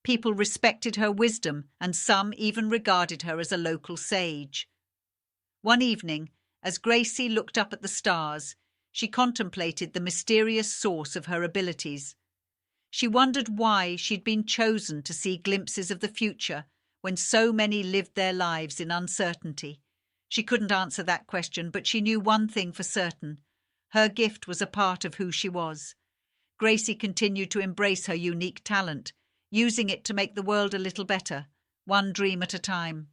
People respected her wisdom, and some even regarded her as a local sage. One evening, as Gracie looked up at the stars, she contemplated the mysterious source of her abilities. She wondered why she'd been chosen to see glimpses of the future when so many lived their lives in uncertainty. She couldn't answer that question, but she knew one thing for certain. Her gift was a part of who she was. Gracie continued to embrace her unique talent, using it to make the world a little better, one dream at a time.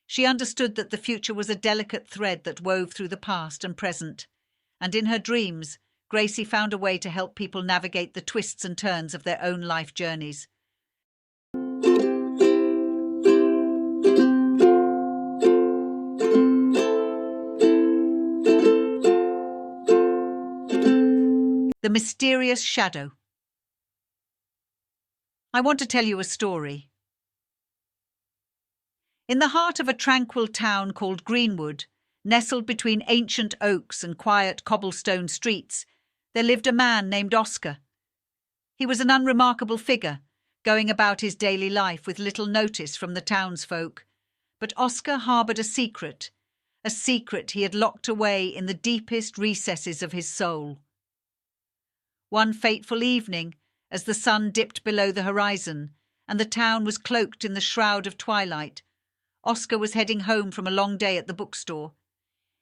She understood that the future was a delicate thread that wove through the past and present, and in her dreams, Gracie found a way to help people navigate the twists and turns of their own life journeys. The Mysterious Shadow. I want to tell you a story. In the heart of a tranquil town called Greenwood, nestled between ancient oaks and quiet cobblestone streets, there lived a man named Oscar. He was an unremarkable figure, going about his daily life with little notice from the townsfolk. But Oscar harboured a secret he had locked away in the deepest recesses of his soul. One fateful evening, as the sun dipped below the horizon and the town was cloaked in the shroud of twilight, Oscar was heading home from a long day at the bookstore.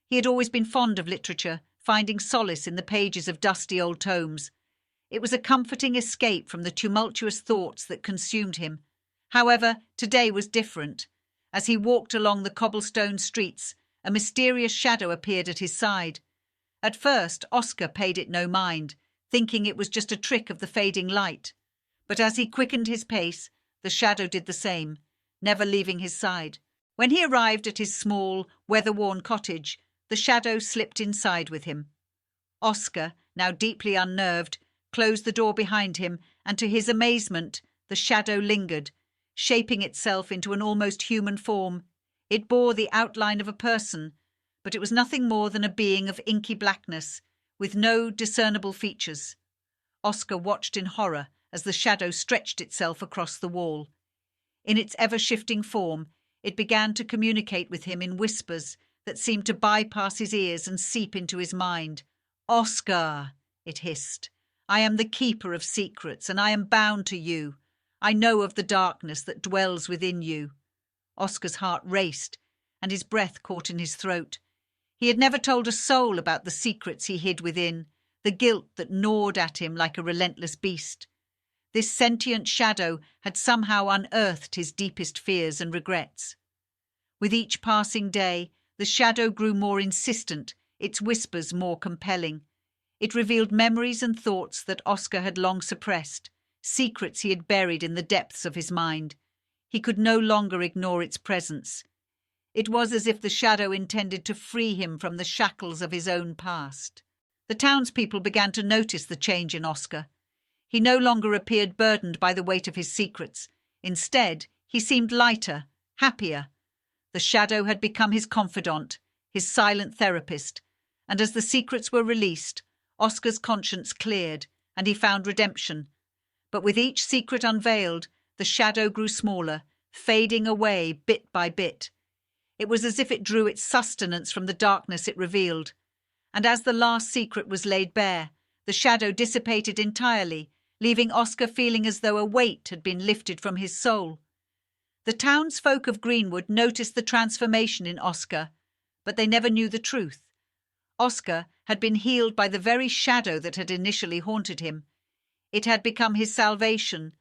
He had always been fond of literature, finding solace in the pages of dusty old tomes. It was a comforting escape from the tumultuous thoughts that consumed him. However, today was different. As he walked along the cobblestone streets, a mysterious shadow appeared at his side. At first, Oscar paid it no mind, thinking it was just a trick of the fading light. But as he quickened his pace, the shadow did the same, never leaving his side. When he arrived at his small, weather-worn cottage, the shadow slipped inside with him. Oscar, now deeply unnerved, closed the door behind him, and to his amazement, the shadow lingered, shaping itself into an almost human form. It bore the outline of a person, but it was nothing more than a being of inky blackness, with no discernible features. Oscar watched in horror as the shadow stretched itself across the wall. In its ever-shifting form, it began to communicate with him in whispers that seemed to bypass his ears and seep into his mind. "Oscar," it hissed, "I am the keeper of secrets, and I am bound to you. I know of the darkness that dwells within you." Oscar's heart raced, and his breath caught in his throat. He had never told a soul about the secrets he hid within, the guilt that gnawed at him like a relentless beast. This sentient shadow had somehow unearthed his deepest fears and regrets. With each passing day, the shadow grew more insistent, its whispers more compelling. It revealed memories and thoughts that Oscar had long suppressed, secrets he had buried in the depths of his mind. He could no longer ignore its presence. It was as if the shadow intended to free him from the shackles of his own past. The townspeople began to notice the change in Oscar. He no longer appeared burdened by the weight of his secrets. Instead, he seemed lighter, happier. The shadow had become his confidant, his silent therapist, and as the secrets were released, Oscar's conscience cleared, and he found redemption. But with each secret unveiled, the shadow grew smaller, fading away bit by bit. It was as if it drew its sustenance from the darkness it revealed. And as the last secret was laid bare, the shadow dissipated entirely, leaving Oscar feeling as though a weight had been lifted from his soul. The townsfolk of Greenwood noticed the transformation in Oscar, but they never knew the truth. Oscar had been healed by the very shadow that had initially haunted him. It had become his salvation,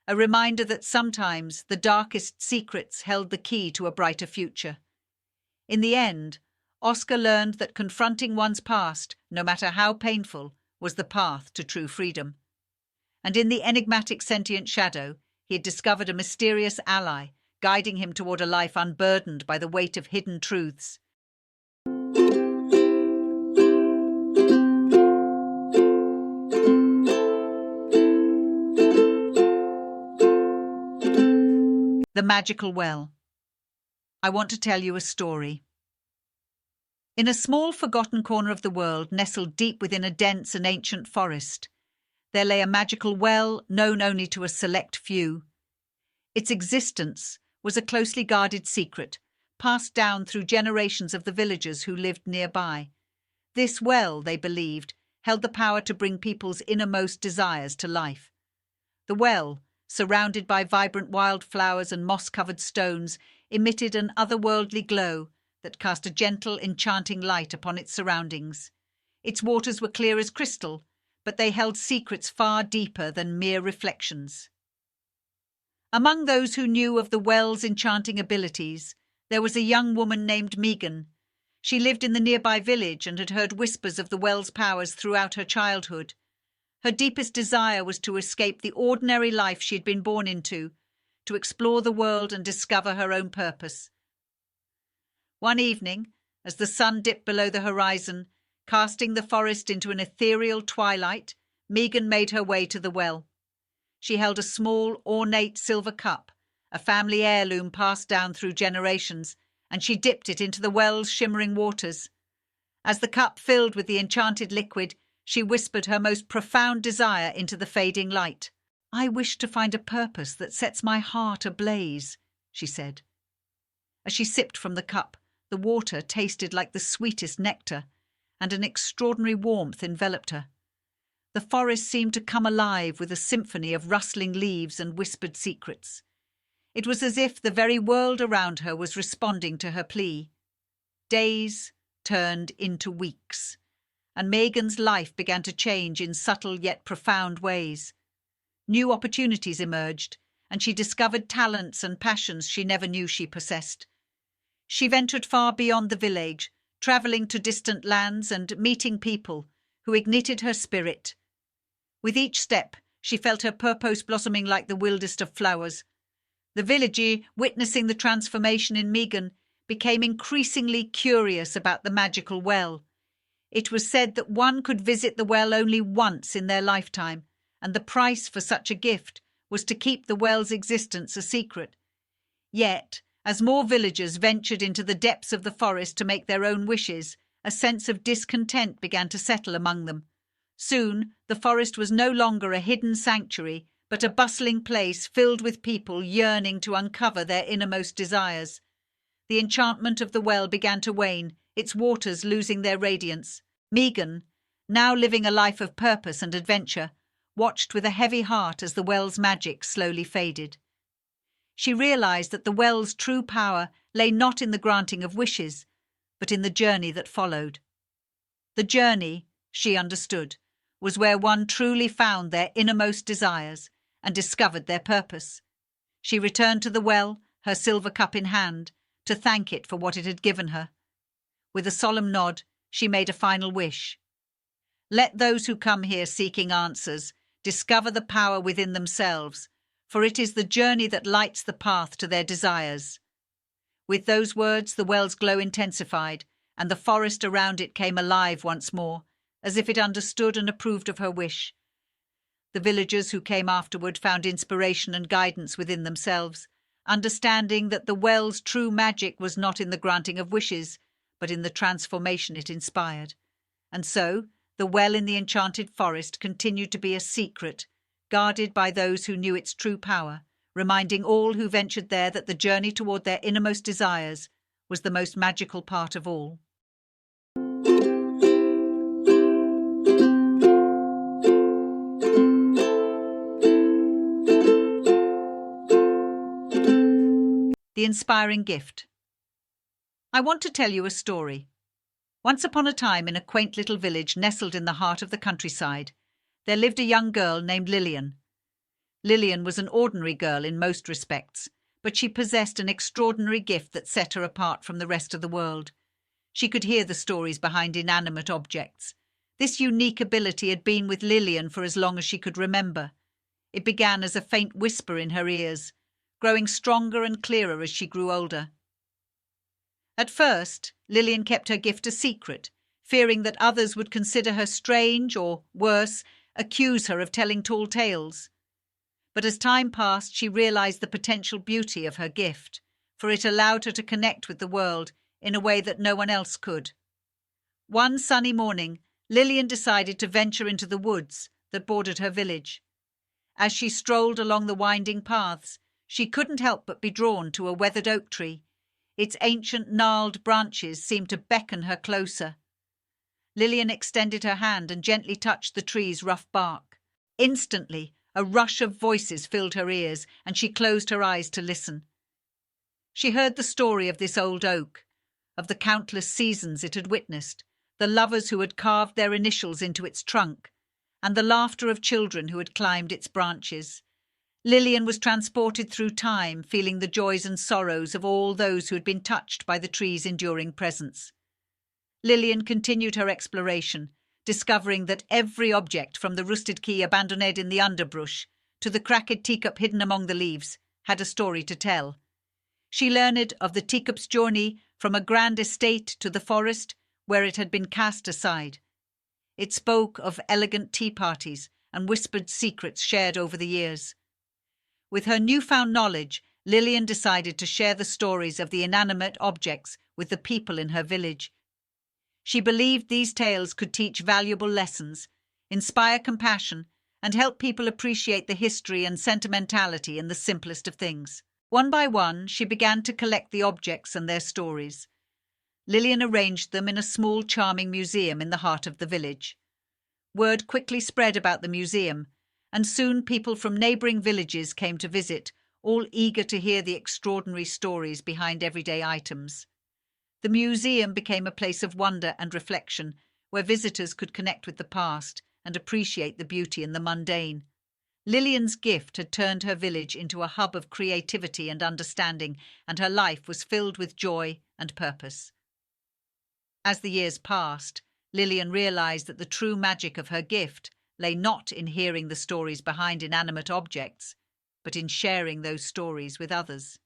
a reminder that sometimes the darkest secrets held the key to a brighter future. In the end, Oscar learned that confronting one's past, no matter how painful, was the path to true freedom. And in the enigmatic sentient shadow, he had discovered a mysterious ally, guiding him toward a life unburdened by the weight of hidden truths. The Magical Well. I want to tell you a story. In a small forgotten corner of the world, nestled deep within a dense and ancient forest, there lay a magical well known only to a select few. Its existence was a closely guarded secret, passed down through generations of the villagers who lived nearby. This well, they believed, held the power to bring people's innermost desires to life. The well, surrounded by vibrant wildflowers and moss-covered stones, emitted an otherworldly glow that cast a gentle, enchanting light upon its surroundings. Its waters were clear as crystal, but they held secrets far deeper than mere reflections. Among those who knew of the well's enchanting abilities, there was a young woman named Megan. She lived in the nearby village and had heard whispers of the well's powers throughout her childhood. Her deepest desire was to escape the ordinary life she had been born into, to explore the world and discover her own purpose. One evening, as the sun dipped below the horizon, casting the forest into an ethereal twilight, Megan made her way to the well. She held a small, ornate silver cup, a family heirloom passed down through generations, and she dipped it into the well's shimmering waters. As the cup filled with the enchanted liquid, she whispered her most profound desire into the fading light. "I wish to find a purpose that sets my heart ablaze," she said. As she sipped from the cup, the water tasted like the sweetest nectar, and an extraordinary warmth enveloped her. The forest seemed to come alive with a symphony of rustling leaves and whispered secrets. It was as if the very world around her was responding to her plea. Days turned into weeks, and Megan's life began to change in subtle yet profound ways. New opportunities emerged, and she discovered talents and passions she never knew she possessed. She ventured far beyond the village, travelling to distant lands and meeting people who ignited her spirit. With each step, she felt her purpose blossoming like the wildest of flowers. The villager, witnessing the transformation in Megan, became increasingly curious about the magical well. It was said that one could visit the well only once in their lifetime, and the price for such a gift was to keep the well's existence a secret. Yet, as more villagers ventured into the depths of the forest to make their own wishes, a sense of discontent began to settle among them. Soon, the forest was no longer a hidden sanctuary, but a bustling place filled with people yearning to uncover their innermost desires. The enchantment of the well began to wane, its waters losing their radiance. Megan, now living a life of purpose and adventure, watched with a heavy heart as the well's magic slowly faded. She realized that the well's true power lay not in the granting of wishes, but in the journey that followed. The journey, she understood, was where one truly found their innermost desires and discovered their purpose. She returned to the well, her silver cup in hand, to thank it for what it had given her. With a solemn nod, she made a final wish. Let those who come here seeking answers discover the power within themselves, for it is the journey that lights the path to their desires. With those words, the well's glow intensified, and the forest around it came alive once more, as if it understood and approved of her wish. The villagers who came afterward found inspiration and guidance within themselves, understanding that the well's true magic was not in the granting of wishes, but in the transformation it inspired. And so, the well in the enchanted forest continued to be a secret, guarded by those who knew its true power, reminding all who ventured there that the journey toward their innermost desires was the most magical part of all. The Inspiring Gift. I want to tell you a story. Once upon a time, in a quaint little village nestled in the heart of the countryside, there lived a young girl named Lillian. Lillian was an ordinary girl in most respects, but she possessed an extraordinary gift that set her apart from the rest of the world. She could hear the stories behind inanimate objects. This unique ability had been with Lillian for as long as she could remember. It began as a faint whisper in her ears, growing stronger and clearer as she grew older. At first, Lillian kept her gift a secret, fearing that others would consider her strange or, worse, accuse her of telling tall tales. But as time passed, she realized the potential beauty of her gift, for it allowed her to connect with the world in a way that no one else could. One sunny morning, Lillian decided to venture into the woods that bordered her village. As she strolled along the winding paths, she couldn't help but be drawn to a weathered oak tree. Its ancient gnarled branches seemed to beckon her closer. Lillian extended her hand and gently touched the tree's rough bark. Instantly, a rush of voices filled her ears, and she closed her eyes to listen. She heard the story of this old oak, of the countless seasons it had witnessed, the lovers who had carved their initials into its trunk, and the laughter of children who had climbed its branches. Lillian was transported through time, feeling the joys and sorrows of all those who had been touched by the tree's enduring presence. Lillian continued her exploration, discovering that every object, from the rusted key abandoned in the underbrush to the cracked teacup hidden among the leaves, had a story to tell. She learned of the teacup's journey from a grand estate to the forest where it had been cast aside. It spoke of elegant tea parties and whispered secrets shared over the years. With her newfound knowledge, Lillian decided to share the stories of the inanimate objects with the people in her village. She believed these tales could teach valuable lessons, inspire compassion, and help people appreciate the history and sentimentality in the simplest of things. One by one, she began to collect the objects and their stories. Lillian arranged them in a small, charming museum in the heart of the village. Word quickly spread about the museum, and soon people from neighbouring villages came to visit, all eager to hear the extraordinary stories behind everyday items. The museum became a place of wonder and reflection, where visitors could connect with the past and appreciate the beauty in the mundane. Lillian's gift had turned her village into a hub of creativity and understanding, and her life was filled with joy and purpose. As the years passed, Lillian realised that the true magic of her gift lay not in hearing the stories behind inanimate objects, but in sharing those stories with others.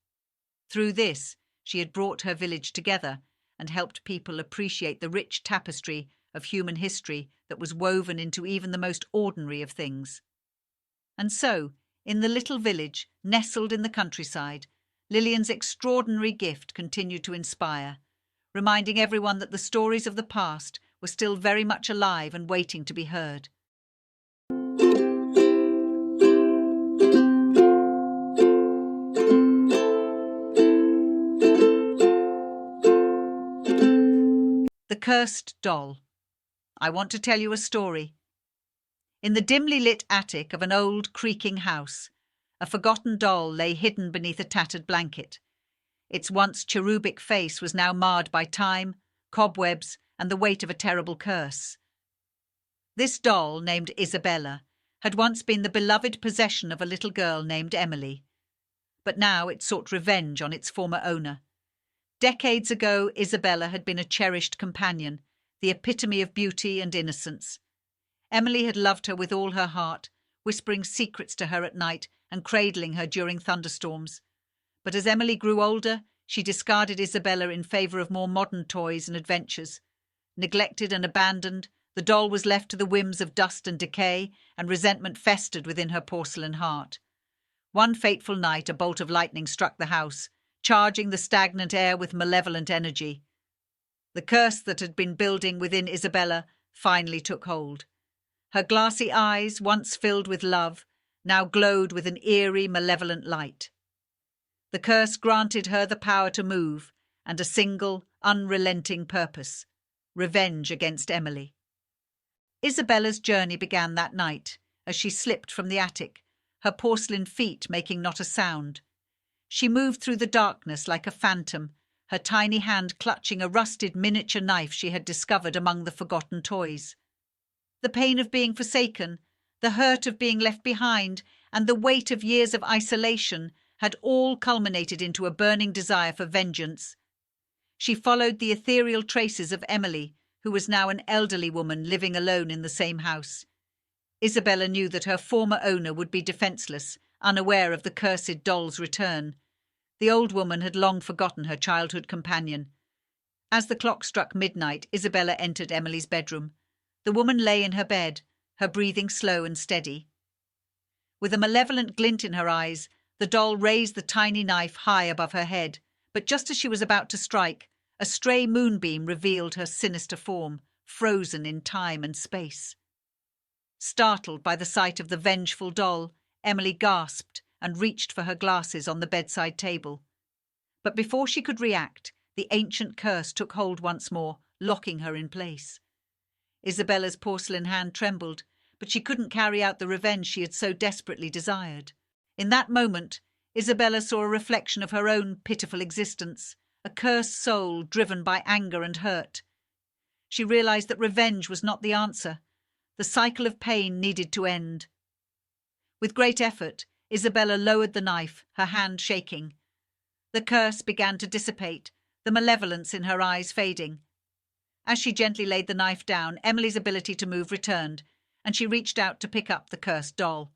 Through this, she had brought her village together and helped people appreciate the rich tapestry of human history that was woven into even the most ordinary of things. And so, in the little village nestled in the countryside, Lillian's extraordinary gift continued to inspire, reminding everyone that the stories of the past were still very much alive and waiting to be heard. The Cursed Doll. I want to tell you a story. In the dimly lit attic of an old, creaking house, a forgotten doll lay hidden beneath a tattered blanket. Its once cherubic face was now marred by time, cobwebs, and the weight of a terrible curse. This doll, named Isabella, had once been the beloved possession of a little girl named Emily. But now it sought revenge on its former owner. Decades ago, Isabella had been a cherished companion, the epitome of beauty and innocence. Emily had loved her with all her heart, whispering secrets to her at night and cradling her during thunderstorms. But as Emily grew older, she discarded Isabella in favour of more modern toys and adventures. Neglected and abandoned, the doll was left to the whims of dust and decay, and resentment festered within her porcelain heart. One fateful night, a bolt of lightning struck the house, charging the stagnant air with malevolent energy. The curse that had been building within Isabella finally took hold. Her glassy eyes, once filled with love, now glowed with an eerie, malevolent light. The curse granted her the power to move, and a single, unrelenting purpose: revenge against Emily. Isabella's journey began that night, as she slipped from the attic, her porcelain feet making not a sound. She moved through the darkness like a phantom, her tiny hand clutching a rusted miniature knife she had discovered among the forgotten toys. The pain of being forsaken, the hurt of being left behind, and the weight of years of isolation had all culminated into a burning desire for vengeance. She followed the ethereal traces of Emily, who was now an elderly woman living alone in the same house. Isabella knew that her former owner would be defenceless, unaware of the cursed doll's return. The old woman had long forgotten her childhood companion. As the clock struck midnight, Isabella entered Emily's bedroom. The woman lay in her bed, her breathing slow and steady. With a malevolent glint in her eyes, the doll raised the tiny knife high above her head, but just as she was about to strike, a stray moonbeam revealed her sinister form, frozen in time and space. Startled by the sight of the vengeful doll, Emily gasped and reached for her glasses on the bedside table. But before she could react, the ancient curse took hold once more, locking her in place. Isabella's porcelain hand trembled, but she couldn't carry out the revenge she had so desperately desired. In that moment, Isabella saw a reflection of her own pitiful existence, a cursed soul driven by anger and hurt. She realized that revenge was not the answer. The cycle of pain needed to end. With great effort, Isabella lowered the knife, her hand shaking. The curse began to dissipate, the malevolence in her eyes fading. As she gently laid the knife down, Emily's ability to move returned, and she reached out to pick up the cursed doll.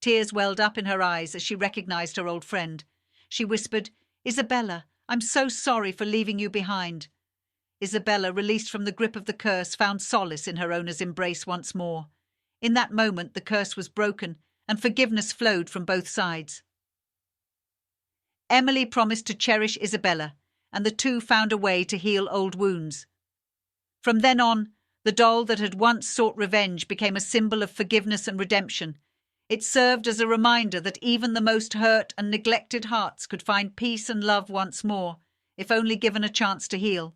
Tears welled up in her eyes as she recognized her old friend. She whispered, "Isabella, I'm so sorry for leaving you behind." Isabella, released from the grip of the curse, found solace in her owner's embrace once more. In that moment, the curse was broken, and forgiveness flowed from both sides. Emily promised to cherish Isabella, and the two found a way to heal old wounds. From then on, the doll that had once sought revenge became a symbol of forgiveness and redemption. It served as a reminder that even the most hurt and neglected hearts could find peace and love once more, if only given a chance to heal.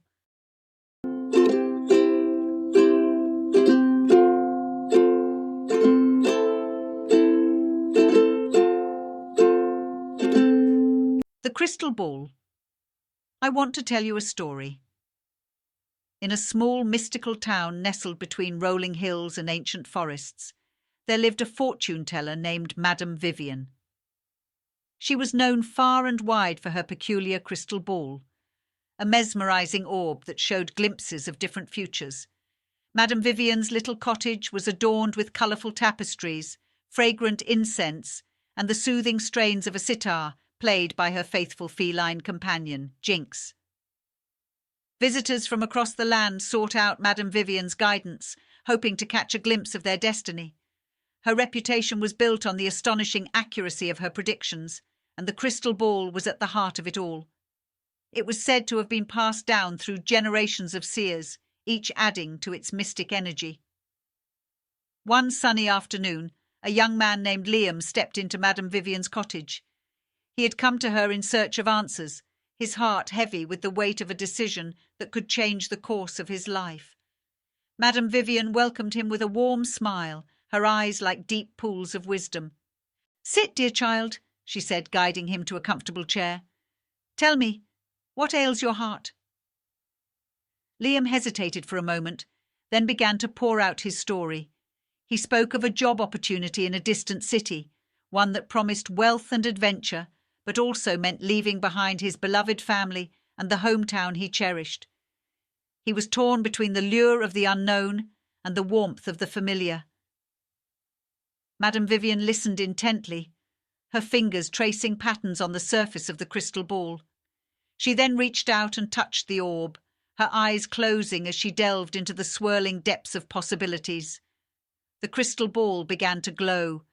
The Crystal Ball. I want to tell you a story. In a small mystical town nestled between rolling hills and ancient forests, there lived a fortune-teller named Madame Vivian. She was known far and wide for her peculiar crystal ball, a mesmerizing orb that showed glimpses of different futures. Madame Vivian's little cottage was adorned with colourful tapestries, fragrant incense, and the soothing strains of a sitar played by her faithful feline companion, Jinx. Visitors from across the land sought out Madame Vivian's guidance, hoping to catch a glimpse of their destiny. Her reputation was built on the astonishing accuracy of her predictions, and the crystal ball was at the heart of it all. It was said to have been passed down through generations of seers, each adding to its mystic energy. One sunny afternoon, a young man named Liam stepped into Madame Vivian's cottage. He had come to her in search of answers, his heart heavy with the weight of a decision that could change the course of his life. Madame Vivian welcomed him with a warm smile, her eyes like deep pools of wisdom. "Sit, dear child," she said, guiding him to a comfortable chair. "Tell me, what ails your heart?" Liam hesitated for a moment, then began to pour out his story. He spoke of a job opportunity in a distant city, one that promised wealth and adventure, but also meant leaving behind his beloved family and the hometown he cherished. He was torn between the lure of the unknown and the warmth of the familiar. Madame Vivian listened intently, her fingers tracing patterns on the surface of the crystal ball. She then reached out and touched the orb, her eyes closing as she delved into the swirling depths of possibilities. The crystal ball began to glow,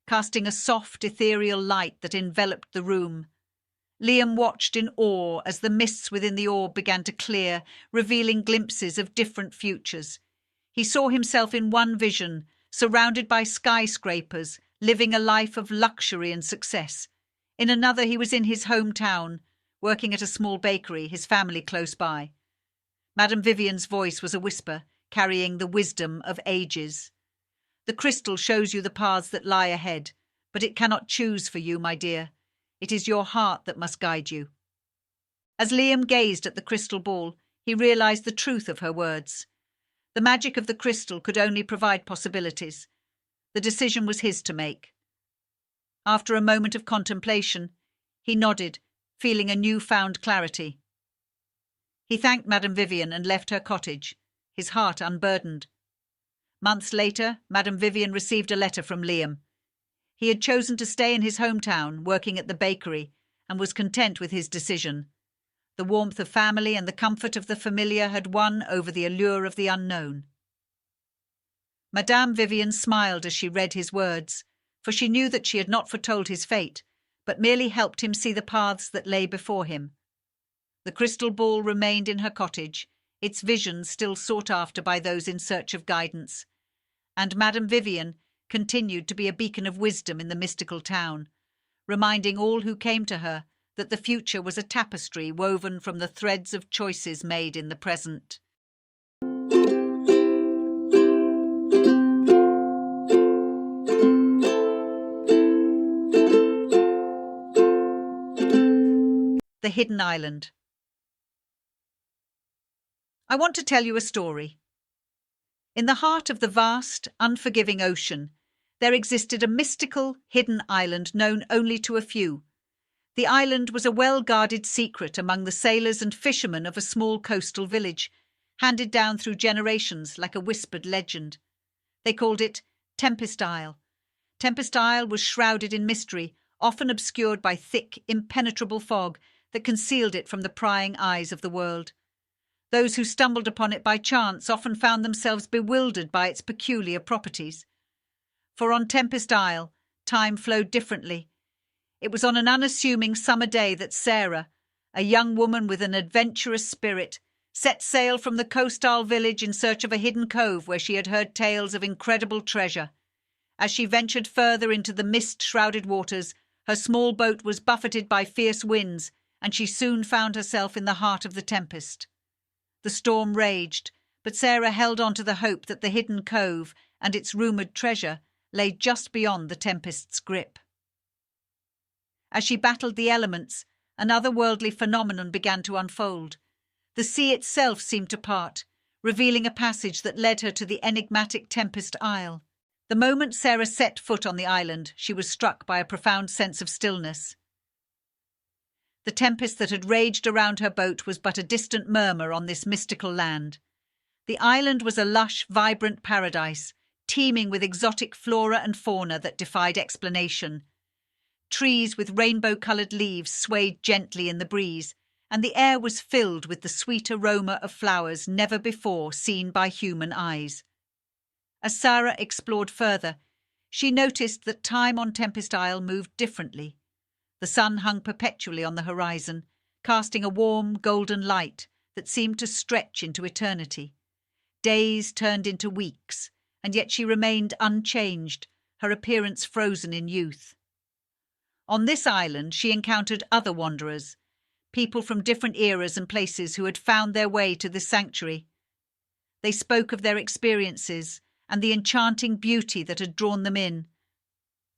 casting a soft, ethereal light that enveloped the room. Liam watched in awe as the mists within the orb began to clear, revealing glimpses of different futures. He saw himself in one vision, surrounded by skyscrapers, living a life of luxury and success. In another, he was in his hometown, working at a small bakery, his family close by. Madame Vivian's voice was a whisper, carrying the wisdom of ages. "The crystal shows you the paths that lie ahead, but it cannot choose for you, my dear. It is your heart that must guide you." As Liam gazed at the crystal ball, he realized the truth of her words. The magic of the crystal could only provide possibilities. The decision was his to make. After a moment of contemplation, he nodded, feeling a newfound clarity. He thanked Madame Vivian and left her cottage, his heart unburdened. Months later, Madame Vivian received a letter from Liam. He had chosen to stay in his hometown, working at the bakery, and was content with his decision. The warmth of family and the comfort of the familiar had won over the allure of the unknown. Madame Vivian smiled as she read his words, for she knew that she had not foretold his fate, but merely helped him see the paths that lay before him. The crystal ball remained in her cottage, its visions still sought after by those in search of guidance, and Madame Vivian continued to be a beacon of wisdom in the mystical town, reminding all who came to her that the future was a tapestry woven from the threads of choices made in the present. The Hidden Island. I want to tell you a story. In the heart of the vast, unforgiving ocean, there existed a mystical, hidden island known only to a few. The island was a well-guarded secret among the sailors and fishermen of a small coastal village, handed down through generations like a whispered legend. They called it Tempest Isle. Tempest Isle was shrouded in mystery, often obscured by thick, impenetrable fog that concealed it from the prying eyes of the world. Those who stumbled upon it by chance often found themselves bewildered by its peculiar properties. For on Tempest Isle, time flowed differently. It was on an unassuming summer day that Sarah, a young woman with an adventurous spirit, set sail from the coastal village in search of a hidden cove where she had heard tales of incredible treasure. As she ventured further into the mist-shrouded waters, her small boat was buffeted by fierce winds, and she soon found herself in the heart of the tempest. The storm raged, but Sarah held on to the hope that the hidden cove and its rumoured treasure lay just beyond the tempest's grip. As she battled the elements, an otherworldly phenomenon began to unfold. The sea itself seemed to part, revealing a passage that led her to the enigmatic Tempest Isle. The moment Sarah set foot on the island, she was struck by a profound sense of stillness. The tempest that had raged around her boat was but a distant murmur on this mystical land. The island was a lush, vibrant paradise, teeming with exotic flora and fauna that defied explanation. Trees with rainbow-coloured leaves swayed gently in the breeze, and the air was filled with the sweet aroma of flowers never before seen by human eyes. As Sarah explored further, she noticed that time on Tempest Isle moved differently. The sun hung perpetually on the horizon, casting a warm, golden light that seemed to stretch into eternity. Days turned into weeks, and yet she remained unchanged, her appearance frozen in youth. On this island, she encountered other wanderers, people from different eras and places who had found their way to this sanctuary. They spoke of their experiences and the enchanting beauty that had drawn them in.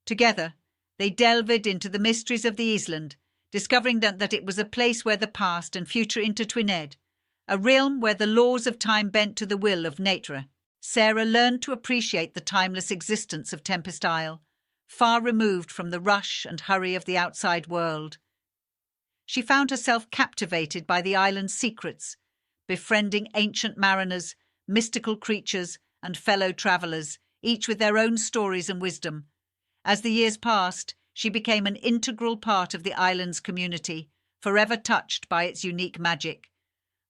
Together, they delved into the mysteries of the island, discovering that it was a place where the past and future intertwined, a realm where the laws of time bent to the will of nature. Sarah learned to appreciate the timeless existence of Tempest Isle, far removed from the rush and hurry of the outside world. She found herself captivated by the island's secrets, befriending ancient mariners, mystical creatures, and fellow travellers, each with their own stories and wisdom. As the years passed, she became an integral part of the island's community, forever touched by its unique magic.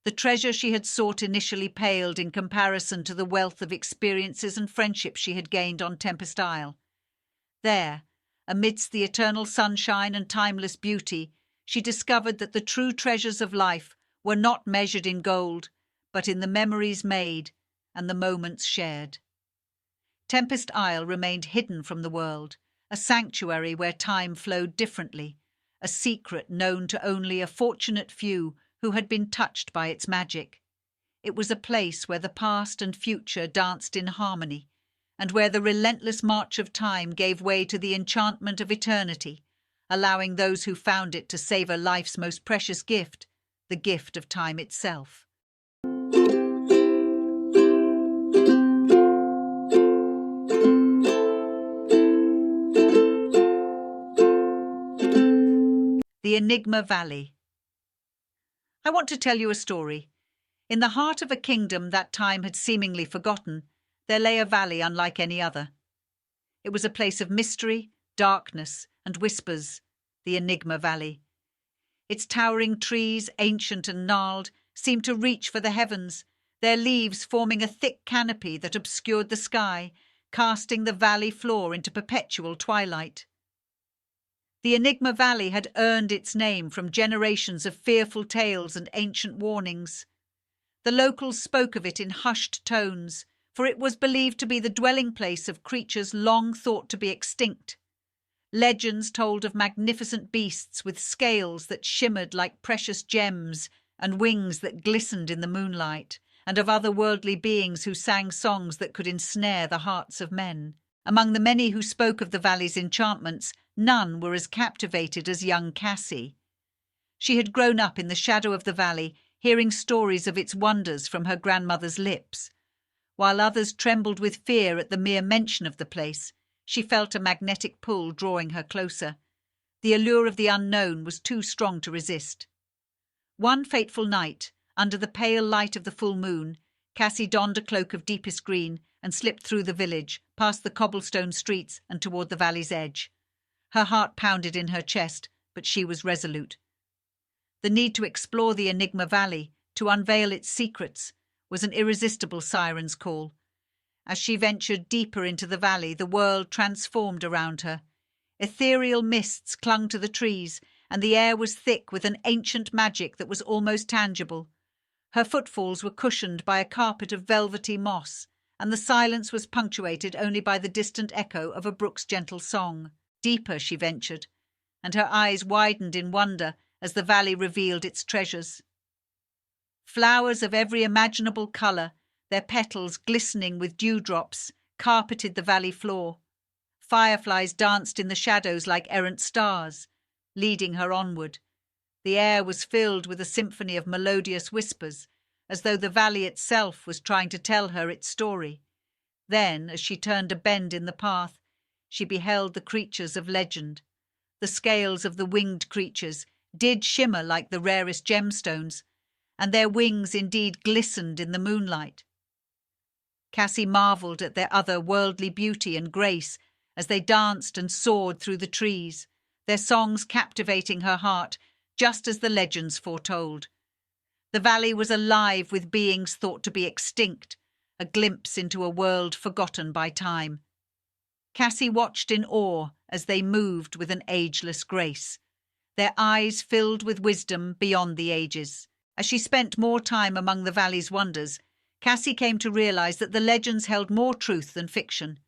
The treasure she had sought initially paled in comparison to the wealth of experiences and friendships she had gained on Tempest Isle. There, amidst the eternal sunshine and timeless beauty, she discovered that the true treasures of life were not measured in gold, but in the memories made and the moments shared. Tempest Isle remained hidden from the world, a sanctuary where time flowed differently, a secret known to only a fortunate few who had been touched by its magic. It was a place where the past and future danced in harmony, and where the relentless march of time gave way to the enchantment of eternity, allowing those who found it to savor life's most precious gift, the gift of time itself. The Enigma Valley. I want to tell you a story. In the heart of a kingdom that time had seemingly forgotten, there lay a valley unlike any other. It was a place of mystery, darkness, and whispers, the Enigma Valley. Its towering trees, ancient and gnarled, seemed to reach for the heavens, their leaves forming a thick canopy that obscured the sky, casting the valley floor into perpetual twilight. The Enigma Valley had earned its name from generations of fearful tales and ancient warnings. The locals spoke of it in hushed tones, for it was believed to be the dwelling place of creatures long thought to be extinct. Legends told of magnificent beasts with scales that shimmered like precious gems and wings that glistened in the moonlight, and of otherworldly beings who sang songs that could ensnare the hearts of men. Among the many who spoke of the valley's enchantments, none were as captivated as young Cassie. She had grown up in the shadow of the valley, hearing stories of its wonders from her grandmother's lips. While others trembled with fear at the mere mention of the place, she felt a magnetic pull drawing her closer. The allure of the unknown was too strong to resist. One fateful night, under the pale light of the full moon, Cassie donned a cloak of deepest green and slipped through the village, past the cobblestone streets and toward the valley's edge. Her heart pounded in her chest, but she was resolute. The need to explore the Enigma Valley, to unveil its secrets, was an irresistible siren's call. As she ventured deeper into the valley, the world transformed around her. Ethereal mists clung to the trees, and the air was thick with an ancient magic that was almost tangible. Her footfalls were cushioned by a carpet of velvety moss, and the silence was punctuated only by the distant echo of a brook's gentle song. Deeper she ventured, and her eyes widened in wonder as the valley revealed its treasures. Flowers of every imaginable colour, their petals glistening with dewdrops, carpeted the valley floor. Fireflies danced in the shadows like errant stars, leading her onward. The air was filled with a symphony of melodious whispers, as though the valley itself was trying to tell her its story. Then, as she turned a bend in the path, she beheld the creatures of legend. The scales of the winged creatures did shimmer like the rarest gemstones, and their wings indeed glistened in the moonlight. Cassie marvelled at their other-worldly beauty and grace as they danced and soared through the trees, their songs captivating her heart, just as the legends foretold. The valley was alive with beings thought to be extinct, a glimpse into a world forgotten by time. Cassie watched in awe as they moved with an ageless grace. their eyes filled with wisdom beyond the ages. As she spent more time among the valley's wonders, Cassie came to realize that the legends held more truth than fiction.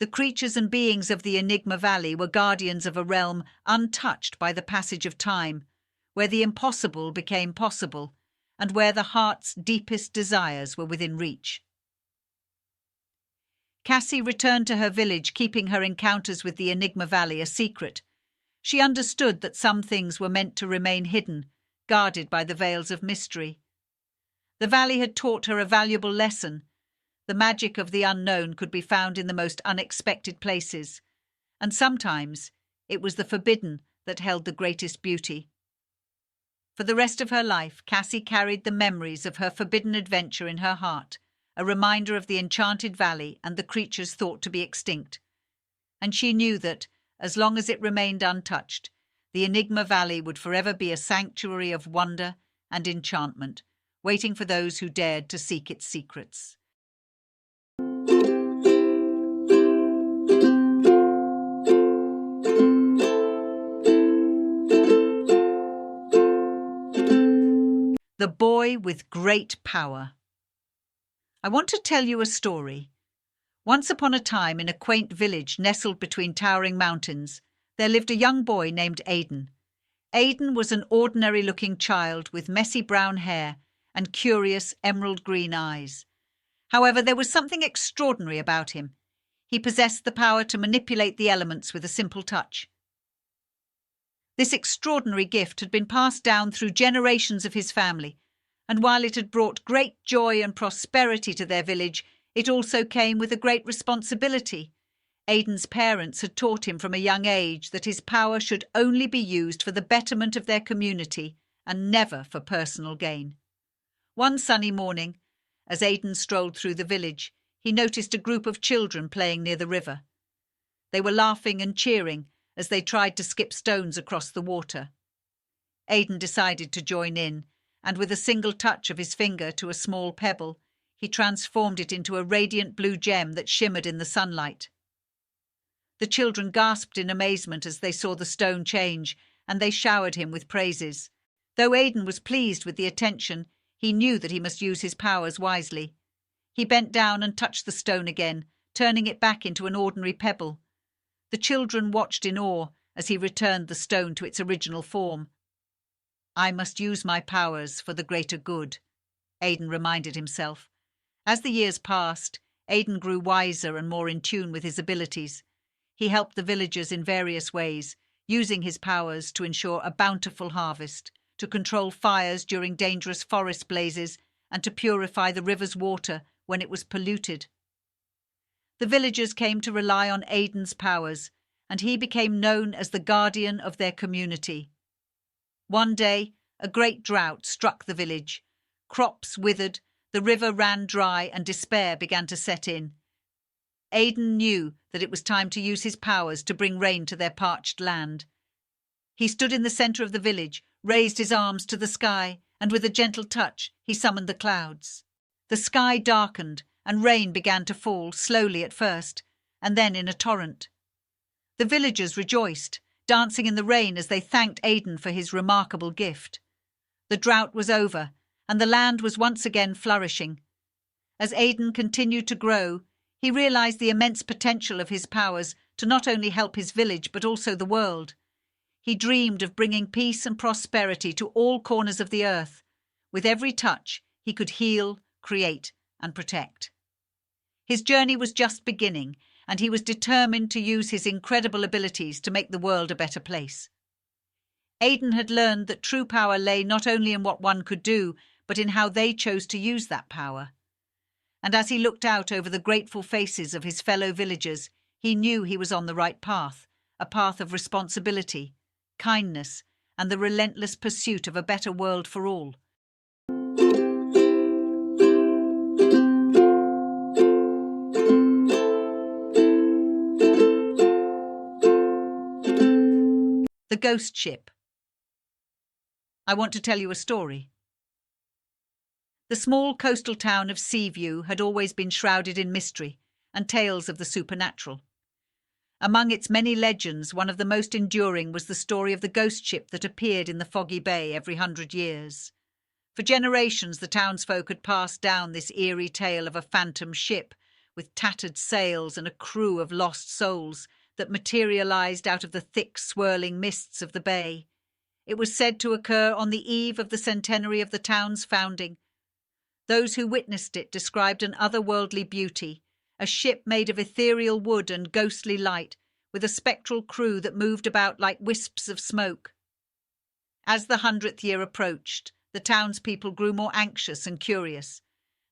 The creatures and beings of the Enigma Valley were guardians of a realm untouched by the passage of time, where the impossible became possible, and where the heart's deepest desires were within reach. Cassie returned to her village, keeping her encounters with the Enigma Valley a secret. She understood that some things were meant to remain hidden, guarded by the veils of mystery. The valley had taught her a valuable lesson. The magic of the unknown could be found in the most unexpected places, and sometimes it was the forbidden that held the greatest beauty. For the rest of her life, Cassie carried the memories of her forbidden adventure in her heart, a reminder of the enchanted valley and the creatures thought to be extinct. And she knew that, as long as it remained untouched, the Enigma Valley would forever be a sanctuary of wonder and enchantment, waiting for those who dared to seek its secrets. The Boy with Great Power. I want to tell you a story. Once upon a time, in a quaint village nestled between towering mountains, there lived a young boy named Aidan. Aidan was an ordinary-looking child with messy brown hair and curious emerald-green eyes. However, there was something extraordinary about him. He possessed the power to manipulate the elements with a simple touch. This extraordinary gift had been passed down through generations of his family, and while it had brought great joy and prosperity to their village, it also came with a great responsibility. Aidan's parents had taught him from a young age that his power should only be used for the betterment of their community and never for personal gain. One sunny morning, as Aidan strolled through the village, he noticed a group of children playing near the river. They were laughing and cheering as they tried to skip stones across the water. Aidan decided to join in, and with a single touch of his finger to a small pebble, he transformed it into a radiant blue gem that shimmered in the sunlight. The children gasped in amazement as they saw the stone change, and they showered him with praises. Though Aidan was pleased with the attention, he knew that he must use his powers wisely. He bent down and touched the stone again, turning it back into an ordinary pebble. The children watched in awe as he returned the stone to its original form. "I must use my powers for the greater good," Aidan reminded himself. As the years passed, Aidan grew wiser and more in tune with his abilities. He helped the villagers in various ways, using his powers to ensure a bountiful harvest, to control fires during dangerous forest blazes, and to purify the river's water when it was polluted. The villagers came to rely on Aidan's powers, and he became known as the guardian of their community. One day, a great drought struck the village. Crops withered, the river ran dry, and despair began to set in. Aidan knew that it was time to use his powers to bring rain to their parched land. He stood in the centre of the village, raised his arms to the sky, and with a gentle touch he summoned the clouds. The sky darkened, and rain began to fall, slowly at first, and then in a torrent. The villagers rejoiced, dancing in the rain as they thanked Aidan for his remarkable gift. The drought was over, and the land was once again flourishing. As Aidan continued to grow, he realized the immense potential of his powers to not only help his village but also the world. He dreamed of bringing peace and prosperity to all corners of the earth. With every touch, he could heal, create, and protect. His journey was just beginning, and he was determined to use his incredible abilities to make the world a better place. Aidan had learned that true power lay not only in what one could do, but in how they chose to use that power. And as he looked out over the grateful faces of his fellow villagers, he knew he was on the right path, a path of responsibility, kindness, and the relentless pursuit of a better world for all. The Ghost Ship. I want to tell you a story. The small coastal town of Seaview had always been shrouded in mystery and tales of the supernatural. Among its many legends, one of the most enduring was the story of the ghost ship that appeared in the foggy bay every 100 years. For generations, the townsfolk had passed down this eerie tale of a phantom ship with tattered sails and a crew of lost souls that materialized out of the thick, swirling mists of the bay. It was said to occur on the eve of the centenary of the town's founding. Those who witnessed it described an otherworldly beauty, a ship made of ethereal wood and ghostly light, with a spectral crew that moved about like wisps of smoke. As the 100th year approached, the townspeople grew more anxious and curious.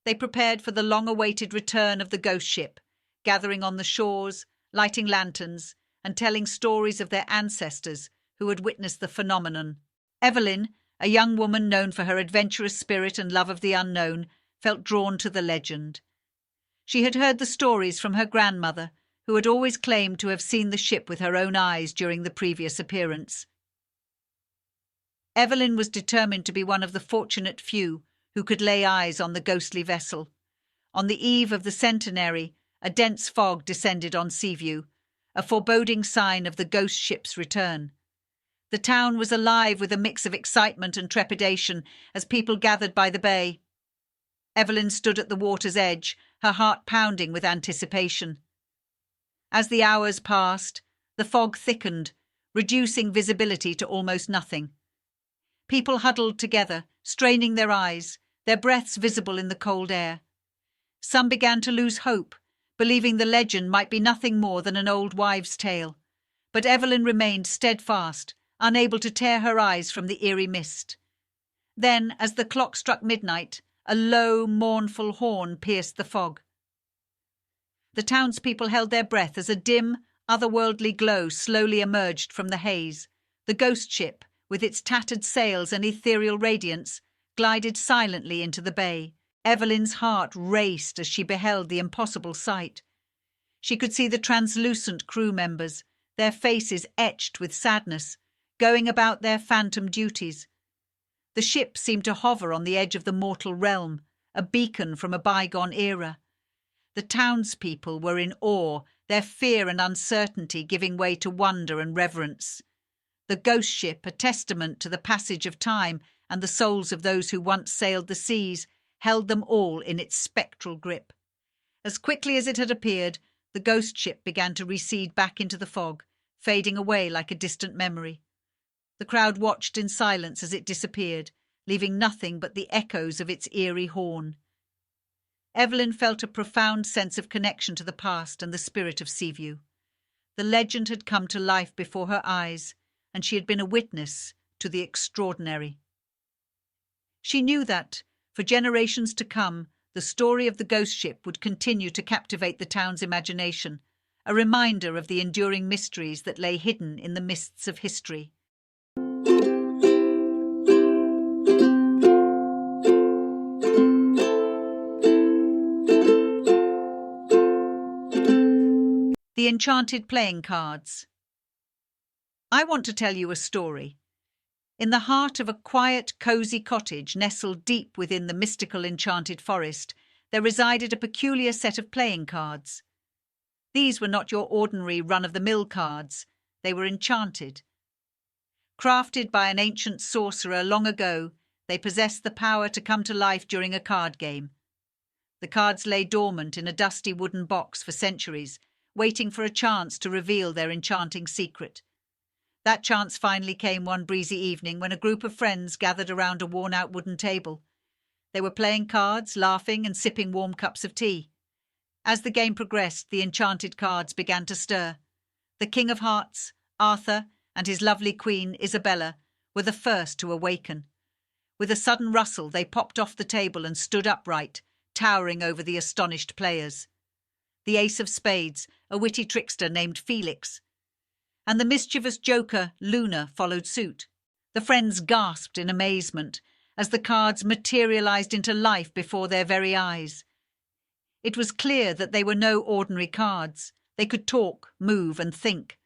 They prepared for the long-awaited return of the ghost ship, gathering on the shores, lighting lanterns, and telling stories of their ancestors who had witnessed the phenomenon. Evelyn, a young woman known for her adventurous spirit and love of the unknown, felt drawn to the legend. She had heard the stories from her grandmother, who had always claimed to have seen the ship with her own eyes during the previous appearance. Evelyn was determined to be one of the fortunate few who could lay eyes on the ghostly vessel. On the eve of the centenary, a dense fog descended on Seaview, a foreboding sign of the ghost ship's return. The town was alive with a mix of excitement and trepidation as people gathered by the bay. Evelyn stood at the water's edge, her heart pounding with anticipation. As the hours passed, the fog thickened, reducing visibility to almost nothing. People huddled together, straining their eyes, their breaths visible in the cold air. Some began to lose hope, believing the legend might be nothing more than an old wives' tale. But Evelyn remained steadfast, unable to tear her eyes from the eerie mist. Then, as the clock struck midnight, a low, mournful horn pierced the fog. The townspeople held their breath as a dim, otherworldly glow slowly emerged from the haze. The ghost ship, with its tattered sails and ethereal radiance, glided silently into the bay. Evelyn's heart raced as she beheld the impossible sight. She could see the translucent crew members, their faces etched with sadness, going about their phantom duties. The ship seemed to hover on the edge of the mortal realm, a beacon from a bygone era. The townspeople were in awe, their fear and uncertainty giving way to wonder and reverence. The ghost ship, a testament to the passage of time and the souls of those who once sailed the seas, held them all in its spectral grip. As quickly as it had appeared, the ghost ship began to recede back into the fog, fading away like a distant memory. The crowd watched in silence as it disappeared, leaving nothing but the echoes of its eerie horn. Evelyn felt a profound sense of connection to the past and the spirit of Seaview. The legend had come to life before her eyes, and she had been a witness to the extraordinary. She knew that, for generations to come, the story of the ghost ship would continue to captivate the town's imagination, a reminder of the enduring mysteries that lay hidden in the mists of history. The Enchanted Playing Cards. I want to tell you a story. In the heart of a quiet, cosy cottage nestled deep within the mystical enchanted forest, there resided a peculiar set of playing cards. These were not your ordinary run-of-the-mill cards. They were enchanted. Crafted by an ancient sorcerer long ago, they possessed the power to come to life during a card game. The cards lay dormant in a dusty wooden box for centuries, waiting for a chance to reveal their enchanting secret. That chance finally came one breezy evening when a group of friends gathered around a worn-out wooden table. They were playing cards, laughing and sipping warm cups of tea. As the game progressed, the enchanted cards began to stir. The King of Hearts, Arthur, and his lovely queen, Isabella, were the first to awaken. With a sudden rustle, they popped off the table and stood upright, towering over the astonished players. The Ace of Spades, a witty trickster named Felix, and the mischievous joker, Luna, followed suit. The friends gasped in amazement as the cards materialized into life before their very eyes. It was clear that they were no ordinary cards. They could talk, move, and think.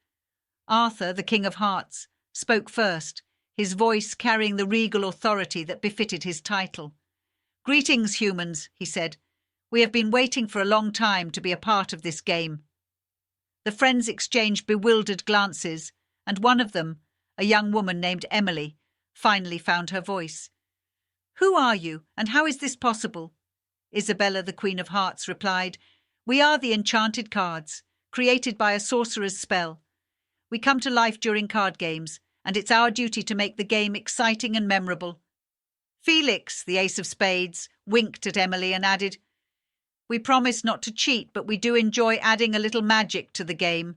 Arthur, the King of Hearts, spoke first, his voice carrying the regal authority that befitted his title. "Greetings, humans," he said. "We have been waiting for a long time to be a part of this game." The friends exchanged bewildered glances, and one of them, a young woman named Emily, finally found her voice. "Who are you, and how is this possible?" Isabella, the Queen of Hearts, replied, "We are the enchanted cards, created by a sorcerer's spell. We come to life during card games, and it's our duty to make the game exciting and memorable." Felix, the Ace of Spades, winked at Emily and added, "We promise not to cheat, but we do enjoy adding a little magic to the game."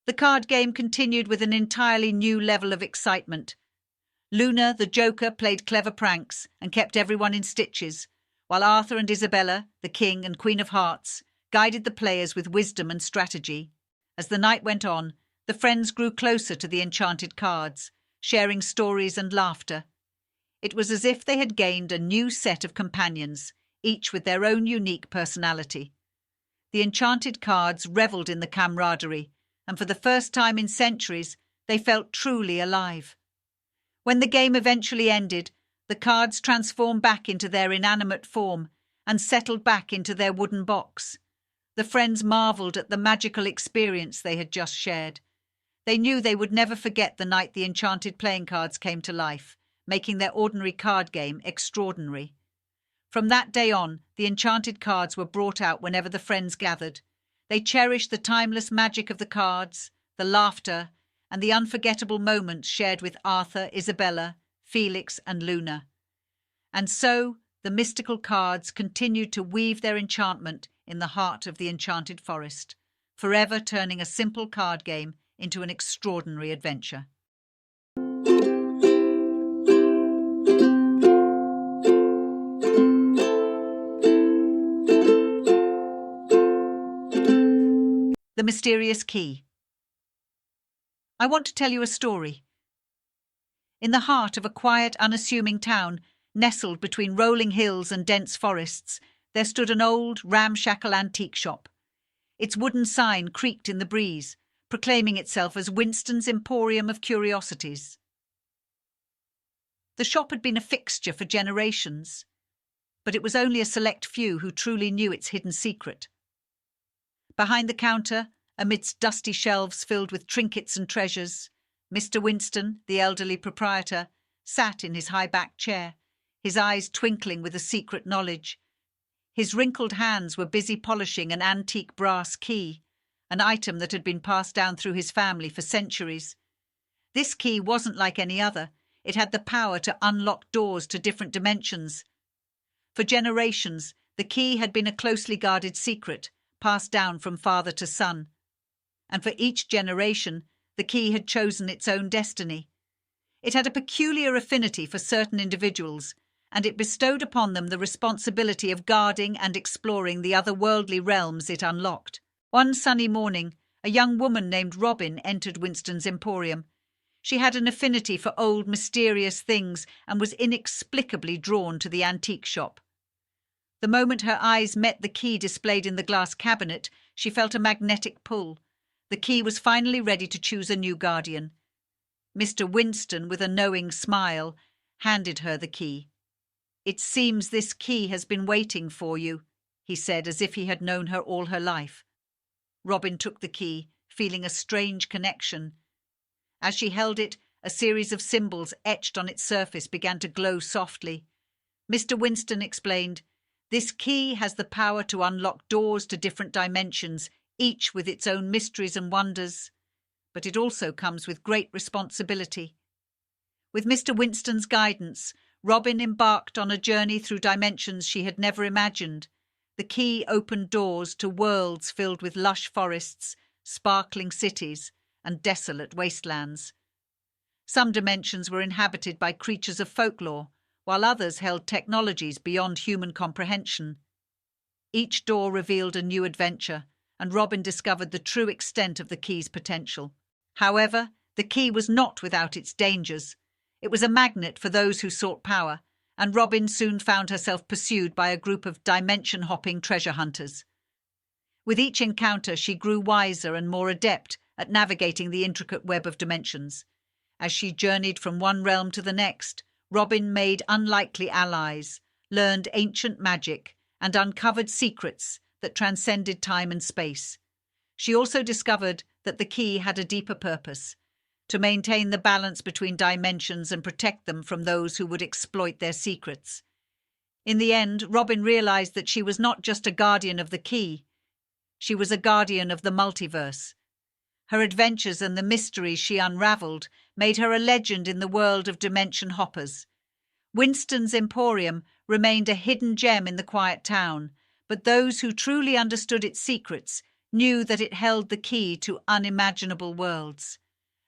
The card game continued with an entirely new level of excitement. Luna, the Joker, played clever pranks and kept everyone in stitches, while Arthur and Isabella, the King and Queen of Hearts, guided the players with wisdom and strategy. As the night went on, the friends grew closer to the enchanted cards, sharing stories and laughter. It was as if they had gained a new set of companions, each with their own unique personality. The enchanted cards revelled in the camaraderie, and for the first time in centuries, they felt truly alive. When the game eventually ended, the cards transformed back into their inanimate form and settled back into their wooden box. The friends marvelled at the magical experience they had just shared. They knew they would never forget the night the enchanted playing cards came to life, making their ordinary card game extraordinary. From that day on, the enchanted cards were brought out whenever the friends gathered. They cherished the timeless magic of the cards, the laughter, and the unforgettable moments shared with Arthur, Isabella, Felix, and Luna. And so, the mystical cards continued to weave their enchantment in the heart of the enchanted forest, forever turning a simple card game into an extraordinary adventure. The Mysterious Key. I want to tell you a story. In the heart of a quiet, unassuming town, nestled between rolling hills and dense forests, there stood an old, ramshackle antique shop. Its wooden sign creaked in the breeze, proclaiming itself as Winston's Emporium of Curiosities. The shop had been a fixture for generations, but it was only a select few who truly knew its hidden secret. Behind the counter, amidst dusty shelves filled with trinkets and treasures, Mr. Winston, the elderly proprietor, sat in his high-backed chair, his eyes twinkling with a secret knowledge. His wrinkled hands were busy polishing an antique brass key, an item that had been passed down through his family for centuries. This key wasn't like any other. It had the power to unlock doors to different dimensions. For generations, the key had been a closely guarded secret, passed down from father to son. And for each generation, the key had chosen its own destiny. It had a peculiar affinity for certain individuals, and it bestowed upon them the responsibility of guarding and exploring the otherworldly realms it unlocked. One sunny morning, a young woman named Robin entered Winston's Emporium. She had an affinity for old, mysterious things and was inexplicably drawn to the antique shop. The moment her eyes met the key displayed in the glass cabinet, she felt a magnetic pull. The key was finally ready to choose a new guardian. Mr. Winston, with a knowing smile, handed her the key. "It seems this key has been waiting for you," he said, as if he had known her all her life. Robin took the key, feeling a strange connection. As she held it, a series of symbols etched on its surface began to glow softly. Mr. Winston explained, "This key has the power to unlock doors to different dimensions, each with its own mysteries and wonders, but it also comes with great responsibility." With Mr. Winston's guidance, Robin embarked on a journey through dimensions she had never imagined. The key opened doors to worlds filled with lush forests, sparkling cities, and desolate wastelands. Some dimensions were inhabited by creatures of folklore, while others held technologies beyond human comprehension. Each door revealed a new adventure, and Robin discovered the true extent of the key's potential. However, the key was not without its dangers. It was a magnet for those who sought power, and Robin soon found herself pursued by a group of dimension-hopping treasure hunters. With each encounter, she grew wiser and more adept at navigating the intricate web of dimensions. As she journeyed from one realm to the next, Robin made unlikely allies, learned ancient magic, and uncovered secrets that transcended time and space. She also discovered that the key had a deeper purpose, to maintain the balance between dimensions and protect them from those who would exploit their secrets. In the end, Robin realized that she was not just a guardian of the key, she was a guardian of the multiverse. Her adventures and the mysteries she unraveled made her a legend in the world of dimension hoppers. Winston's Emporium remained a hidden gem in the quiet town, but those who truly understood its secrets knew that it held the key to unimaginable worlds.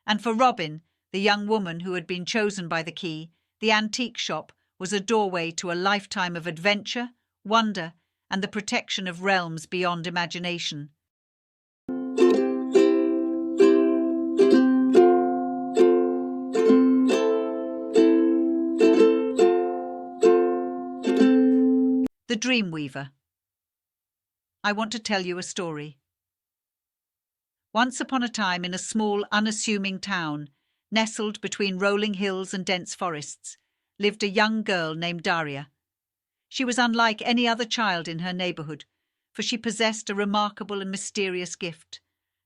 And for Robin, the young woman who had been chosen by the key, the antique shop was a doorway to a lifetime of adventure, wonder, and the protection of realms beyond imagination. The Dreamweaver. I want to tell you a story. Once upon a time, in a small, unassuming town, nestled between rolling hills and dense forests, lived a young girl named Daria. She was unlike any other child in her neighborhood, for she possessed a remarkable and mysterious gift.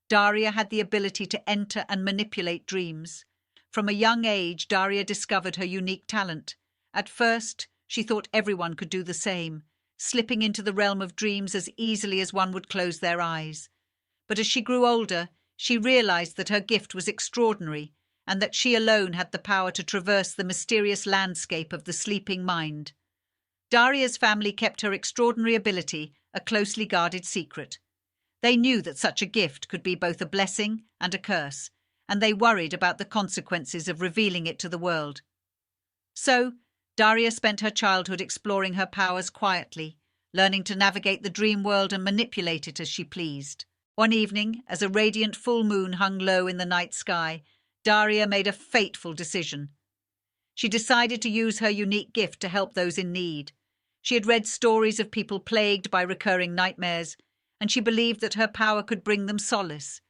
Daria had the ability to enter and manipulate dreams. From a young age, Daria discovered her unique talent. At first, she thought everyone could do the same, slipping into the realm of dreams as easily as one would close their eyes. But as she grew older, she realized that her gift was extraordinary and that she alone had the power to traverse the mysterious landscape of the sleeping mind. Daria's family kept her extraordinary ability a closely guarded secret. They knew that such a gift could be both a blessing and a curse, and they worried about the consequences of revealing it to the world. So, Daria spent her childhood exploring her powers quietly, learning to navigate the dream world and manipulate it as she pleased. One evening, as a radiant full moon hung low in the night sky, Daria made a fateful decision. She decided to use her unique gift to help those in need. She had read stories of people plagued by recurring nightmares, and she believed that her power could bring them solace.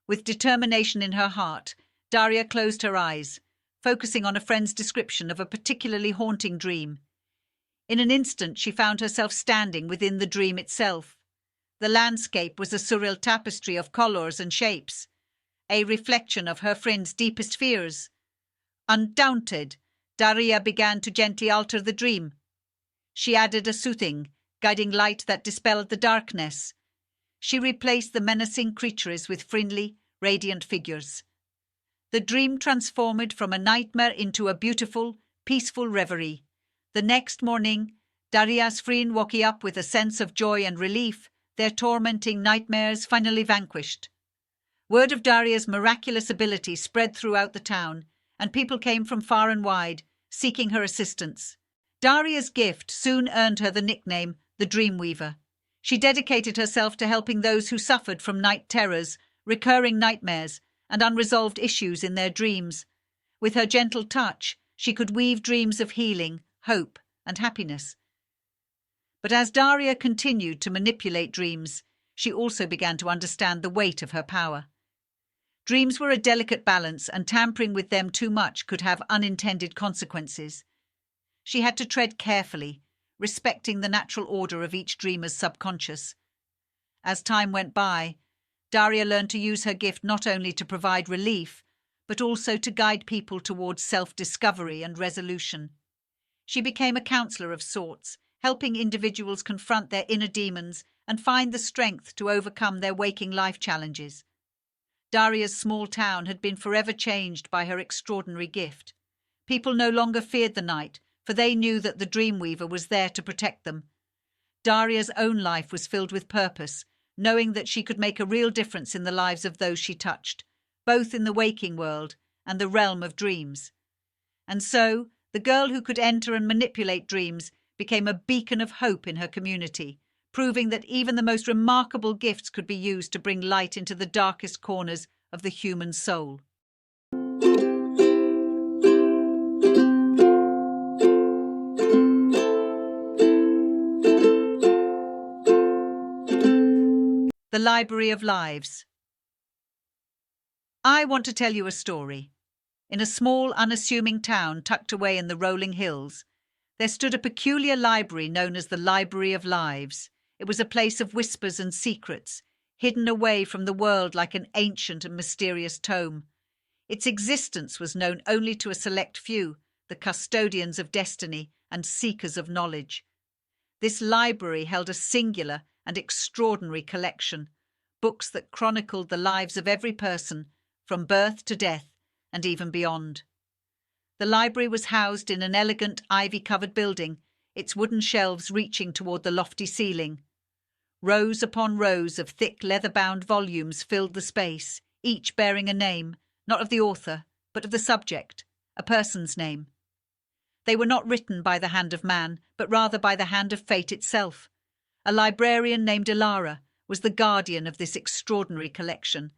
With determination in her heart, Daria closed her eyes, focusing on a friend's description of a particularly haunting dream. In an instant, she found herself standing within the dream itself. The landscape was a surreal tapestry of colours and shapes, a reflection of her friend's deepest fears. Undaunted, Daria began to gently alter the dream. She added a soothing, guiding light that dispelled the darkness. She replaced the menacing creatures with friendly, radiant figures. The dream transformed from a nightmare into a beautiful, peaceful reverie. The next morning, Daria's friend woke up with a sense of joy and relief, their tormenting nightmares finally vanquished. Word of Daria's miraculous ability spread throughout the town, and people came from far and wide, seeking her assistance. Daria's gift soon earned her the nickname, the Dreamweaver. She dedicated herself to helping those who suffered from night terrors, recurring nightmares, and unresolved issues in their dreams. With her gentle touch, she could weave dreams of healing, hope, and happiness. But as Daria continued to manipulate dreams, she also began to understand the weight of her power. Dreams were a delicate balance, and tampering with them too much could have unintended consequences. She had to tread carefully, respecting the natural order of each dreamer's subconscious. As time went by, Daria learned to use her gift not only to provide relief, but also to guide people towards self-discovery and resolution. She became a counselor of sorts, helping individuals confront their inner demons and find the strength to overcome their waking life challenges. Daria's small town had been forever changed by her extraordinary gift. People no longer feared the night, for they knew that the Dreamweaver was there to protect them. Daria's own life was filled with purpose, knowing that she could make a real difference in the lives of those she touched, both in the waking world and the realm of dreams. And so, the girl who could enter and manipulate dreams became a beacon of hope in her community, proving that even the most remarkable gifts could be used to bring light into the darkest corners of the human soul. The Library of Lives. I want to tell you a story. In a small, unassuming town tucked away in the rolling hills, there stood a peculiar library known as the Library of Lives. It was a place of whispers and secrets, hidden away from the world like an ancient and mysterious tome. Its existence was known only to a select few, the custodians of destiny and seekers of knowledge. This library held a singular and extraordinary collection, books that chronicled the lives of every person, from birth to death, and even beyond. The library was housed in an elegant ivy-covered building, its wooden shelves reaching toward the lofty ceiling. Rows upon rows of thick leather-bound volumes filled the space, each bearing a name, not of the author, but of the subject, a person's name. They were not written by the hand of man, but rather by the hand of fate itself. A librarian named Ilara was the guardian of this extraordinary collection.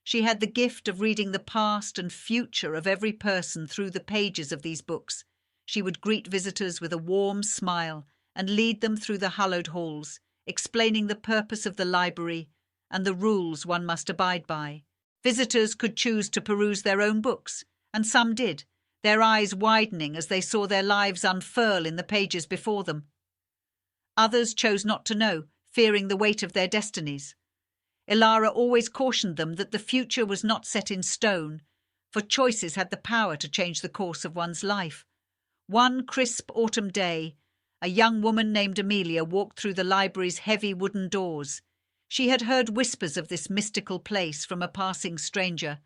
She had the gift of reading the past and future of every person through the pages of these books. She would greet visitors with a warm smile and lead them through the hallowed halls, explaining the purpose of the library and the rules one must abide by. Visitors could choose to peruse their own books, and some did, their eyes widening as they saw their lives unfurl in the pages before them. Others chose not to know, fearing the weight of their destinies. Ilara always cautioned them that the future was not set in stone, for choices had the power to change the course of one's life. One crisp autumn day, a young woman named Amelia walked through the library's heavy wooden doors. She had heard whispers of this mystical place from a passing stranger,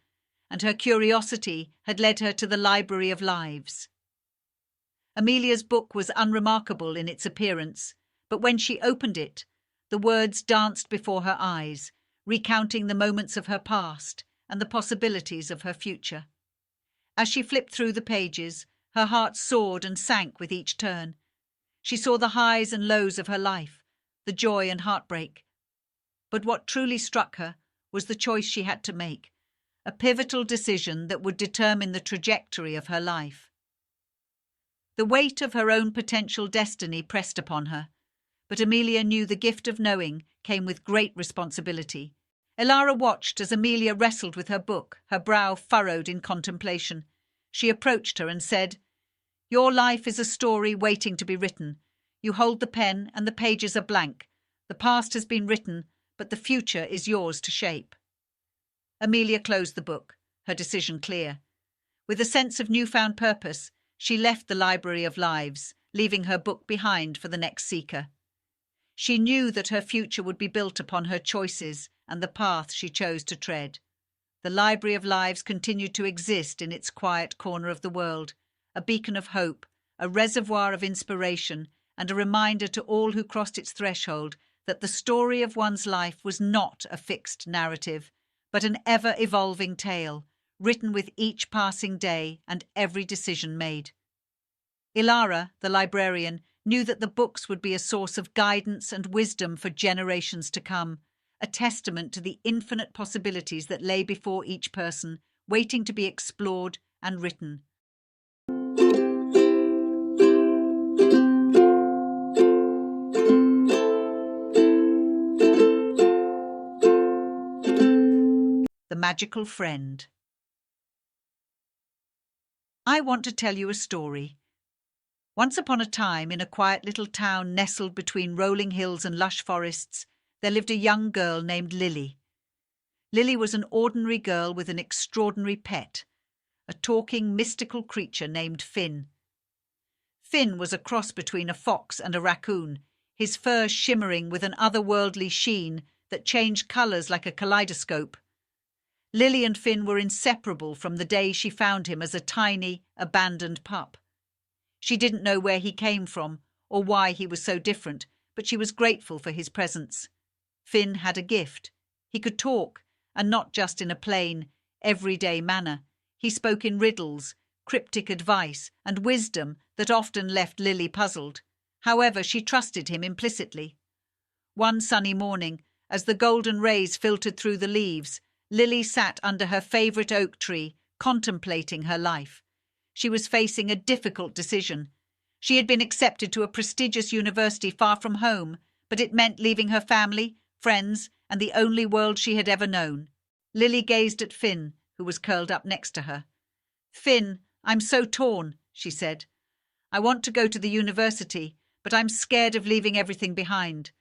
and her curiosity had led her to the Library of Lives. Amelia's book was unremarkable in its appearance, but when she opened it, the words danced before her eyes, recounting the moments of her past and the possibilities of her future. As she flipped through the pages, her heart soared and sank with each turn. She saw the highs and lows of her life, the joy and heartbreak. But what truly struck her was the choice she had to make, a pivotal decision that would determine the trajectory of her life. The weight of her own potential destiny pressed upon her, but Amelia knew the gift of knowing came with great responsibility. Ilara watched as Amelia wrestled with her book, her brow furrowed in contemplation. She approached her and said, "Your life is a story waiting to be written. You hold the pen and the pages are blank. The past has been written, but the future is yours to shape." Amelia closed the book, her decision clear. With a sense of newfound purpose, she left the Library of Lives, leaving her book behind for the next seeker. She knew that her future would be built upon her choices and the path she chose to tread. The Library of Lives continued to exist in its quiet corner of the world, a beacon of hope, a reservoir of inspiration, and a reminder to all who crossed its threshold that the story of one's life was not a fixed narrative, but an ever-evolving tale, written with each passing day and every decision made. Ilara, the librarian, knew that the books would be a source of guidance and wisdom for generations to come, a testament to the infinite possibilities that lay before each person, waiting to be explored and written. The Magical Friend. I want to tell you a story. Once upon a time, in a quiet little town nestled between rolling hills and lush forests, there lived a young girl named Lily. Lily was an ordinary girl with an extraordinary pet, a talking, mystical creature named Finn. Finn was a cross between a fox and a raccoon, his fur shimmering with an otherworldly sheen that changed colours like a kaleidoscope. Lily and Finn were inseparable from the day she found him as a tiny, abandoned pup. She didn't know where he came from or why he was so different, but she was grateful for his presence. Finn had a gift. He could talk, and not just in a plain, everyday manner. He spoke in riddles, cryptic advice, and wisdom that often left Lily puzzled. However, she trusted him implicitly. One sunny morning, as the golden rays filtered through the leaves, Lily sat under her favourite oak tree, contemplating her life. She was facing a difficult decision. She had been accepted to a prestigious university far from home, but it meant leaving her family, friends, and the only world she had ever known. Lily gazed at Finn, who was curled up next to her. "Finn, I'm so torn," she said. "I want to go to the university, but I'm scared of leaving everything behind.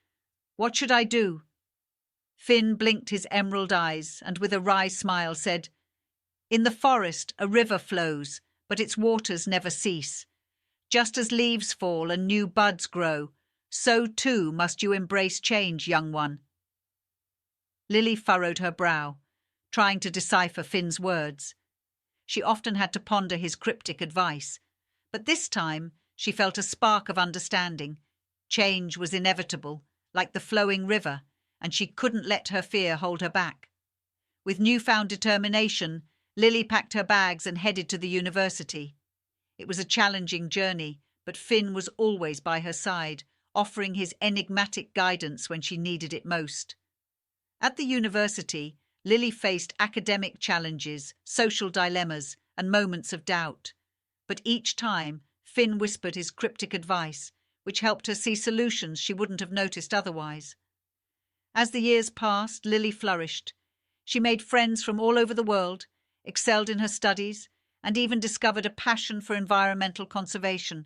What should I do?" Finn blinked his emerald eyes and with a wry smile said, "In the forest a river flows, but its waters never cease. Just as leaves fall and new buds grow, so too must you embrace change, young one." Lily furrowed her brow, trying to decipher Finn's words. She often had to ponder his cryptic advice, but this time she felt a spark of understanding. Change was inevitable, like the flowing river, and she couldn't let her fear hold her back. With newfound determination, Lily packed her bags and headed to the university. It was a challenging journey, but Finn was always by her side, offering his enigmatic guidance when she needed it most. At the university, Lily faced academic challenges, social dilemmas, and moments of doubt. But each time, Finn whispered his cryptic advice, which helped her see solutions she wouldn't have noticed otherwise. As the years passed, Lily flourished. She made friends from all over the world, excelled in her studies, and even discovered a passion for environmental conservation.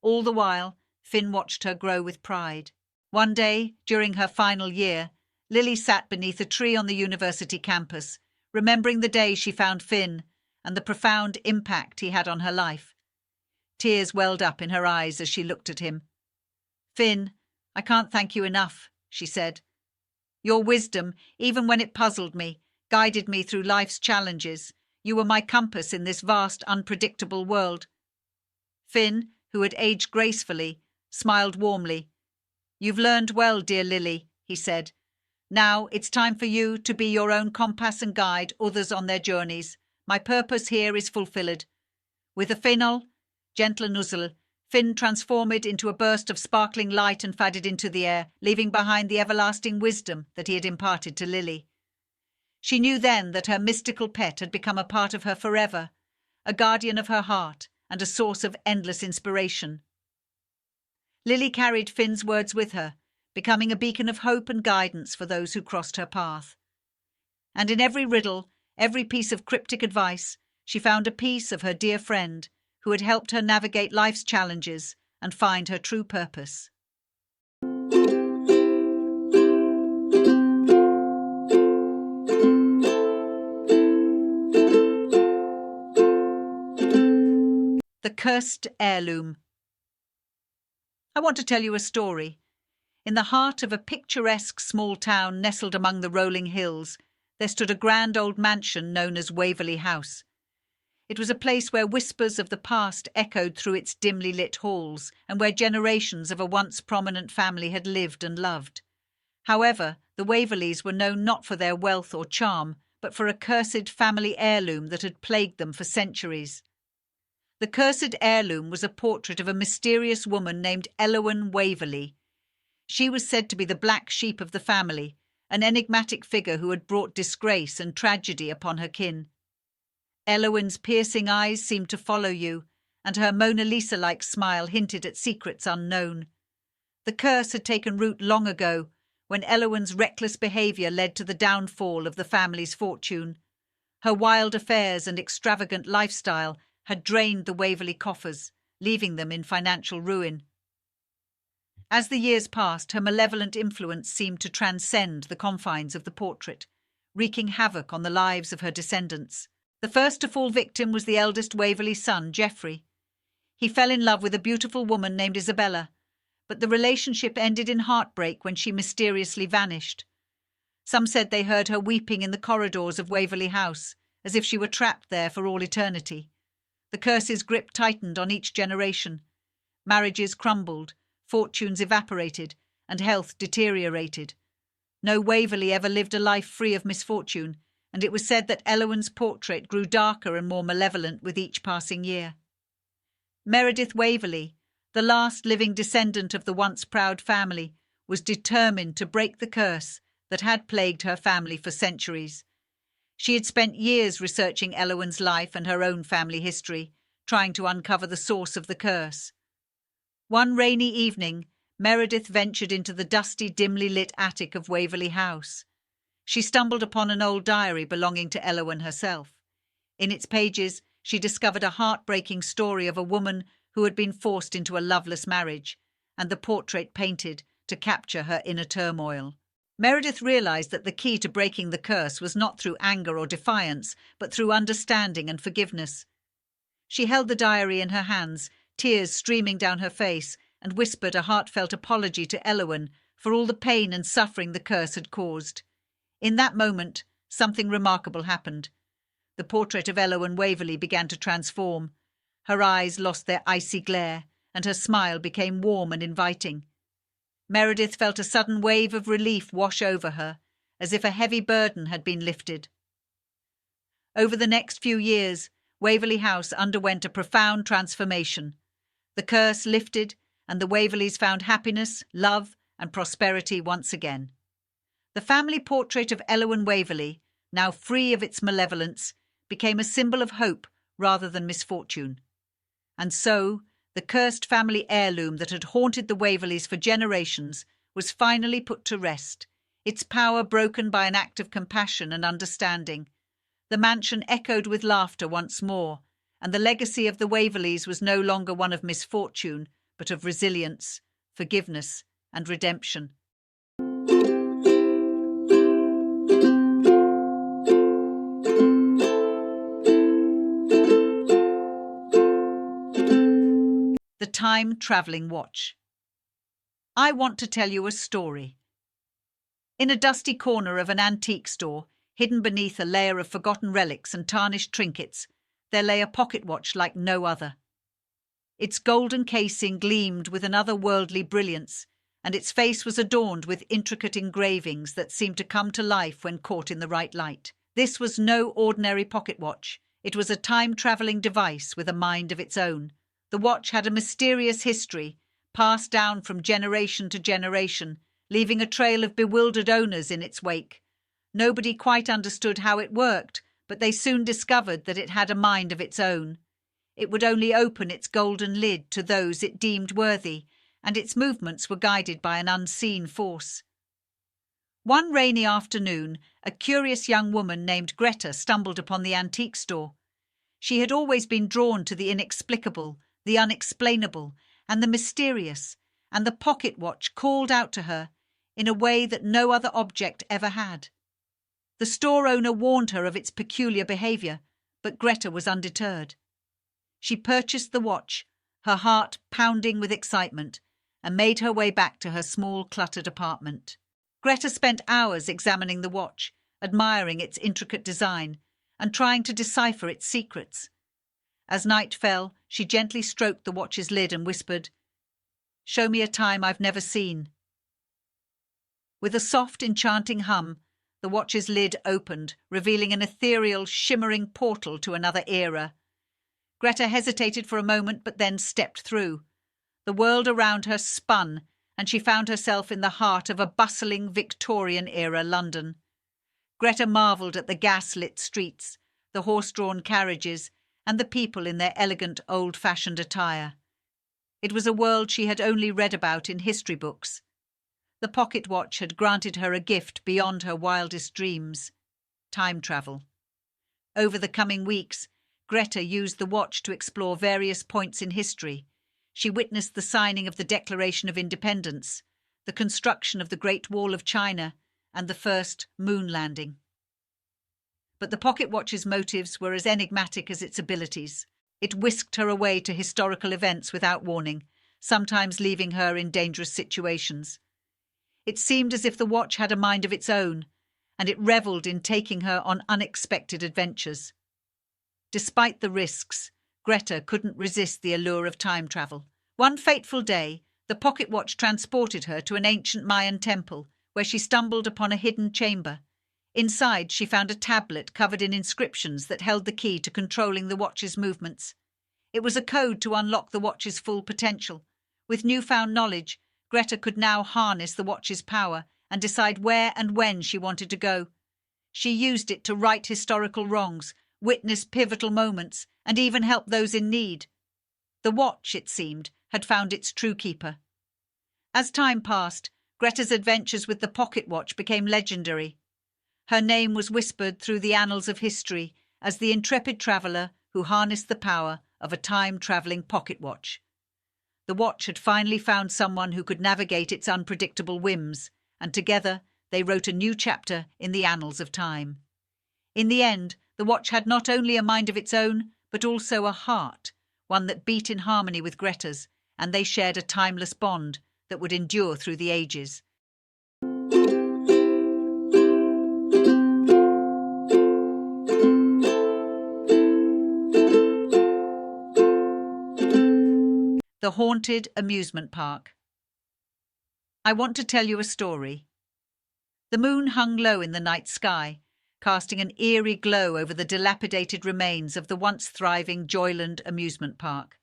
All the while, Finn watched her grow with pride. One day, during her final year, Lily sat beneath a tree on the university campus, remembering the day she found Finn and the profound impact he had on her life. Tears welled up in her eyes as she looked at him. "Finn, I can't thank you enough," she said. "Your wisdom, even when it puzzled me, guided me through life's challenges. You were my compass in this vast, unpredictable world." Finn, who had aged gracefully, smiled warmly. "You've learned well, dear Lily," he said. "Now it's time for you to be your own compass and guide others on their journeys. My purpose here is fulfilled." With a final, gentle nuzzle, Finn transformed into a burst of sparkling light and faded into the air, leaving behind the everlasting wisdom that he had imparted to Lily. She knew then that her mystical pet had become a part of her forever, a guardian of her heart and a source of endless inspiration. Lily carried Finn's words with her, becoming a beacon of hope and guidance for those who crossed her path. And in every riddle, every piece of cryptic advice, she found a piece of her dear friend who had helped her navigate life's challenges and find her true purpose. The Cursed Heirloom. I want to tell you a story. In the heart of a picturesque small town nestled among the rolling hills, there stood a grand old mansion known as Waverley House. It was a place where whispers of the past echoed through its dimly lit halls and where generations of a once prominent family had lived and loved. However, the Waverleys were known not for their wealth or charm, but for a cursed family heirloom that had plagued them for centuries. The Cursed Heirloom was a portrait of a mysterious woman named Elderwood Waverley. She was said to be the black sheep of the family, an enigmatic figure who had brought disgrace and tragedy upon her kin. Elderwood's piercing eyes seemed to follow you, and her Mona Lisa-like smile hinted at secrets unknown. The curse had taken root long ago, when Elderwood's reckless behaviour led to the downfall of the family's fortune. Her wild affairs and extravagant lifestyle had drained the Waverley coffers, leaving them in financial ruin. As the years passed, her malevolent influence seemed to transcend the confines of the portrait, wreaking havoc on the lives of her descendants. The first to fall victim was the eldest Waverley son, Geoffrey. He fell in love with a beautiful woman named Isabella, but the relationship ended in heartbreak when she mysteriously vanished. Some said they heard her weeping in the corridors of Waverley House, as if she were trapped there for all eternity. The curse's grip tightened on each generation. Marriages crumbled, fortunes evaporated, and health deteriorated. No Waverley ever lived a life free of misfortune, and it was said that Elderwood's portrait grew darker and more malevolent with each passing year. Meredith Waverley, the last living descendant of the once proud family, was determined to break the curse that had plagued her family for centuries. She had spent years researching Elderwood's life and her own family history, trying to uncover the source of the curse. One rainy evening, Meredith ventured into the dusty, dimly lit attic of Waverley House. She stumbled upon an old diary belonging to Elderwood herself. In its pages, she discovered a heartbreaking story of a woman who had been forced into a loveless marriage, and the portrait painted to capture her inner turmoil. Meredith realized that the key to breaking the curse was not through anger or defiance, but through understanding and forgiveness. She held the diary in her hands, tears streaming down her face, and whispered a heartfelt apology to Elowyn for all the pain and suffering the curse had caused. In that moment, something remarkable happened. The portrait of Elowyn Waverley began to transform. Her eyes lost their icy glare, and her smile became warm and inviting. Meredith felt a sudden wave of relief wash over her, as if a heavy burden had been lifted. Over the next few years, Waverley House underwent a profound transformation. The curse lifted, and the Waverleys found happiness, love, and prosperity once again. The family portrait of Elowyn Waverley, now free of its malevolence, became a symbol of hope rather than misfortune. And so, the cursed family heirloom that had haunted the Waverleys for generations was finally put to rest, its power broken by an act of compassion and understanding. The mansion echoed with laughter once more, and the legacy of the Waverleys was no longer one of misfortune, but of resilience, forgiveness, and redemption. The Time-Travelling Watch. I want to tell you a story. In a dusty corner of an antique store, hidden beneath a layer of forgotten relics and tarnished trinkets, there lay a pocket watch like no other. Its golden casing gleamed with an otherworldly brilliance, and its face was adorned with intricate engravings that seemed to come to life when caught in the right light. This was no ordinary pocket watch. It was a time-travelling device with a mind of its own. The watch had a mysterious history, passed down from generation to generation, leaving a trail of bewildered owners in its wake. Nobody quite understood how it worked, but they soon discovered that it had a mind of its own. It would only open its golden lid to those it deemed worthy, and its movements were guided by an unseen force. One rainy afternoon, a curious young woman named Greta stumbled upon the antique store. She had always been drawn to the inexplicable, the unexplainable, and the mysterious, and the pocket watch called out to her in a way that no other object ever had. The store owner warned her of its peculiar behaviour, but Greta was undeterred. She purchased the watch, her heart pounding with excitement, and made her way back to her small, cluttered apartment. Greta spent hours examining the watch, admiring its intricate design, and trying to decipher its secrets. As night fell, she gently stroked the watch's lid and whispered, "Show me a time I've never seen." With a soft, enchanting hum, the watch's lid opened, revealing an ethereal, shimmering portal to another era. Greta hesitated for a moment, but then stepped through. The world around her spun, and she found herself in the heart of a bustling Victorian-era London. Greta marvelled at the gas-lit streets, the horse-drawn carriages, and the people in their elegant, old-fashioned attire. It was a world she had only read about in history books. The pocket watch had granted her a gift beyond her wildest dreams: time travel. Over the coming weeks, Greta used the watch to explore various points in history. She witnessed the signing of the Declaration of Independence, the construction of the Great Wall of China, and the first moon landing. But the pocket watch's motives were as enigmatic as its abilities. It whisked her away to historical events without warning, sometimes leaving her in dangerous situations. It seemed as if the watch had a mind of its own, and it revelled in taking her on unexpected adventures. Despite the risks, Greta couldn't resist the allure of time travel. One fateful day, the pocket watch transported her to an ancient Mayan temple, where she stumbled upon a hidden chamber. Inside, she found a tablet covered in inscriptions that held the key to controlling the watch's movements. It was a code to unlock the watch's full potential. With newfound knowledge, Greta could now harness the watch's power and decide where and when she wanted to go. She used it to right historical wrongs, witness pivotal moments, and even help those in need. The watch, it seemed, had found its true keeper. As time passed, Greta's adventures with the pocket watch became legendary. Her name was whispered through the annals of history as the intrepid traveller who harnessed the power of a time-travelling pocket watch. The watch had finally found someone who could navigate its unpredictable whims, and together they wrote a new chapter in the annals of time. In the end, the watch had not only a mind of its own, but also a heart, one that beat in harmony with Greta's, and they shared a timeless bond that would endure through the ages. The Haunted Amusement Park. I want to tell you a story. The moon hung low in the night sky, casting an eerie glow over the dilapidated remains of the once thriving Joyland Amusement Park.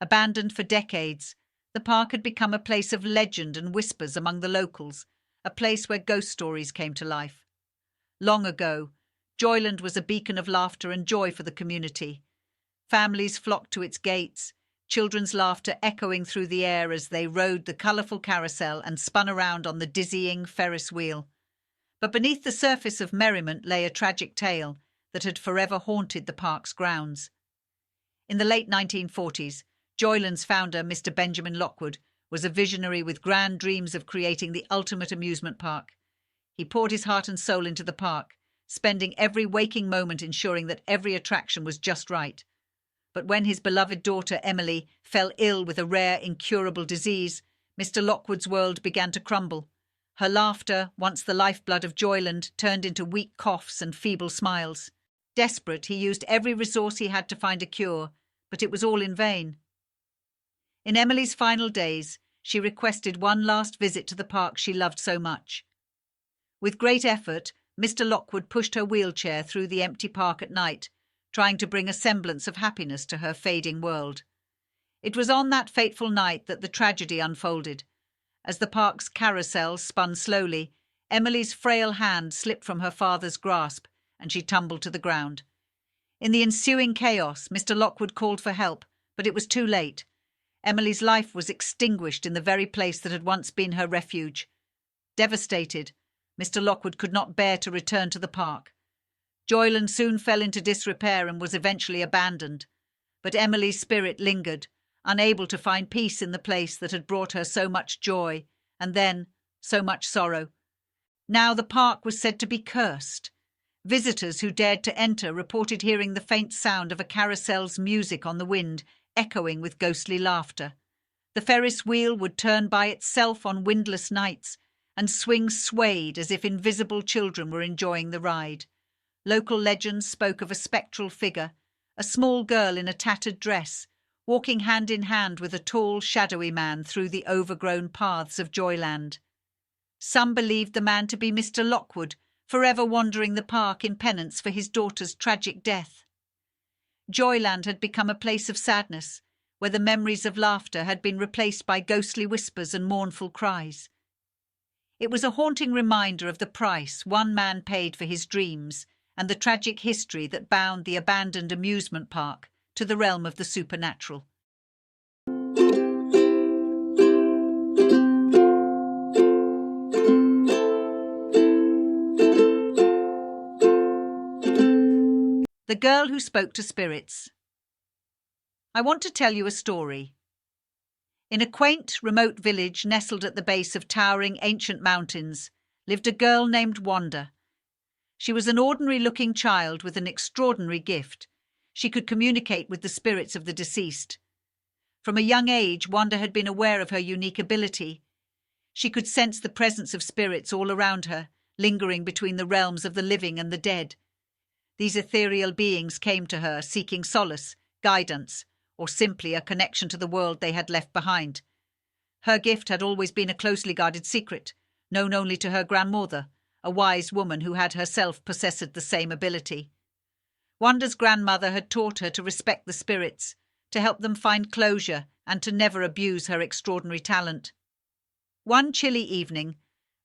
Abandoned for decades, the park had become a place of legend and whispers among the locals, a place where ghost stories came to life. Long ago, Joyland was a beacon of laughter and joy for the community. Families flocked to its gates, children's laughter echoing through the air as they rode the colourful carousel and spun around on the dizzying Ferris wheel. But beneath the surface of merriment lay a tragic tale that had forever haunted the park's grounds. In the late 1940s, Joyland's founder, Mr. Benjamin Lockwood, was a visionary with grand dreams of creating the ultimate amusement park. He poured his heart and soul into the park, spending every waking moment ensuring that every attraction was just right. But when his beloved daughter, Emily, fell ill with a rare, incurable disease, Mr. Lockwood's world began to crumble. Her laughter, once the lifeblood of Joyland, turned into weak coughs and feeble smiles. Desperate, he used every resource he had to find a cure, but it was all in vain. In Emily's final days, she requested one last visit to the park she loved so much. With great effort, Mr. Lockwood pushed her wheelchair through the empty park at night, trying to bring a semblance of happiness to her fading world. It was on that fateful night that the tragedy unfolded. As the park's carousel spun slowly, Emily's frail hand slipped from her father's grasp, and she tumbled to the ground. In the ensuing chaos, Mr. Lockwood called for help, but it was too late. Emily's life was extinguished in the very place that had once been her refuge. Devastated, Mr. Lockwood could not bear to return to the park. Joyland soon fell into disrepair and was eventually abandoned. But Emily's spirit lingered, unable to find peace in the place that had brought her so much joy, and then so much sorrow. Now the park was said to be cursed. Visitors who dared to enter reported hearing the faint sound of a carousel's music on the wind, echoing with ghostly laughter. The Ferris wheel would turn by itself on windless nights, and swing swayed as if invisible children were enjoying the ride. Local legends spoke of a spectral figure, a small girl in a tattered dress, walking hand in hand with a tall, shadowy man through the overgrown paths of Joyland. Some believed the man to be Mr. Lockwood, forever wandering the park in penance for his daughter's tragic death. Joyland had become a place of sadness, where the memories of laughter had been replaced by ghostly whispers and mournful cries. It was a haunting reminder of the price one man paid for his dreams and the tragic history that bound the abandoned amusement park to the realm of the supernatural. The Girl Who Spoke to Spirits. I want to tell you a story. In a quaint, remote village nestled at the base of towering ancient mountains lived a girl named Wanda. She was an ordinary-looking child with an extraordinary gift. She could communicate with the spirits of the deceased. From a young age, Wanda had been aware of her unique ability. She could sense the presence of spirits all around her, lingering between the realms of the living and the dead. These ethereal beings came to her, seeking solace, guidance, or simply a connection to the world they had left behind. Her gift had always been a closely guarded secret, known only to her grandmother, a wise woman who had herself possessed the same ability. Wanda's grandmother had taught her to respect the spirits, to help them find closure, and to never abuse her extraordinary talent. One chilly evening,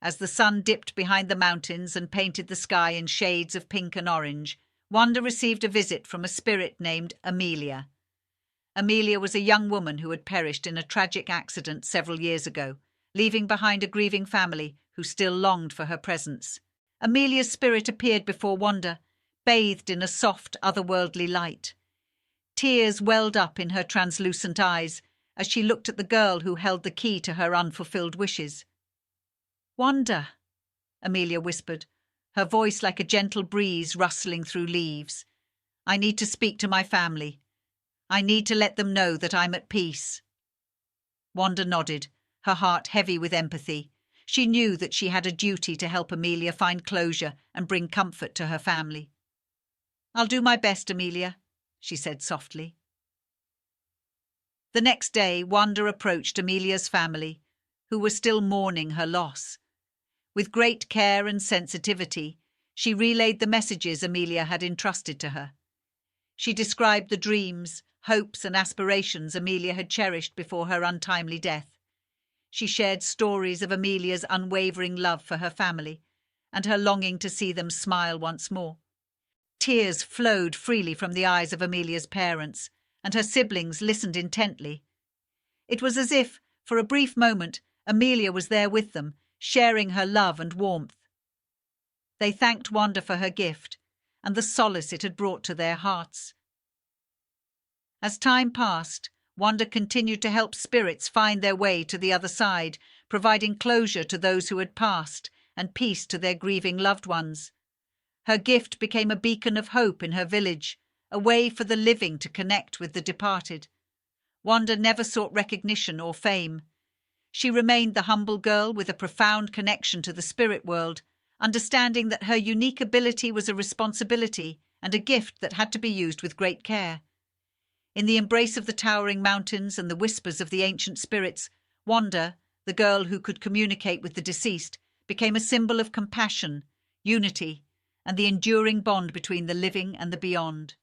as the sun dipped behind the mountains and painted the sky in shades of pink and orange, Wanda received a visit from a spirit named Amelia. Amelia was a young woman who had perished in a tragic accident several years ago, leaving behind a grieving family who still longed for her presence. Amelia's spirit appeared before Wanda, bathed in a soft, otherworldly light. Tears welled up in her translucent eyes as she looked at the girl who held the key to her unfulfilled wishes. "Wanda," Amelia whispered, her voice like a gentle breeze rustling through leaves. I need to speak to my family. I need to let them know that I'm at peace. Wanda nodded, her heart heavy with empathy. She knew that she had a duty to help Amelia find closure and bring comfort to her family. I'll do my best, Amelia, she said softly. The next day, Wanda approached Amelia's family, who were still mourning her loss. With great care and sensitivity, she relayed the messages Amelia had entrusted to her. She described the dreams, hopes and aspirations Amelia had cherished before her untimely death. She shared stories of Amelia's unwavering love for her family and her longing to see them smile once more. Tears flowed freely from the eyes of Amelia's parents, and her siblings listened intently. It was as if, for a brief moment, Amelia was there with them, sharing her love and warmth. They thanked Wanda for her gift and the solace it had brought to their hearts. As time passed, Wanda continued to help spirits find their way to the other side, providing closure to those who had passed and peace to their grieving loved ones. Her gift became a beacon of hope in her village, a way for the living to connect with the departed. Wanda never sought recognition or fame. She remained the humble girl with a profound connection to the spirit world, understanding that her unique ability was a responsibility and a gift that had to be used with great care. In the embrace of the towering mountains and the whispers of the ancient spirits, Wanda, the girl who could communicate with the deceased, became a symbol of compassion, unity, and the enduring bond between the living and the beyond.